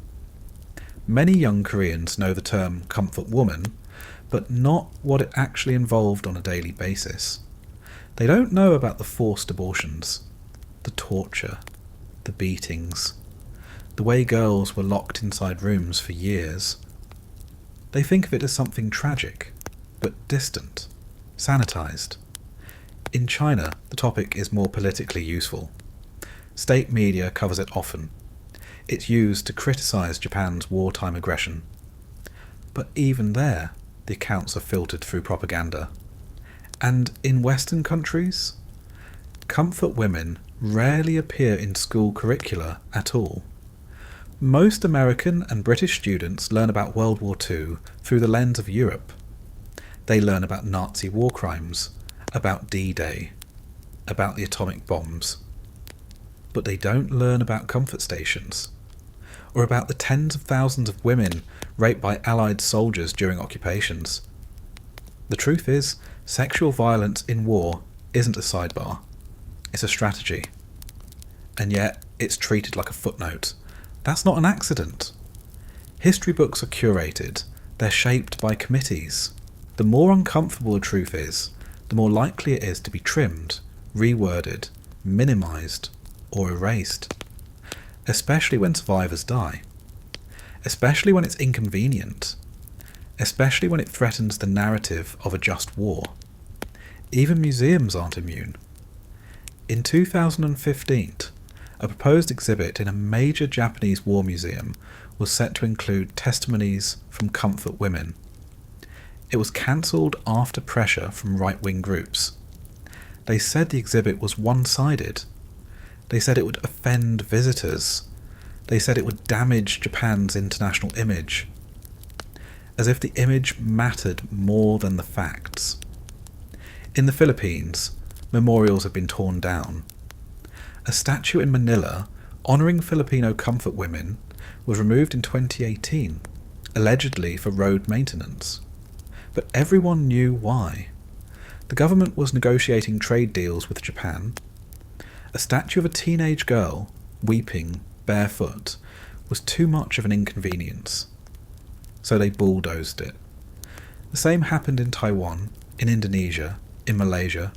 [SPEAKER 1] Many young Koreans know the term comfort woman, but not what it actually involved on a daily basis. They don't know about the forced abortions, the torture, the beatings, the way girls were locked inside rooms for years. They think of it as something tragic, but distant, sanitized. In China, the topic is more politically useful. State media covers it often. It's used to criticize Japan's wartime aggression. But even there, the accounts are filtered through propaganda. And in Western countries, comfort women rarely appear in school curricula at all. Most American and British students learn about World War II through the lens of Europe. They learn about Nazi war crimes, about D-Day, about the atomic bombs. But they don't learn about comfort stations, or about the tens of thousands of women raped by Allied soldiers during occupations. The truth is, sexual violence in war isn't a sidebar, it's a strategy. And yet, it's treated like a footnote. That's not an accident. History books are curated, they're shaped by committees. The more uncomfortable a truth is, the more likely it is to be trimmed, reworded, minimised, or erased. Especially when survivors die. Especially when it's inconvenient. Especially when it threatens the narrative of a just war. Even museums aren't immune. In 2015, a proposed exhibit in a major Japanese war museum was set to include testimonies from comfort women. It was cancelled after pressure from right-wing groups. They said the exhibit was one-sided. They said it would offend visitors. They said it would damage Japan's international image. As if the image mattered more than the facts. In the Philippines, memorials have been torn down. A statue in Manila honouring Filipino comfort women was removed in 2018, allegedly for road maintenance. But everyone knew why. The government was negotiating trade deals with Japan. A statue of a teenage girl, weeping, barefoot, was too much of an inconvenience. So they bulldozed it. The same happened in Taiwan, in Indonesia, in Malaysia.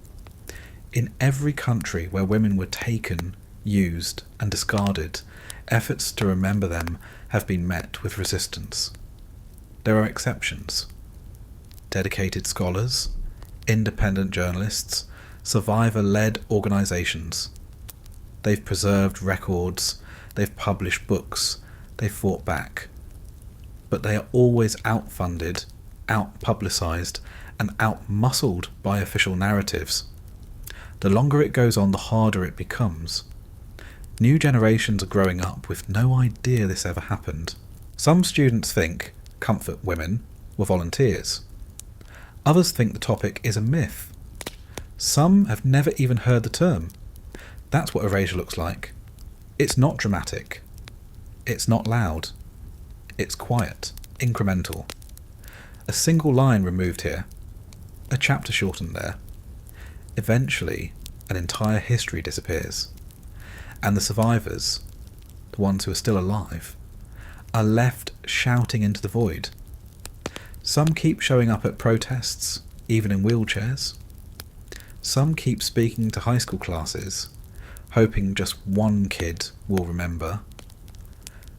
[SPEAKER 1] In every country where women were taken, used, and discarded, efforts to remember them have been met with resistance. There are exceptions. Dedicated scholars, independent journalists, survivor-led organisations. They've preserved records, they've published books, they've fought back. But they are always outfunded, out-publicised, and out-muscled by official narratives. The longer it goes on, the harder it becomes. New generations are growing up with no idea this ever happened. Some students think comfort women were volunteers. Others think the topic is a myth. Some have never even heard the term. That's what erasure looks like. It's not dramatic. It's not loud. It's quiet, incremental. A single line removed here. A chapter shortened there. Eventually, an entire history disappears. And the survivors, the ones who are still alive, are left shouting into the void. Some keep showing up at protests, even in wheelchairs. Some keep speaking to high school classes, hoping just one kid will remember.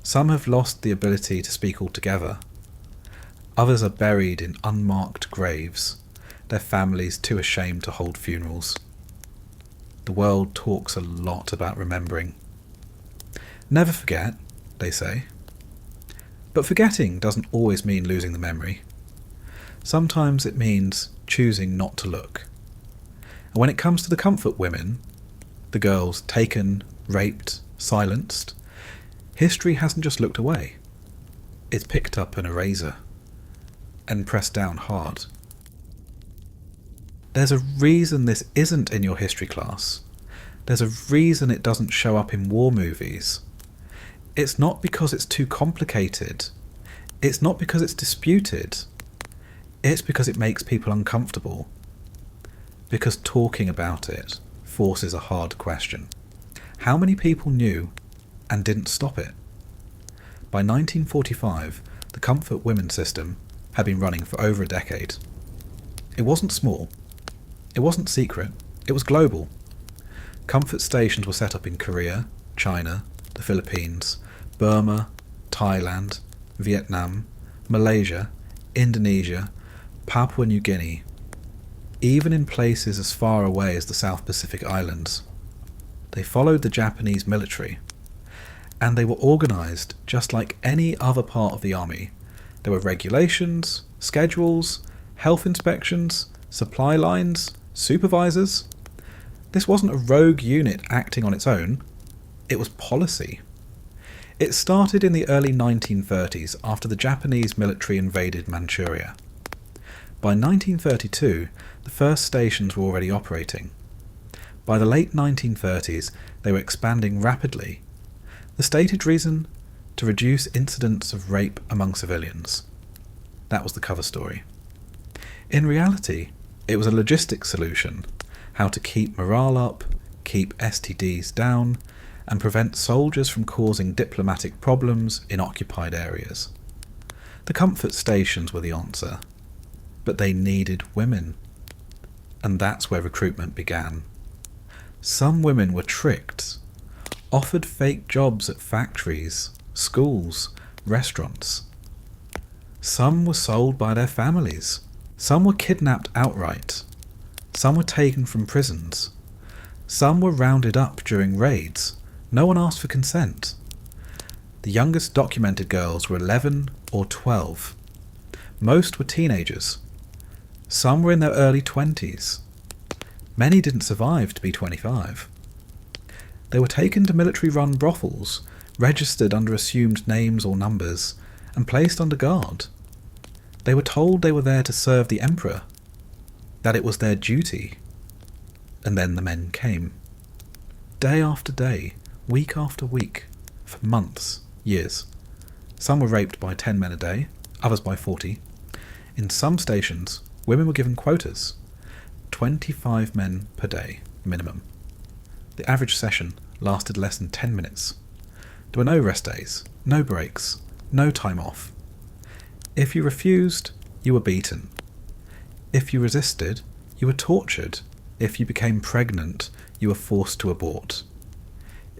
[SPEAKER 1] Some have lost the ability to speak altogether. Others are buried in unmarked graves, their families too ashamed to hold funerals. The world talks a lot about remembering. Never forget, they say. But forgetting doesn't always mean losing the memory. Sometimes it means choosing not to look. And when it comes to the comfort women, the girls taken, raped, silenced, history hasn't just looked away. It's picked up an eraser and pressed down hard. There's a reason this isn't in your history class. There's a reason it doesn't show up in war movies. It's not because it's too complicated. It's not because it's disputed. It's because it makes people uncomfortable. Because talking about it forces a hard question. How many people knew and didn't stop it? By 1945, the comfort women system had been running for over a decade. It wasn't small. It wasn't secret, it was global. Comfort stations were set up in Korea, China, the Philippines, Burma, Thailand, Vietnam, Malaysia, Indonesia, Papua New Guinea, even in places as far away as the South Pacific Islands. They followed the Japanese military, and they were organised just like any other part of the army. There were regulations, schedules, health inspections, supply lines, supervisors. This wasn't a rogue unit acting on its own. It was policy. It started in the early 1930s after the Japanese military invaded Manchuria. By 1932, the first stations were already operating. By the late 1930s, they were expanding rapidly. The stated reason? To reduce incidents of rape among civilians. That was the cover story. In reality, it was a logistics solution, how to keep morale up, keep STDs down, and prevent soldiers from causing diplomatic problems in occupied areas. The comfort stations were the answer, but they needed women. And that's where recruitment began. Some women were tricked, offered fake jobs at factories, schools, restaurants. Some were sold by their families. Some were kidnapped outright. Some were taken from prisons. Some were rounded up during raids. No one asked for consent. The youngest documented girls were 11 or 12. Most were teenagers, Some were in their early 20s. Many didn't survive to be 25. They were taken to military-run brothels, registered under assumed names or numbers, and placed under guard. They were told they were there to serve the emperor, that it was their duty. And then the men came. Day after day, week after week, for months, years. Some were raped by 10 men a day, others by 40. In some stations, women were given quotas. 25 men per day, minimum. The average session lasted less than 10 minutes. There were no rest days, no breaks, no time off. If you refused, you were beaten. If you resisted, you were tortured. If you became pregnant, you were forced to abort.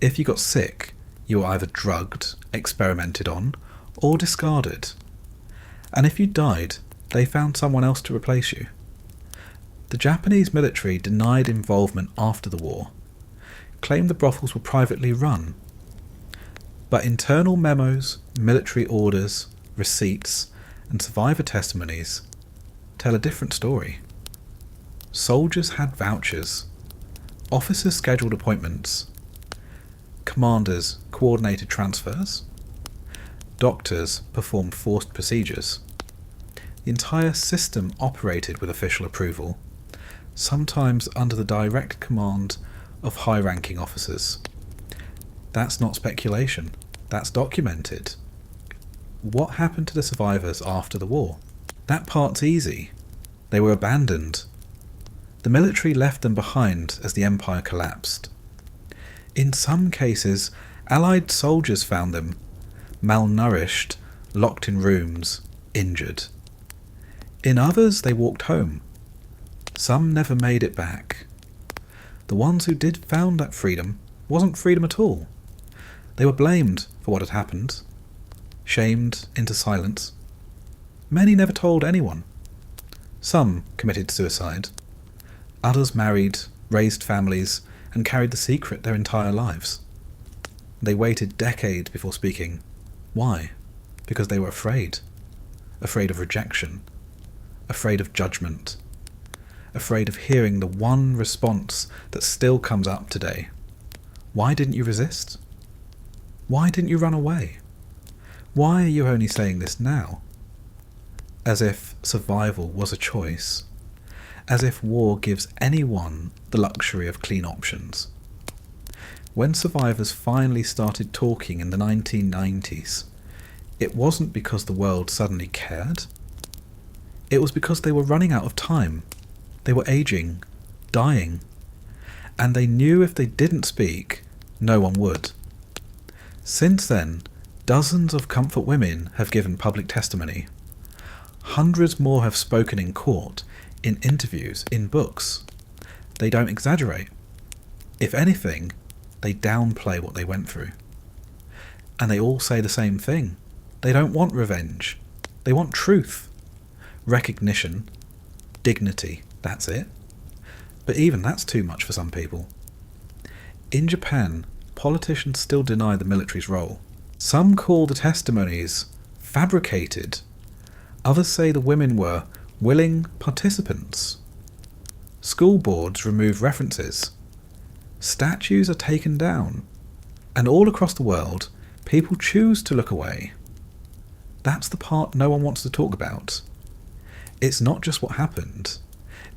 [SPEAKER 1] If you got sick, you were either drugged, experimented on, or discarded. And if you died, they found someone else to replace you. The Japanese military denied involvement after the war, claimed the brothels were privately run. But internal memos, military orders, receipts, and survivor testimonies tell a different story. Soldiers had vouchers, officers scheduled appointments, commanders coordinated transfers, doctors performed forced procedures. The entire system operated with official approval, sometimes under the direct command of high-ranking officers. That's not speculation, that's documented. What happened to the survivors after the war? That part's easy. They were abandoned. The military left them behind as the empire collapsed. In some cases, Allied soldiers found them, malnourished, locked in rooms, injured. In others, they walked home. Some never made it back. The ones who did found that freedom wasn't freedom at all. They were blamed for what had happened, shamed into silence. Many never told anyone. Some committed suicide. Others married, raised families, and carried the secret their entire lives. They waited decades before speaking. Why? Because they were afraid. Afraid of rejection. Afraid of judgment. Afraid of hearing the one response that still comes up today. Why didn't you resist? Why didn't you run away? Why are you only saying this now? As if survival was a choice. As if war gives anyone the luxury of clean options. When survivors finally started talking in the 1990s, it wasn't because the world suddenly cared. It was because they were running out of time. They were aging, dying, and they knew if they didn't speak, no one would. Since then, dozens of comfort women have given public testimony. Hundreds more have spoken in court, in interviews, in books. They don't exaggerate. If anything, they downplay what they went through. And they all say the same thing. They don't want revenge. They want truth, recognition, dignity. That's it. But even that's too much for some people. In Japan, politicians still deny the military's role. Some call the testimonies fabricated. Others say the women were willing participants. School boards remove references. Statues are taken down. And all across the world, people choose to look away. That's the part no one wants to talk about. It's not just what happened.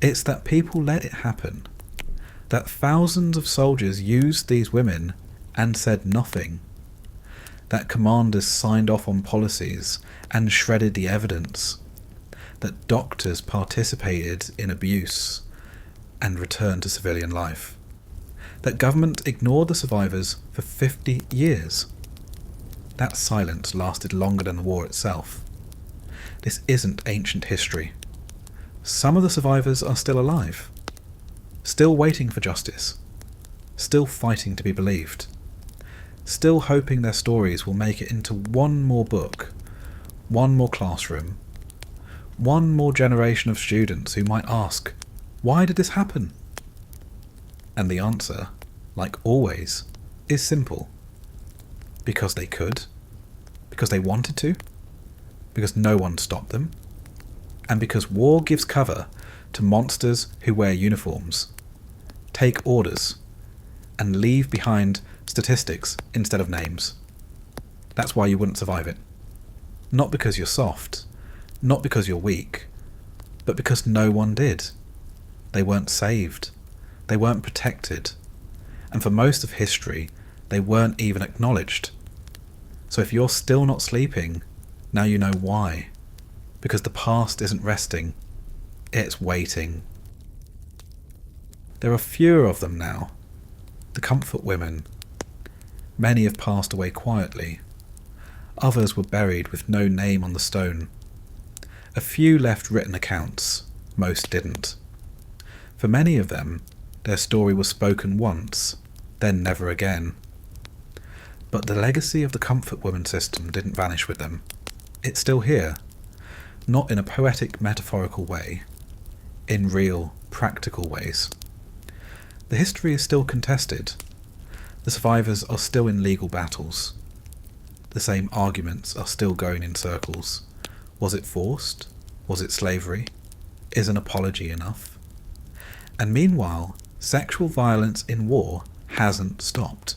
[SPEAKER 1] It's that people let it happen. That thousands of soldiers used these women and said nothing. That commanders signed off on policies and shredded the evidence. That doctors participated in abuse and returned to civilian life. That government ignored the survivors for 50 years. That silence lasted longer than the war itself. This isn't ancient history. Some of the survivors are still alive, still waiting for justice, still fighting to be believed, still hoping their stories will make it into one more book, one more classroom, one more generation of students who might ask, why did this happen? And the answer, like always, is simple. Because they could, because they wanted to, because no one stopped them, and because war gives cover to monsters who wear uniforms, take orders, and leave behind statistics instead of names. That's why you wouldn't survive it. Not because you're soft, not because you're weak, but because no one did. They weren't saved. They weren't protected. And for most of history, they weren't even acknowledged. So if you're still not sleeping, now you know why. Because the past isn't resting, it's waiting. There are fewer of them now. The comfort women. Many have passed away quietly. Others were buried with no name on the stone. A few left written accounts, most didn't. For many of them, their story was spoken once, then never again. But the legacy of the comfort woman system didn't vanish with them. It's still here, not in a poetic, metaphorical way, in real, practical ways. The history is still contested. The survivors are still in legal battles. The same arguments are still going in circles. Was it forced? Was it slavery? Is an apology enough? And meanwhile, sexual violence in war hasn't stopped.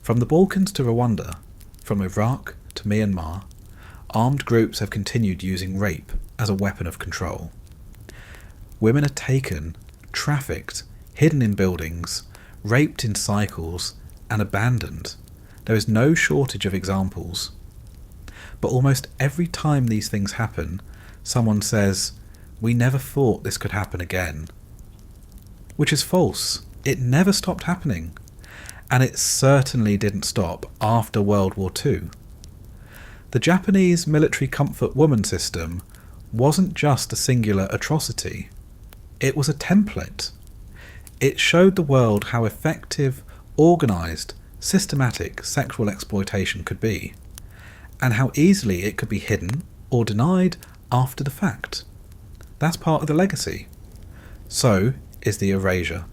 [SPEAKER 1] From the Balkans to Rwanda, from Iraq to Myanmar, armed groups have continued using rape as a weapon of control. Women are taken, trafficked, hidden in buildings, raped in cycles, and abandoned. There is no shortage of examples. But almost every time these things happen, someone says, "We never thought this could happen again." Which is false. It never stopped happening. And it certainly didn't stop after World War II. The Japanese military comfort woman system wasn't just a singular atrocity. It was a template. It showed the world how effective, organised, systematic sexual exploitation could be, and how easily it could be hidden or denied after the fact. That's part of the legacy. So is the erasure.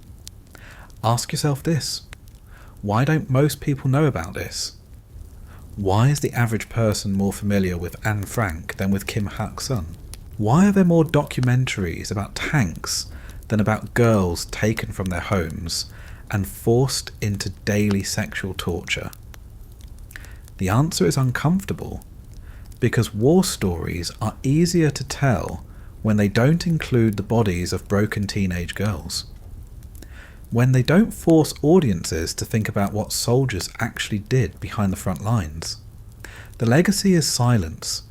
[SPEAKER 1] Ask yourself this. Why don't most people know about this? Why is the average person more familiar with Anne Frank than with Kim Hak-sun? Why are there more documentaries about tanks than about girls taken from their homes and forced into daily sexual torture? The answer is uncomfortable, because war stories are easier to tell when they don't include the bodies of broken teenage girls. When they don't force audiences to think about what soldiers actually did behind the front lines. The legacy is silence,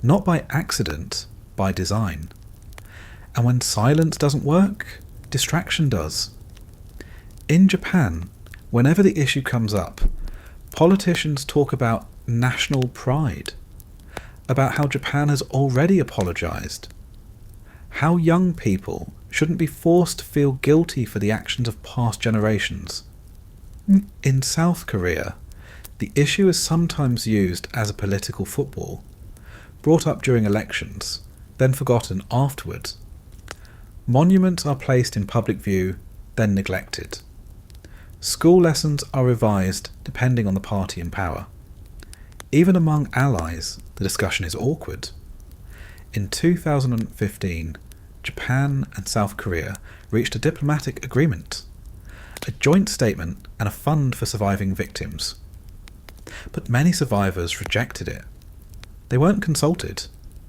[SPEAKER 1] not by accident, by design. And when silence doesn't work, distraction does. In Japan, whenever the issue comes up, politicians talk about national pride, about how Japan has already apologized, how young people shouldn't be forced to feel guilty for the actions of past generations. In South Korea, the issue is sometimes used as a political football, brought up during elections, then forgotten afterwards. Monuments are placed in public view, then neglected. School lessons are revised depending on the party in power. Even among allies, the discussion is awkward. In 2015, Japan and South Korea reached a diplomatic agreement, a joint statement and a fund for surviving victims. But many survivors rejected it. They weren't consulted.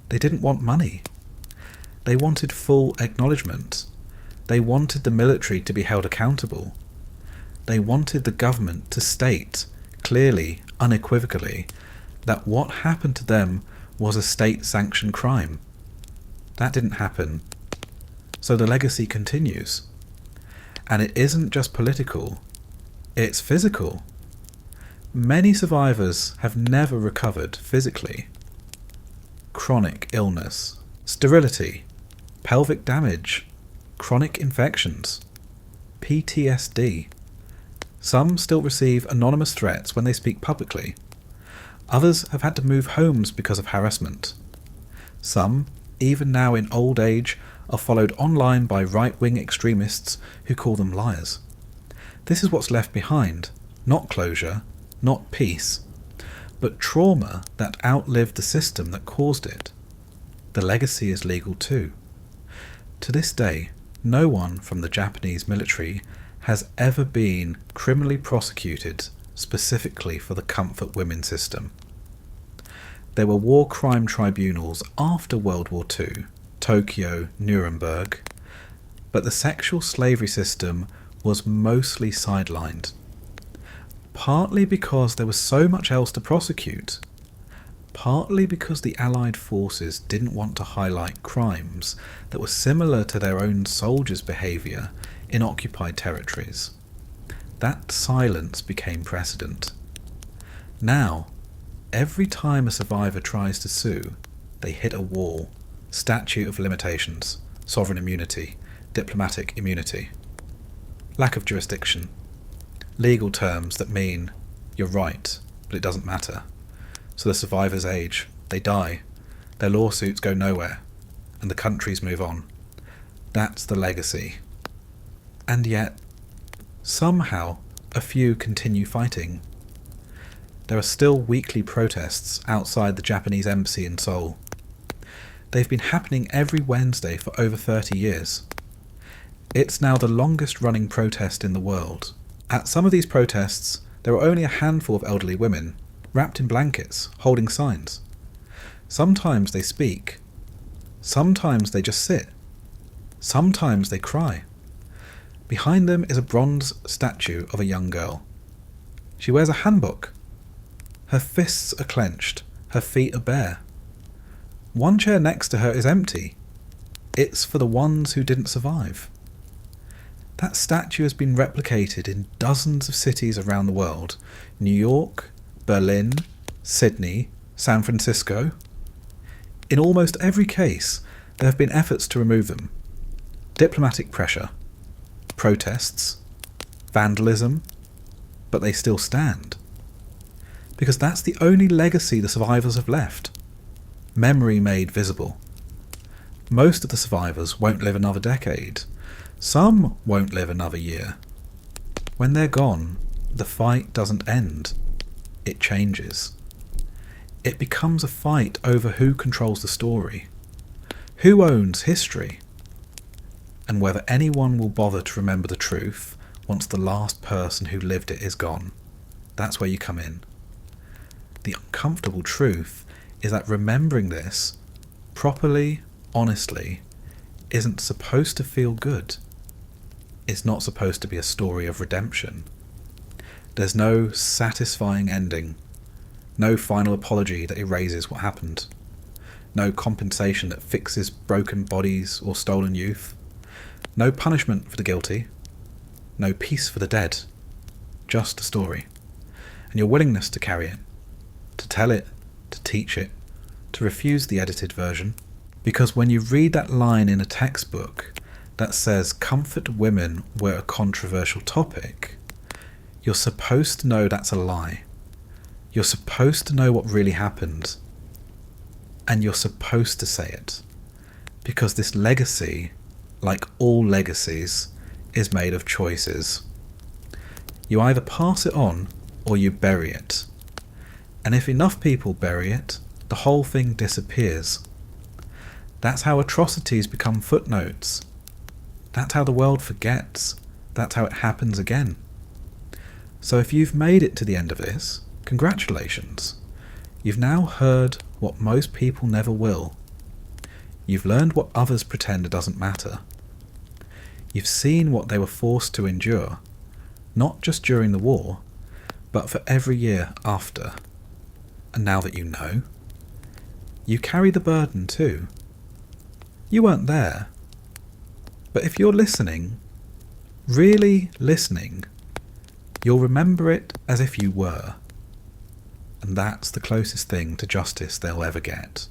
[SPEAKER 1] They didn't want money. They wanted full acknowledgement. They wanted the military to be held accountable. They wanted the government to state, clearly, unequivocally, that what happened to them was a state-sanctioned crime. That didn't happen. So the legacy continues. And it isn't just political, it's physical. Many survivors have never recovered physically. Chronic illness, sterility, pelvic damage, chronic infections, PTSD. Some still receive anonymous threats when they speak publicly. Others have had to move homes because of harassment. Some, even now in old age, are followed online by right-wing extremists who call them liars. This is what's left behind, not closure, not peace, but trauma that outlived the system that caused it. the legacy is legal too. To this day, no one from the Japanese military has ever been criminally prosecuted specifically for the comfort women system. There were war crime tribunals after World War II, Tokyo, Nuremberg, but the sexual slavery system was mostly sidelined. Partly because there was so much else to prosecute, partly because the Allied forces didn't want to highlight crimes that were similar to their own soldiers' behaviour in occupied territories. That silence became precedent. Now, every time a survivor tries to sue, they hit a wall. Statute of limitations, sovereign immunity, diplomatic immunity, lack of jurisdiction, legal terms that mean you're right, but it doesn't matter. So the survivors age, they die, their lawsuits go nowhere, and the countries move on. That's the legacy. And yet, somehow, a few continue fighting. There are still weekly protests outside the Japanese embassy in Seoul. They've been happening every Wednesday for over 30 years. It's now the longest running protest in the world. At some of these protests, there are only a handful of elderly women, wrapped in blankets, holding signs. Sometimes they speak. Sometimes they just sit. Sometimes they cry. Behind them is a bronze statue of a young girl. She wears a handbook. Her fists are clenched, her feet are bare. One chair next to her is empty. It's for the ones who didn't survive. That statue has been replicated in dozens of cities around the world. New York, Berlin, Sydney, San Francisco. In almost every case, there have been efforts to remove them. Diplomatic pressure, protests, vandalism, but they still stand. Because that's the only legacy the survivors have left. Memory made visible. Most of the survivors won't live another decade. Some won't live another year. When they're gone, the fight doesn't end. It changes. It becomes a fight over who controls the story, who owns history, and whether anyone will bother to remember the truth once the last person who lived it is gone. That's where you come in. The uncomfortable truth is that remembering this, properly, honestly, isn't supposed to feel good. It's not supposed to be a story of redemption. There's no satisfying ending, no final apology that erases what happened, no compensation that fixes broken bodies or stolen youth, no punishment for the guilty, no peace for the dead, just a story, and your willingness to carry it, to tell it, to teach it, to refuse the edited version. Because when you read that line in a textbook that says comfort women were a controversial topic, you're supposed to know that's a lie. You're supposed to know what really happened. And you're supposed to say it. Because this legacy, like all legacies, is made of choices. You either pass it on or you bury it. And if enough people bury it, the whole thing disappears. That's how atrocities become footnotes. That's how the world forgets. That's how it happens again. So if you've made it to the end of this, congratulations. You've now heard what most people never will. You've learned what others pretend doesn't matter. You've seen what they were forced to endure, not just during the war, but for every year after. And now that you know, you carry the burden too. You weren't there. But if you're listening, really listening, you'll remember it as if you were. And that's the closest thing to justice they'll ever get.